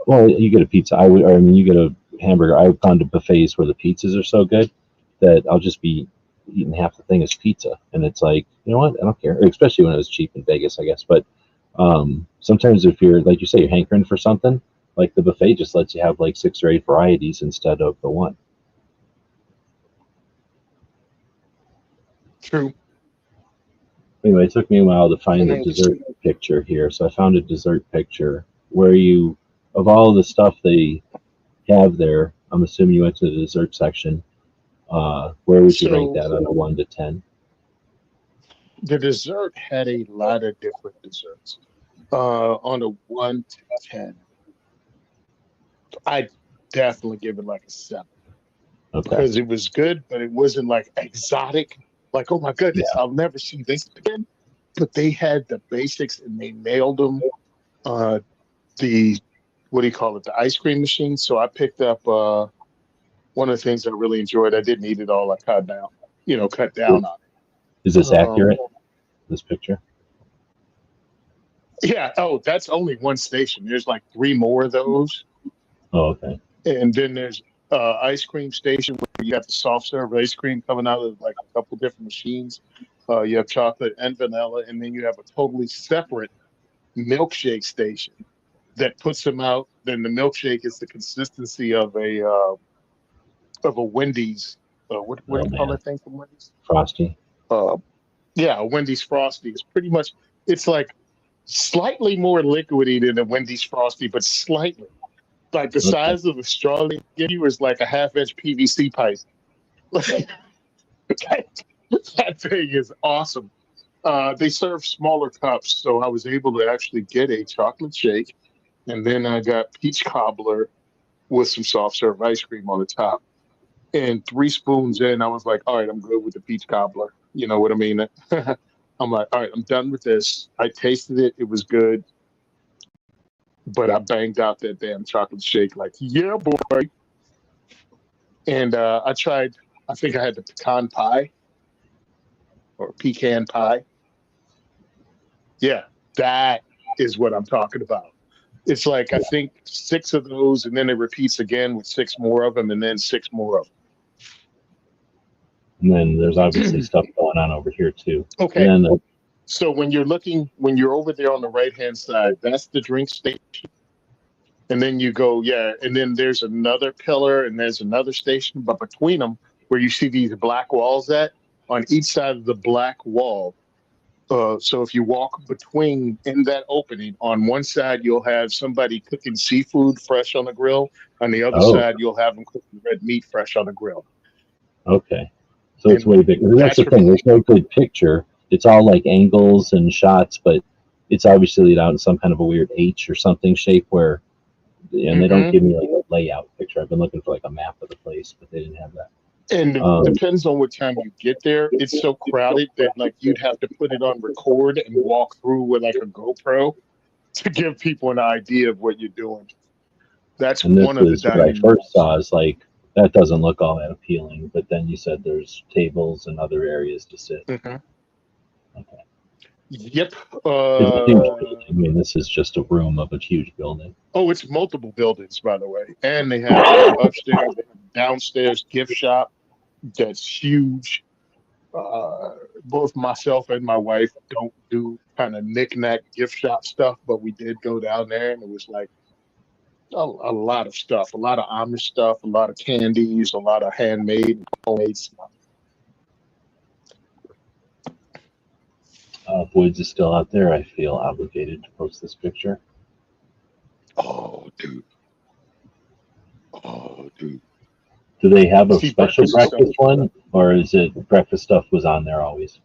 S2: Well, you get a pizza. I mean, you get a hamburger. I've gone to buffets where the pizzas are so good that I'll just be eating half the thing as pizza, and it's like, you know what? I don't care. Especially when it was cheap in Vegas, I guess. But sometimes if you're like you say, you're hankering for something, like the buffet just lets you have like 6 or 8 varieties instead of the one.
S3: True.
S2: Anyway, it took me a while to find the
S3: And
S2: dessert picture here, so I found a dessert picture where of all the stuff they have there, I'm assuming you went to the dessert section. Where would you rank
S3: so
S2: that on a 1 to 10?
S3: the dessert had a lot of different desserts. On a 1 to 10, I definitely give it like a 7
S2: Okay.
S3: because it was good, but it wasn't like exotic. Like, oh my goodness,
S2: Yeah.
S3: I'll never see this again. But they had the basics and they nailed them. Uh, the what do you call it? The ice cream machine. So I picked up one of the things I really enjoyed. I didn't eat it all. I cut down on
S2: Is
S3: it.
S2: this accurate? This picture?
S3: Yeah. Oh, that's only one station. There's like three more of those,
S2: Oh, okay.
S3: and then there's ice cream station where you have the soft serve ice cream coming out of like a couple different machines. You have chocolate and vanilla, and then you have a totally separate milkshake station that puts them out. Then the milkshake is the consistency of a Wendy's. What do
S2: Oh
S3: you call
S2: man,
S3: that thing from Wendy's?
S2: Frosty.
S3: Uh, yeah, a Wendy's Frosty. It's pretty much. It's like slightly more liquidy than a Wendy's Frosty, but slightly. Like the
S2: Okay.
S3: size of the straw they give you is like a half-inch PVC pipe. that, that thing is awesome. They serve smaller cups, so I was able to actually get a chocolate shake, and then I got peach cobbler with some soft serve ice cream on the top. And 3 spoons in, I was like, all right, I'm good with the peach cobbler. You know what I mean? I'm like, all right, I'm done with this. I tasted it, it was good, but I banged out that damn chocolate shake like, yeah, boy. And I tried, I think I had the pecan pie or pecan pie. Yeah, that is what I'm talking about. It's like, I
S2: Yeah.
S3: think 6 of those, and then it repeats again with 6 more of them, and then 6 more of
S2: And then there's obviously
S3: them.
S2: stuff going on over here too. And
S3: Okay.
S2: then
S3: So when you're over there on the right hand side, that's the drink station. And then you go, yeah, and then there's another pillar and there's another station, but between them, where you see these black walls at, on each side of the black wall. So if you walk between in that opening, on one side you'll have somebody cooking seafood fresh on the grill. On the other
S2: oh,
S3: side, you'll have them cooking red meat fresh on the grill.
S2: okay. So it's
S3: And
S2: way bigger. That's
S3: that's
S2: the
S3: for
S2: thing. There's no good picture. It's all like angles and shots, but it's obviously laid out in some kind of a weird H or something shape where, and they don't
S3: hmm
S2: give me like a layout picture. I've been looking for like a map of the place, but they didn't have that.
S3: And it
S2: Um,
S3: depends on what time you get there. It's so crowded that like you'd have to put it on record and walk through with like a GoPro to give people an idea of what you're doing. That's
S2: and this
S3: one of the
S2: is what I
S3: dining
S2: first
S3: rooms.
S2: saw is like, that doesn't look all that appealing, but then you said there's tables and other areas to sit.
S3: hmm
S2: Okay.
S3: Yep.
S2: It seems like, I mean, this is just a room of a huge building.
S3: Oh, it's multiple buildings, by the way. And they have like upstairs, they have a downstairs gift shop that's huge. Both myself and my wife don't do kind of knick-knack gift shop stuff, but we did go down there and it was like a lot of stuff, a lot of Amish stuff, a lot of candies, a lot of handmade and homemade stuff.
S2: If Woods is still out there, I feel obligated to post this picture.
S3: Oh, dude.
S2: Do they have a
S3: See,
S2: special
S3: breakfast is so.
S2: breakfast one, or is it breakfast stuff was on there always?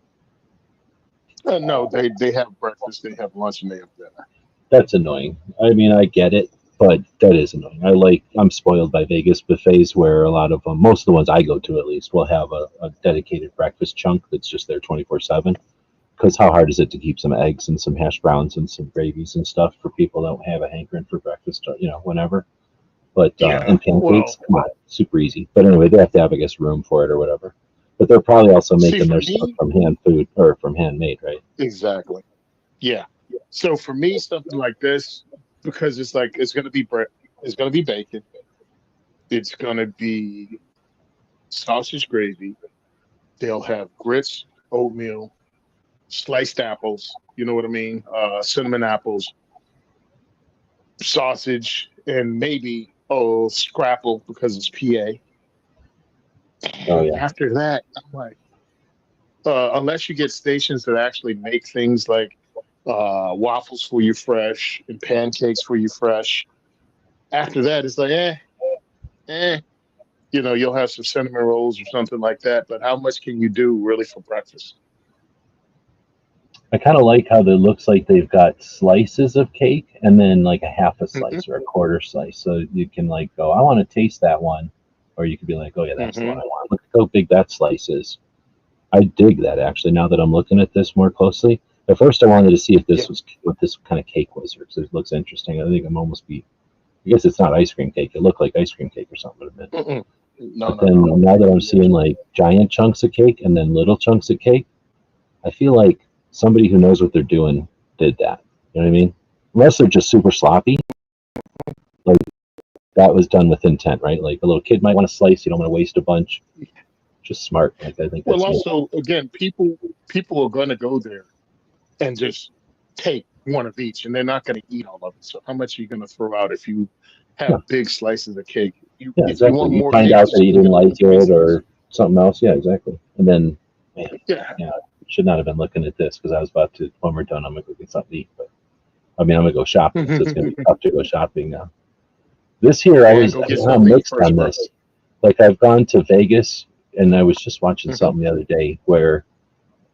S3: No, they have breakfast, they have lunch, and they have dinner.
S2: That's annoying. I mean, I get it, but that is annoying. I'm spoiled by Vegas buffets where a lot of them, most of the ones I go to at least, will have a dedicated breakfast chunk that's just there 24/7. Because how hard is it to keep some eggs and some hash browns and some gravies and stuff for people that don't have a hankering for breakfast, whenever. But
S3: Yeah.
S2: and
S3: Well,
S2: pancakes, come on, super easy. But anyway, they have to have, I guess, room for it or whatever. But they're probably also
S3: see,
S2: making
S3: for
S2: their stuff
S3: me,
S2: from hand food or from handmade, right?
S3: exactly. Yeah. So for me, something like this, because it's like it's gonna be bread, it's gonna be bacon, it's gonna be sausage gravy. They'll have grits, oatmeal, sliced apples. You know what I mean? Cinnamon apples, sausage, and maybe scrapple because it's PA.
S2: Oh
S3: And
S2: yeah,
S3: after that, I'm like, unless you get stations that actually make things like waffles for you fresh and pancakes for you fresh. After that, it's like, eh. You'll have some cinnamon rolls or something like that. But how much can you do really for breakfast?
S2: I kind of like how it looks like they've got slices of cake and then like a half a
S3: Hmm.
S2: slice or a quarter slice, so you can like go, I want to taste that one, or you could be like, oh yeah, that's the one
S3: Hmm.
S2: I want. Look how big that slice is. I dig that actually. Now that I'm looking at this more closely, at first I wanted to see if
S3: Yeah.
S2: this was what this kind of cake was, because it looks interesting. I think I'm almost be. I guess it's not ice cream cake. It looked like ice cream cake or something would have been.
S3: Mm-mm. No,
S2: But
S3: no,
S2: then
S3: no.
S2: now that I'm seeing like giant chunks of cake and then little chunks of cake, I feel like somebody who knows what they're doing did that. You know what I mean? Unless they're just super sloppy, like that was done with intent, right? Like a little kid might want to slice. You don't want to waste a bunch. Just smart. Like I think
S3: Well,
S2: that's neat.
S3: also, again, people are going to go there and just take one of each, and they're not going to eat all of it. So, how much are you going to throw out if you
S2: Yeah,
S3: have big slices of cake? You,
S2: yeah,
S3: if you
S2: exactly.
S3: want
S2: You
S3: more
S2: find
S3: cake,
S2: out
S3: just
S2: that he
S3: split
S2: didn't
S3: it up
S2: like
S3: in three
S2: it
S3: slices.
S2: or something else. Yeah, exactly. And then, man,
S3: Yeah.
S2: yeah, should not have been looking at this because I was about to. When we're done, I'm gonna go get something to eat. But I mean, I'm gonna go shopping, so it's gonna be tough to go shopping now. This here,
S3: Yeah, go get
S2: I'm
S3: something to eat
S2: mixed
S3: first,
S2: on
S3: bro.
S2: this. Like I've gone to Vegas, and I was just watching
S3: Hmm.
S2: something the other day where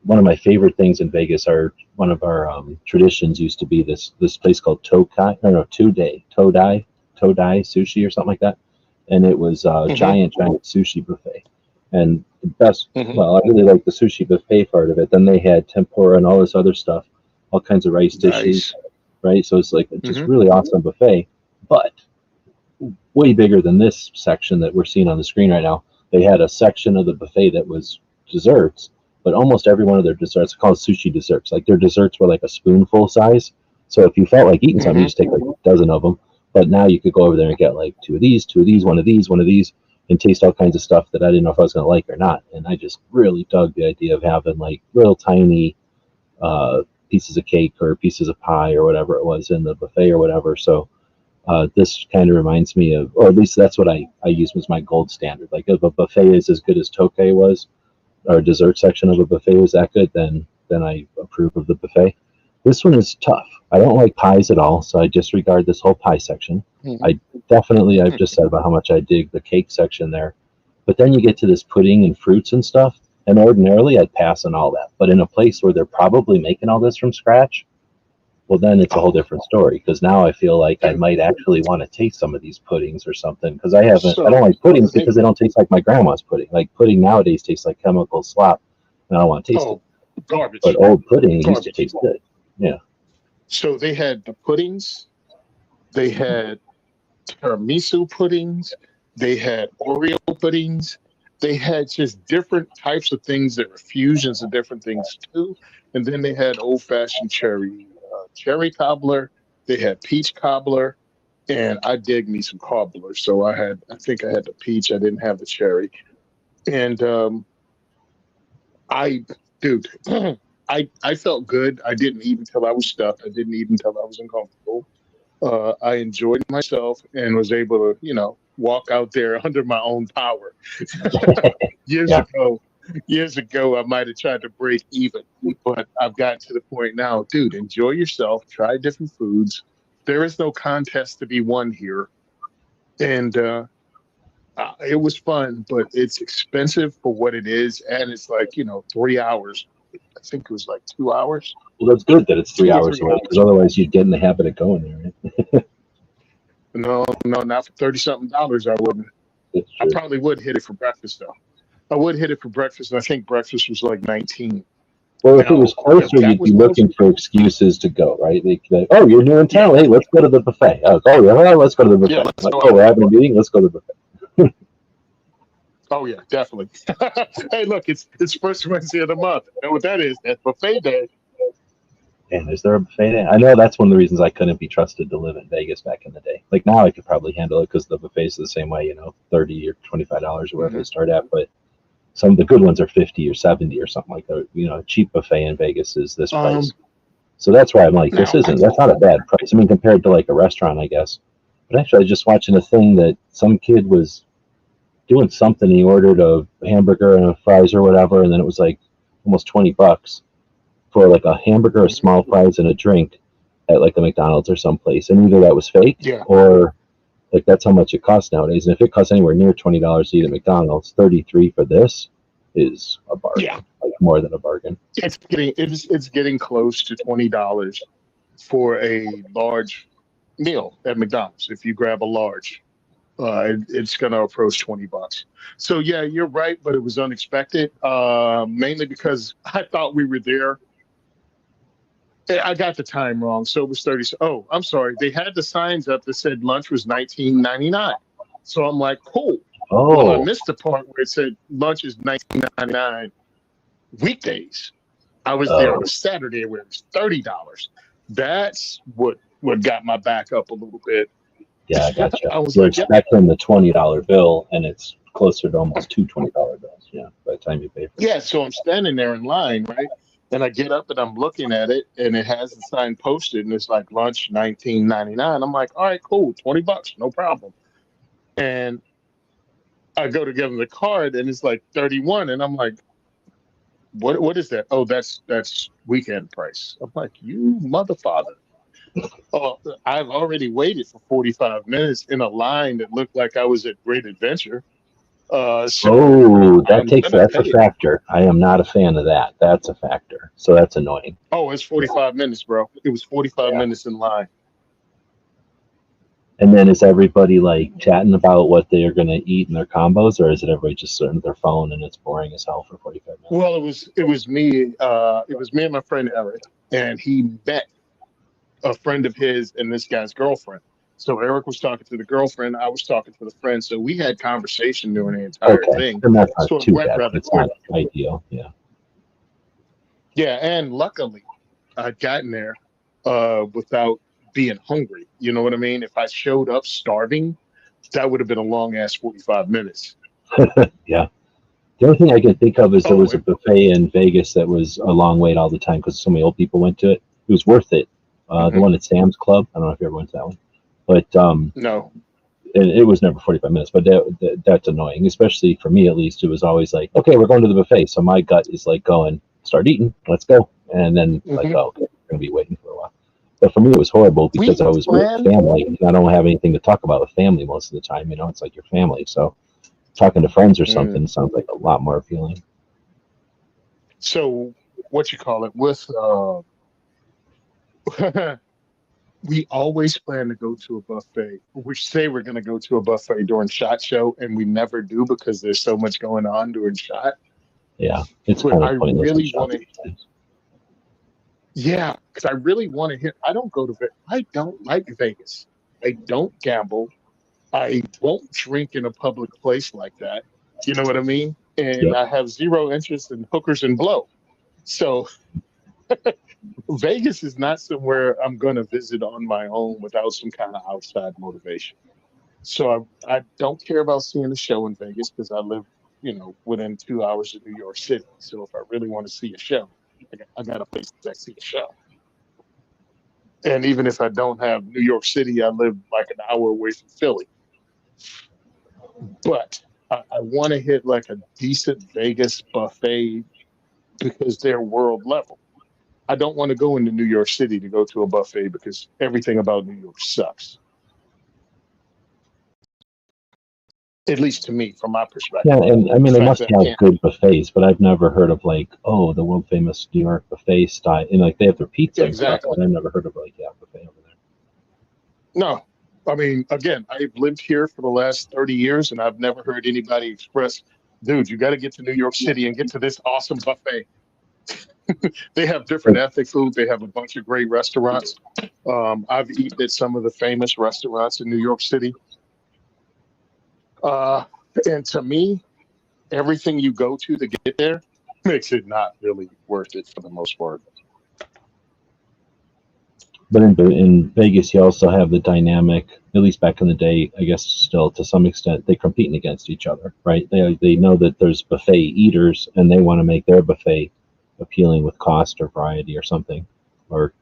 S2: one of my favorite things in Vegas are one of our traditions used to be this place called Tokai, or no, Todai Sushi or something like that, and it was a
S3: Hmm.
S2: giant sushi buffet, and the best.
S3: Hmm.
S2: Well, I really like the sushi buffet part of it. Then they had tempura and all this other stuff, all kinds of rice dishes,
S3: Nice.
S2: right? So it's like just
S3: Hmm.
S2: really awesome buffet, but way bigger than this section that we're seeing on the screen right now. They had a section of the buffet that was desserts, but almost every one of their desserts are called sushi desserts. Like their desserts were like a spoonful size. So if you felt like eating something, you
S3: Hmm.
S2: just take like a dozen of them. But now you could go over there and get like two of these, one of these, and taste all kinds of stuff that I didn't know if I was going to like or not. And I just really dug the idea of having like little tiny pieces of cake or pieces of pie or whatever it was in the buffet or whatever. So this kind of reminds me of, or at least that's what I use as my gold standard. Like if a buffet is as good as Tokay was, or a dessert section of a buffet was that good, then I approve of the buffet. This one is tough. I don't like pies at all, so I disregard this whole pie section.
S3: Hmm.
S2: I definitely, I've just said about how much I dig the cake section there. But then you get to this pudding and fruits and stuff, and ordinarily I'd pass on all that. But in a place where they're probably making all this from scratch, well, then it's a whole
S3: Oh,
S2: different story because now I feel like I
S3: dude.
S2: might actually want to taste some of these puddings or something because I don't
S3: So
S2: like puddings
S3: they,
S2: because they don't taste like my grandma's pudding. Like pudding nowadays tastes like chemical slop and I don't want to taste it.
S3: oh,
S2: But
S3: garbage,
S2: old pudding used to
S3: garbage.
S2: taste good. Yeah.
S3: So they had the puddings. They had tiramisu puddings. They had Oreo puddings. They had just different types of things that were fusions of different things too. And then they had old fashioned cherry cobbler. They had peach cobbler, and I dig me some cobbler. So I think I had the peach. I didn't have the cherry. And I, dude, I felt good. I didn't eat until I was stuffed. I didn't eat until I was uncomfortable. I enjoyed myself and was able to, walk out there under my own power. years
S2: Yeah.
S3: ago, years ago, I might have tried to break even, but I've gotten to the point now, dude. Enjoy yourself. Try different foods. There is no contest to be won here, and It was fun, but it's expensive for what it is, and it's like 3 hours. I think it was like 2 hours,
S2: Well, that's good that it's three
S3: 2 or 3
S2: hours away because
S3: hours.
S2: otherwise you'd get in the habit of going there, right?
S3: No, no, not for 30 something dollars. I wouldn't.
S2: That's
S3: I
S2: true.
S3: probably would hit it for breakfast though. I would hit it for breakfast, and I think breakfast was like 19.
S2: Well, if it was
S3: Now, if
S2: closer,
S3: that
S2: you'd be
S3: was closer,
S2: looking for excuses to go, right? Like, oh, you're new in
S3: yeah,
S2: town. Hey, let's go to the buffet. Oh, yeah, well, let's go to the
S3: yeah,
S2: buffet.
S3: let's
S2: Like,
S3: go
S2: oh,
S3: out.
S2: we're having a meeting. Let's go to the buffet.
S3: Oh yeah, definitely. Hey, look, it's first Wednesday of the month. You know what that is? That's buffet day.
S2: And is there a buffet day? I know that's one of the reasons I couldn't be trusted to live in Vegas back in the day. Like now, I could probably handle it because the buffets are the same way, $30 or $25 or wherever
S3: Hmm.
S2: they start at. But some of the good ones are 50 or 70 or something like that. A cheap buffet in Vegas is this price.
S3: Um,
S2: So that's why I'm like,
S3: now I
S2: that's not a bad price. I mean, compared to like a restaurant, I guess. But actually, I was just watching a thing that some kid was doing something. He ordered a hamburger and a fries or whatever, and then it was like almost $20 for like a hamburger, a
S3: Mhm.
S2: small fries, and a drink at like a McDonald's or someplace. And either that was fake
S3: Yeah,
S2: or like that's how much it costs nowadays. And if it costs anywhere near $20 to eat at McDonald's, 33 for this is a
S3: yeah,
S2: bargain, like more than a bargain.
S3: it's getting close to $20 for a large meal at McDonald's. If you grab a large, it's going to approach $20. So yeah, you're right, but it was unexpected. Mainly because I thought we were there. I got the time wrong, so it was 30. Oh, I'm sorry. They had the signs up that said lunch was 19.99. So I'm like, cool. Well, I
S2: Oh,
S3: missed the part where it said lunch is 19.99 weekdays. I was there on a
S2: oh,
S3: Saturday where it was $30. That's what got my back up a little bit.
S2: yeah, I gotcha.
S3: I was
S2: You're
S3: like, yep.
S2: expecting the $20 bill, and it's closer to almost two $20 bills. Yeah, by the time you pay for it.
S3: Yeah, so I'm standing there in line, right? And I get up and I'm looking at it and it has the sign posted and it's like lunch 19.99. I'm like, all right, cool, $20, no problem. And I go to give them the card and it's like 31. And I'm like, what is that? Oh, that's weekend price. I'm like, you mother father. Oh, I've already waited for 45 minutes in a line that looked like I was at Great Adventure. So
S2: Oh,
S3: I'm gonna
S2: that's
S3: pay
S2: a
S3: it.
S2: factor. I am not a fan of that. That's a factor. So that's annoying.
S3: Oh, it's 45 minutes, bro. It was 45
S2: Yeah.
S3: minutes in line.
S2: And then is everybody like chatting about what they are going to eat in their combos, or is it everybody just sitting at their phone and it's boring as hell for 45 minutes?
S3: Well, it was me and my friend Eric, and he met a friend of his and this guy's girlfriend. So Eric was talking to the girlfriend, I was talking to the friend. So we had conversation during the entire
S2: Okay,
S3: thing.
S2: then that's not
S3: So it
S2: too
S3: went
S2: bad, but
S3: rather
S2: it's not
S3: quick.
S2: ideal. Yeah.
S3: Yeah, and luckily I'd gotten there without being hungry. You know what I mean? If I showed up starving, that would have been a long ass 45 minutes.
S2: Yeah. The only thing I can think of is there
S3: Oh,
S2: was a buffet in Vegas that was a long wait all the time because so many old people went to it. It was worth it. The
S3: mhm.
S2: one at Sam's Club. I don't know if you ever went to that one, but
S3: No.
S2: and it was never 45 minutes. But that's annoying, especially for me at least. It was always like, okay, we're going to the buffet, so my gut is like going, start eating, let's go, and then like,
S3: Hmm.
S2: oh, okay, we're gonna be waiting for a while. But for me, it was horrible because
S3: We
S2: I was with
S3: planned.
S2: family, and I don't have anything to talk about with family most of the time. It's like your family, so talking to friends or
S3: Mm.
S2: something sounds like a lot more appealing.
S3: So what you call it with we always plan to go to a buffet. We say we're going to go to a buffet during SHOT Show, and we never do because there's so much going on during SHOT.
S2: Yeah, it's
S3: But
S2: kind
S3: I
S2: of pointless in
S3: really want
S2: shots.
S3: to, yeah, because I really want to hit. I don't go to Vegas. I don't like Vegas. I don't gamble. I won't drink in a public place like that. You know what I mean? And
S2: Yep.
S3: I have zero interest in hookers and blow. So Vegas is not somewhere I'm going to visit on my own without some kind of outside motivation. So I don't care about seeing a show in Vegas because I live, within 2 hours of New York City. So if I really want to see a show, I got a place that see a show. And even if I don't have New York City, I live like an hour away from Philly. But I want to hit like a decent Vegas buffet because they're world level. I don't want to go into New York City to go to a buffet because everything about New York sucks. At least to me, from my perspective.
S2: Yeah, and I
S3: The
S2: mean, they
S3: fact
S2: must
S3: that I
S2: have
S3: can't.
S2: good buffets, but I've never heard of like, oh, the world famous New York buffet style. And like they have their pizza and stuff,
S3: Exactly.
S2: but I've never heard of like, yeah, buffet over there.
S3: No. I mean, again, I've lived here for the last 30 years and I've never heard anybody express, dude, you got to get to New York City and get to this awesome buffet. They have different
S2: But
S3: ethnic food. They have a bunch of great restaurants. I've eaten at some of the famous restaurants in New York City. Uh, and to me, everything you go to get there makes it not really worth it for the most part.
S2: in Vegas, you also have the dynamic. At least back in the day, I guess still to some extent, they're competing against each other, right? They know that there's buffet eaters, and they want to make their buffet appealing with cost or variety or something. Or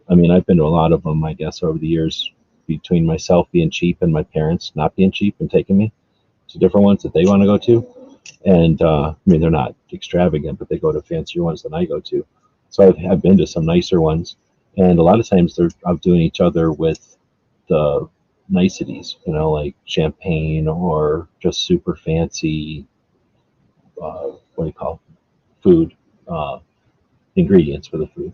S2: I mean, I've been to a lot of them, I guess, over the years, between myself being cheap and my parents not being cheap and taking me to different ones that they want to go to. And I mean, they're not extravagant, but they go to fancier ones than I go to. So I've been to some nicer ones, and a lot of times they're outdoing each other with the niceties, like champagne or just super fancy, what do you call it? Food, uh, ingredients for the food.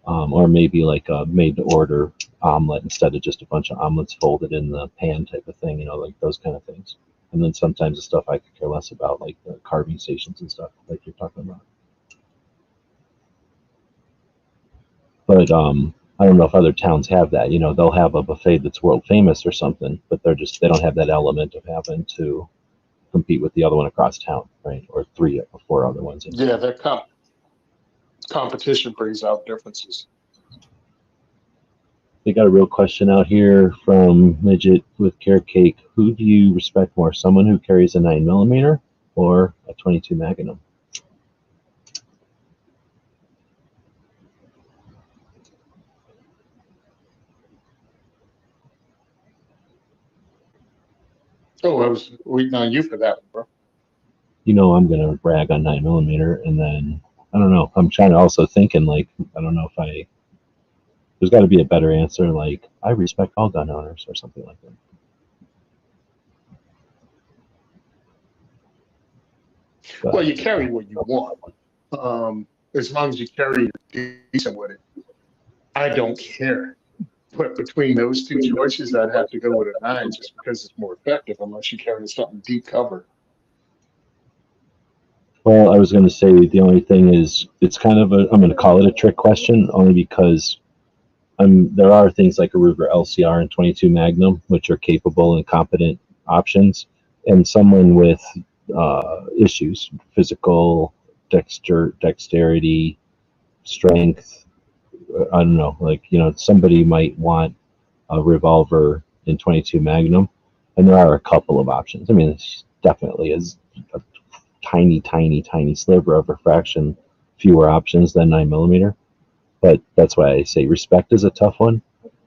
S2: Or maybe like a made to order omelet instead of just a bunch of omelets folded in the pan type of thing, like those kind of things. And then sometimes the stuff I could care less about, like the carving stations and stuff like you're talking about. But I don't know if other towns have that. They'll have a buffet that's world famous or something, but they don't have that element of having to compete with the other one across town, right? Or three or four other ones in
S3: Yeah,
S2: town.
S3: that competition brings out differences.
S2: They got a real question out here from Midget with Carrot Cake. Who do you respect more, someone who carries a 9mm or a 22 Magnum?
S3: Oh, I was waiting on you for that one, bro.
S2: I'm gonna brag on 9mm, and then I don't know. I'm trying to also thinking like I don't know if I. There's got to be a better answer. Like I respect all gun owners or something like that.
S3: Well,
S2: But
S3: you carry what you want. As long as you carry it decent with it. I don't care. But between those two choices, I'd have to go with a nine just because it's more effective unless you carry something deep cover.
S2: well, I was gonna say the only thing is it's kind of I'm gonna call it a trick question only because there are things like a Ruger LCR and 22 Magnum, which are capable and competent options, and someone with issues, physical dexterity, strength. I don't know, like somebody might want a revolver in 22 Magnum, and there are a couple of options. I mean, it's definitely is a tiny, tiny, tiny sliver of a fraction fewer options than 9mm. But that's why I say respect is a tough one.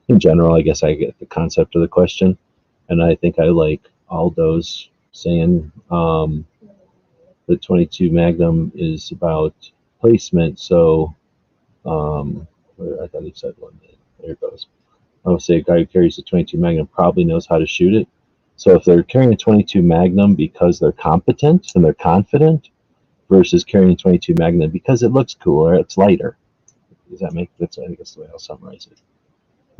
S2: In general, I guess I get the concept of the question, and I think I like Aldo's saying the 22 Magnum is about placement. So I thought he said one. There it goes. I would say a guy who carries a 22 Magnum probably knows how to shoot it. So if they're carrying a 22 Magnum because they're competent and they're confident, versus carrying a 22 Magnum because it looks cooler, it's lighter. Does that make that's I guess the way I'll summarize it.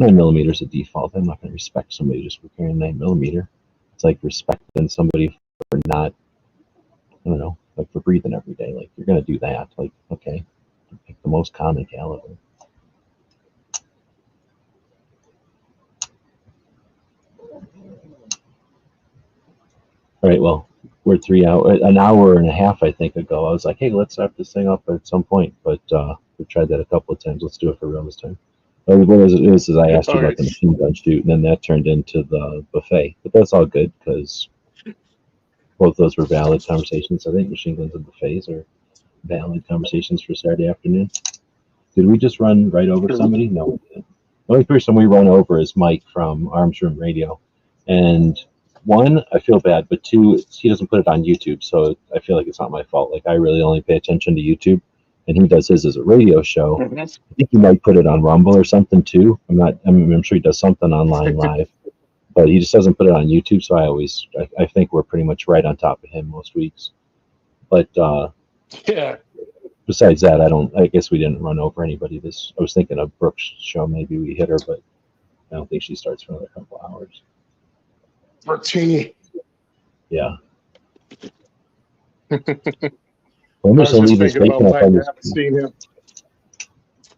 S2: 9mm is a default. I'm not going to respect somebody just for carrying 9mm. It's like respecting somebody for not, I don't know, like for breathing every day. Like you're going to do that. Like okay, pick the most common caliber. All right, well, we're an hour and a half, I think, ago. I was like, hey, let's wrap this thing up at some point, but we've tried that a couple of times. Let's do it for real this time. What is I asked you
S3: All
S2: about
S3: right.
S2: the machine gun shoot, and then that turned into the buffet. But that's all good because both those were valid conversations. I think machine guns and buffets are valid conversations for Saturday afternoon. Did we just run right over somebody? No, we didn't. The only person we run over is Mike from Arms Room Radio. And one, I feel bad, but two, he doesn't put it on YouTube, so I feel like it's not my fault. Like I really only pay attention to YouTube, and he does his as a radio show.
S3: Mhm.
S2: I think he might put it on Rumble or something too. I'm sure he does something online live. but he just doesn't put it on YouTube. So I think we're pretty much right on top of him most weeks. But
S3: Yeah.
S2: besides that, I guess we didn't run over anybody. I was thinking of Brooke's show. Maybe we hit her, but I don't think she starts for another couple hours.
S3: 13.
S2: Yeah.
S3: I was just thinking about Mike. I haven't seen him.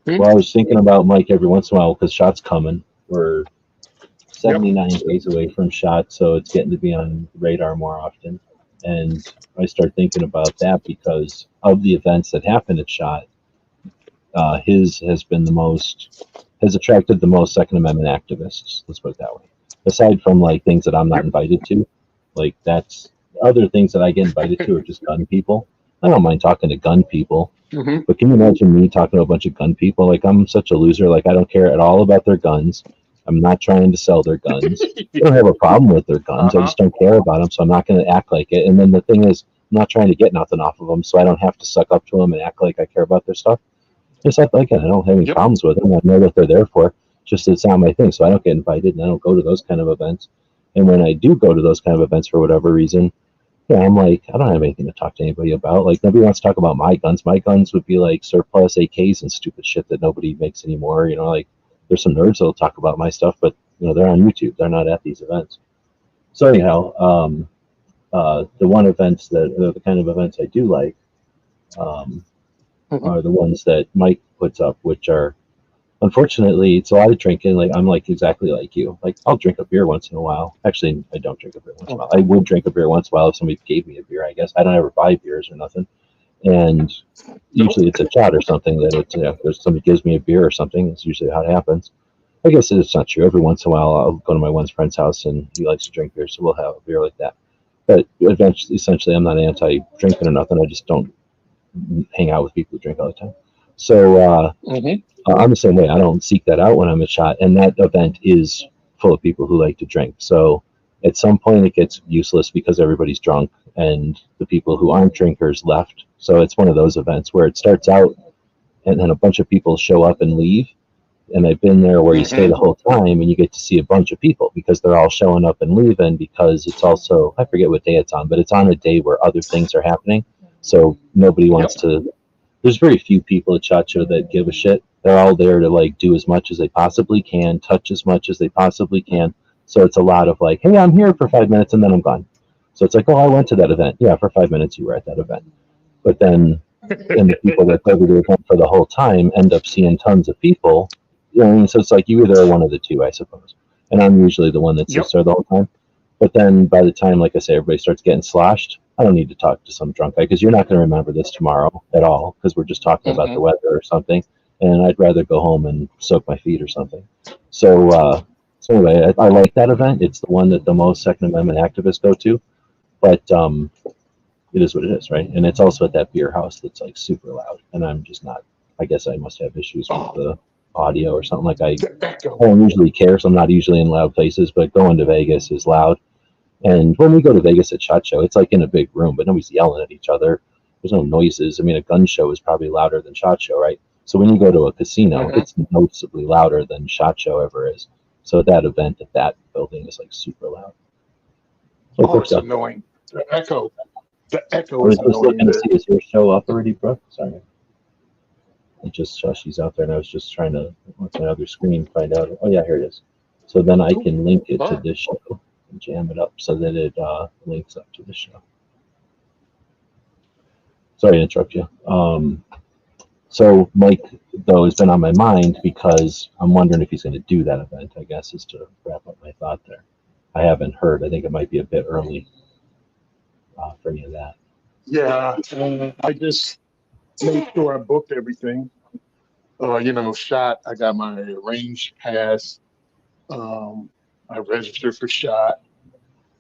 S2: Well, I was thinking about Mike every once in a while because Shot's coming. We're 79 days away from Shot, so it's getting to be on the radar more often. And I start thinking about that because of the events that happen at Shot, his has attracted the most Second Amendment activists. Let's put it that way. Aside from like things that I'm not invited to, like that's other things that I get invited to are just gun people. I don't mind talking to gun people, but can you imagine me talking to a bunch of gun people? Like I'm such a loser. Like I don't care at all about their guns. I'm not trying to sell their guns. I don't have a problem with their guns. I just don't care about them, so I'm not going to act like it. And then the thing is, I'm not trying to get nothing off of them, so I don't have to suck up to them and act like I care about their stuff. It's not like I don't have any problems with them. I know what they're there for. Just it's not my thing, so I don't get invited and I don't go to those kind of events. And when I do go to those kind of events for whatever reason, yeah, I'm like, I don't have anything to talk to anybody about. Like nobody wants to talk about my guns. My guns would be like surplus AKs and stupid shit that nobody makes anymore. You know, like there's some nerds that'll talk about my stuff, but you know they're on YouTube. They're not at these events. So anyhow, the kind of events I do like are the ones that Mike puts up, which are unfortunately it's a lot of drinking. Like I'm like exactly like you. Like I'll drink a beer once in a while. Actually, I don't drink a beer once in a while. I would drink a beer once in a while if somebody gave me a beer. I guess I don't ever buy beers or nothing. And usually it's a shot or something that it's if somebody gives me a beer or something. It's usually how it happens. I guess it's not true. Every once in a while, I'll go to my one friend's house and he likes to drink beer, so we'll have a beer like that. But essentially, I'm not anti-drinking or nothing. I just don't hang out with people who drink all the time. So I'm the same way. I don't seek that out when I'm at Shot, and that event is full of people who like to drink. So at some point, it gets useless because everybody's drunk and the people who aren't drinkers left. So it's one of those events where it starts out and then a bunch of people show up and leave. And I've been there where you stay the whole time and you get to see a bunch of people because they're all showing up and leaving because it's also, I forget what day it's on, but it's on a day where other things are happening. So nobody wants to, there's very few people at SHOT Show that give a shit. They're all there to like do as much as they possibly can, touch as much as they possibly can. So it's a lot of like, hey, I'm here for 5 minutes and then I'm gone. So it's like, oh, I went to that event. Yeah, for 5 minutes you were at that event. But then and the people that go to the event for the whole time end up seeing tons of people. You know what I mean? So it's like you either are one of the two, I suppose. And I'm usually the one that sits there the whole time. But then by the time, like I say, everybody starts getting sloshed, I don't need to talk to some drunk guy because you're not going to remember this tomorrow at all because we're just talking about the weather or something. And I'd rather go home and soak my feet or something. So anyway, I like that event. It's the one that the most Second Amendment activists go to. But it is what it is, right? And it's also at that beer house that's like super loud. And I'm just not, I guess I must have issues with the audio or something. Like I don't usually care, so I'm not usually in loud places, but going to Vegas is loud. And when we go to Vegas at SHOT Show, it's like in a big room, but nobody's yelling at each other. There's no noises. I mean, a gun show is probably louder than SHOT Show, right? So when you go to a casino, it's noticeably louder than SHOT Show ever is. So that event at that building is like super loud.
S3: So it's annoying. The echo
S2: is annoying. Looking to see is your show up already, Brooke? Sorry. I just saw she's out there and I was just trying to, what's my other screen, find out. Oh yeah, here it is. So then I can link it to this show and jam it up so that it links up to the show. Sorry to interrupt you. So Mike, though, has been on my mind because I'm wondering if he's going to do that event, I guess, is to wrap up my thought there. I haven't heard. I think it might be a bit early for any of that.
S3: Yeah, I just made sure I booked everything. SHOT, I got my range pass. I registered for SHOT.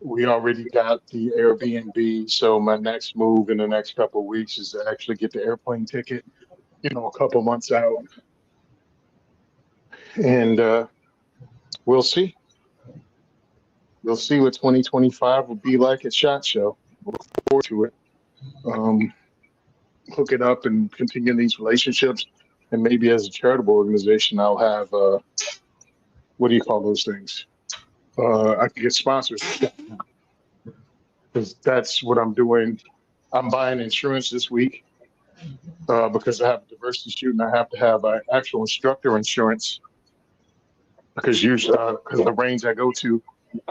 S3: We already got the Airbnb. So my next move in the next couple of weeks is to actually get the airplane ticket, a couple months out. And we'll see. We'll see what 2025 will be like at SHOT Show. Look forward to it. Hook it up and continue these relationships. And maybe as a charitable organization, I'll have, what do you call those things? I can get sponsors because that's what I'm doing. I'm buying insurance this week because I have a diversity student. I have to have an actual instructor insurance because usually because the range I go to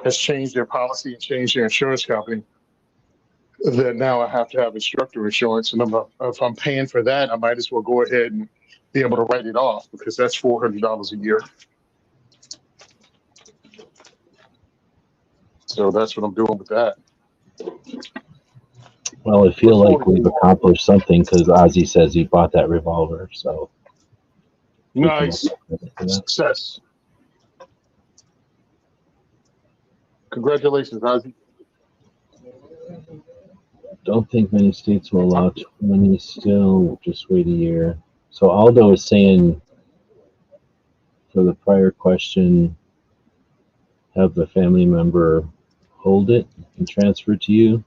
S3: has changed their policy and changed their insurance company. That now I have to have instructor insurance, and if I'm paying for that, I might as well go ahead and be able to write it off because that's $400 a year. So that's what I'm doing with that.
S2: Well, I feel like we've accomplished something because Ozzy says he bought that revolver. So
S3: Nice success. Congratulations, Ozzy.
S2: Don't think many states will allow 20 still. Just wait a year. So Aldo is saying for the prior question, have the family member hold it and transfer to you.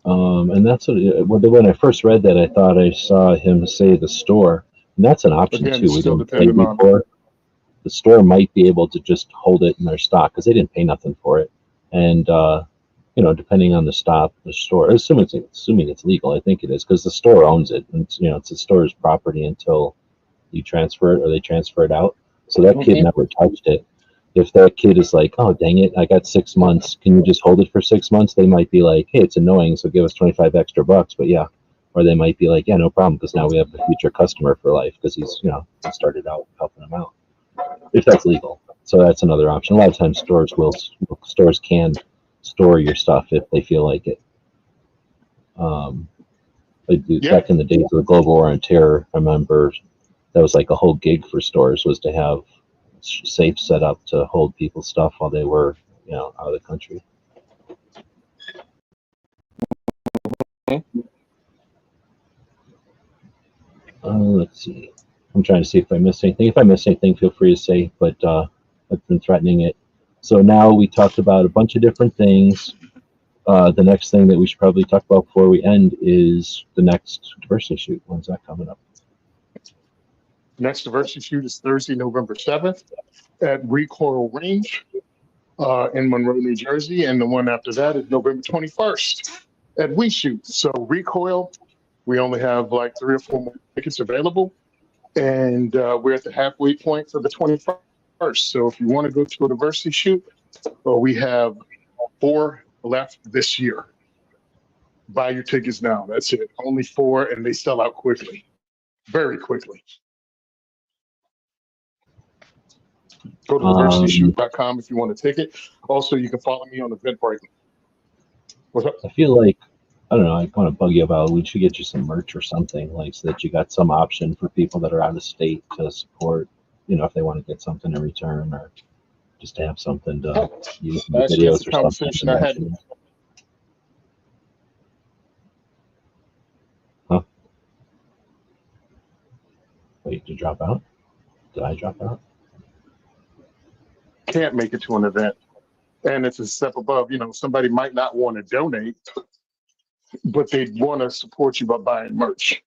S2: And that's when I first read that, I thought I saw him say the store. And that's an option
S3: Again,
S2: too.
S3: it's
S2: We
S3: still
S2: didn't play
S3: dependent on
S2: before. The store might be able to just hold it in their stock because they didn't pay nothing for it. And depending on the store, assuming it's legal, I think it is because the store owns it, and it's the store's property until you transfer it or they transfer it out. So that kid never touched it. If that kid is like, oh dang it, I got 6 months, can you just hold it for 6 months? They might be like, hey, it's annoying, so give us 25 extra bucks. But yeah, or they might be like, yeah, no problem, because now we have a future customer for life because he started out helping them out. If that's legal, so that's another option. A lot of times stores can store your stuff if they feel like it. Back in the days of the global war on terror, I remember that was like a whole gig for stores was to have safes set up to hold people's stuff while they were out of the country. Let's see. I'm trying to see if I missed anything. If I missed anything, feel free to say, but I've been threatening it. So now we talked about a bunch of different things. The next thing that we should probably talk about before we end is the next diversity shoot. When's that coming up?
S3: Next diversity shoot is Thursday, November 7th at Recoil Range in Monroe, New Jersey. And the one after that is November 21st at We Shoot. So Recoil, we only have like 3 or 4 more tickets available. And we're at the halfway point for the 21st. So if you want to go to a diversity shoot, we have 4 left this year. Buy your tickets now. That's it. Only 4, and they sell out quickly, very quickly. Go to diversityshoot.com if you want a ticket. Also, you can follow me on Eventbrite. What's up?
S2: I feel like, I don't know, I want to bug you about it. We should get you some merch or something, like so that you got some option for people that are out of state to support, if they want to get something in return or just to have something to use in the videos or something.
S3: I had.
S2: Huh? Wait, did you drop out? Did I drop out?
S3: Can't make it to an event. And it's a step above, somebody might not want to donate, but they'd want to support you by buying merch.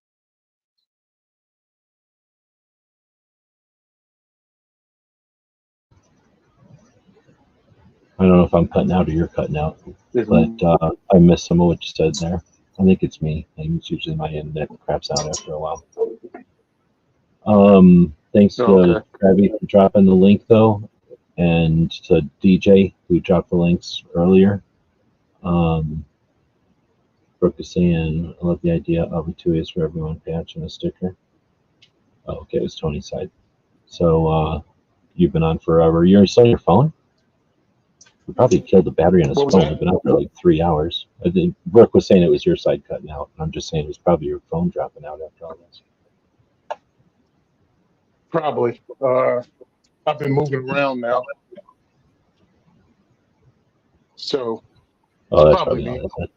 S2: I don't know if I'm cutting out or you're cutting out, but I missed some of what you said there. I think it's me. It's usually my internet craps out after a while. Thanks to Krabby for dropping the link, though, and to DJ who dropped the links earlier. Brooke is saying, I love the idea of a 2 ways for everyone patch and a sticker. Oh, okay, it was Tony's side. So you've been on forever. You're still on your phone? We probably killed the battery on his phone. We've been out for like 3 hours. I think Brooke was saying it was your side cutting out. I'm just saying it was probably your phone dropping out after all this.
S3: Probably. I've been moving around now. So
S2: that's probably all that.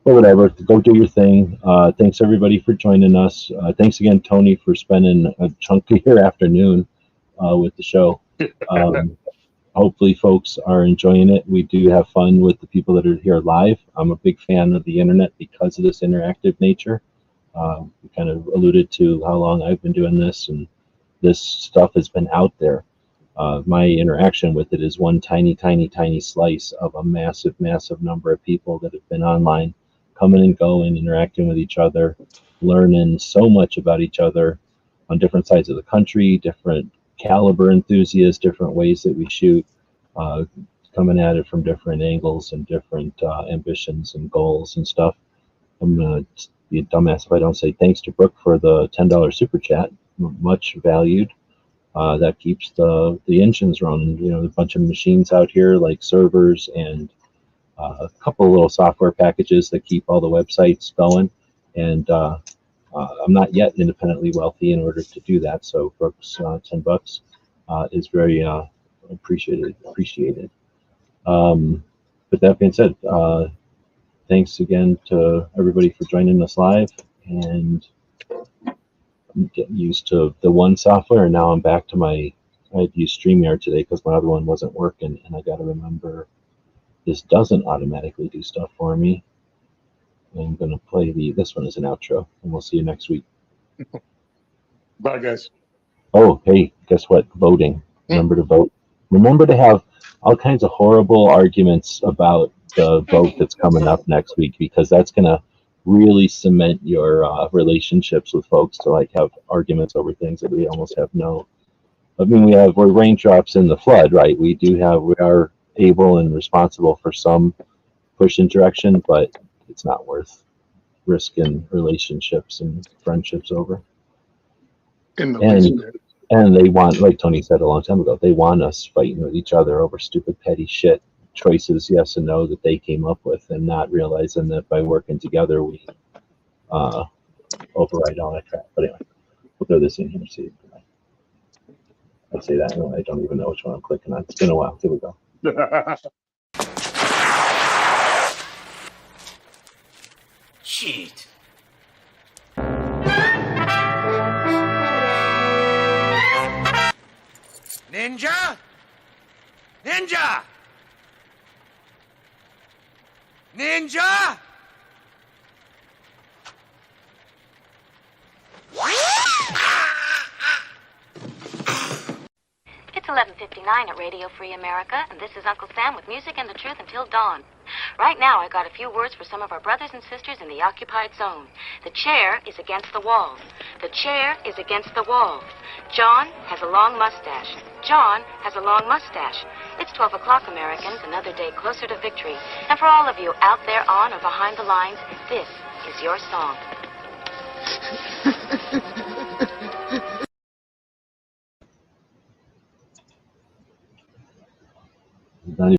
S2: Well, whatever. Go do your thing. Thanks everybody for joining us. Thanks again, Tony, for spending a chunk of your afternoon with the show. Hopefully folks are enjoying it. We do have fun with the people that are here live. I'm a big fan of the internet because of this interactive nature. We kind of alluded to how long I've been doing this, and this stuff has been out there. My interaction with it is one tiny, tiny, tiny slice of a massive, massive number of people that have been online, coming and going, interacting with each other, learning so much about each other on different sides of the country, different caliber enthusiasts, different ways that we shoot, coming at it from different angles and different ambitions and goals and stuff. I'm going to be a dumbass if I don't say thanks to Brooke for the $10 super chat. Much valued. That keeps the engines running. You know, a bunch of machines out here like servers and a couple of little software packages that keep all the websites going. And I'm not yet independently wealthy in order to do that. So Brooke's $10 is very appreciated. But that being said, thanks again to everybody for joining us live, and I'm getting used to the one software, and now I'm back to I had used StreamYard today because my other one wasn't working, and I got to remember this doesn't automatically do stuff for me. I'm going to play this one as an outro, and we'll see you next week.
S3: Bye, guys.
S2: Oh, hey, guess what? Voting. Remember to vote. Remember to have all kinds of horrible arguments about the vote that's coming up next week, because that's going to really cement your relationships with folks, to like have arguments over things that we almost have no. I mean, we're raindrops in the flood, right? We are able and responsible for some push in direction, but it's not worth risking relationships and friendships over. And they want, like Tony said a long time ago, they want us fighting with each other over stupid, petty shit, choices, yes and no, that they came up with, and not realizing that by working together, we override all that crap. But anyway, we'll throw this in here. See, I say that, and I don't even know which one I'm clicking on. It's been a while. Here we go.
S4: Shit. Ninja? Ninja! Ninja!
S5: It's 11:59 at Radio Free America, and this is Uncle Sam with music and the truth until dawn. Right now, I got a few words for some of our brothers and sisters in the occupied zone. The chair is against the wall. The chair is against the wall. John has a long mustache. John has a long mustache. It's 12 o'clock, Americans, another day closer to victory. And for all of you out there on or behind the lines, this is your song.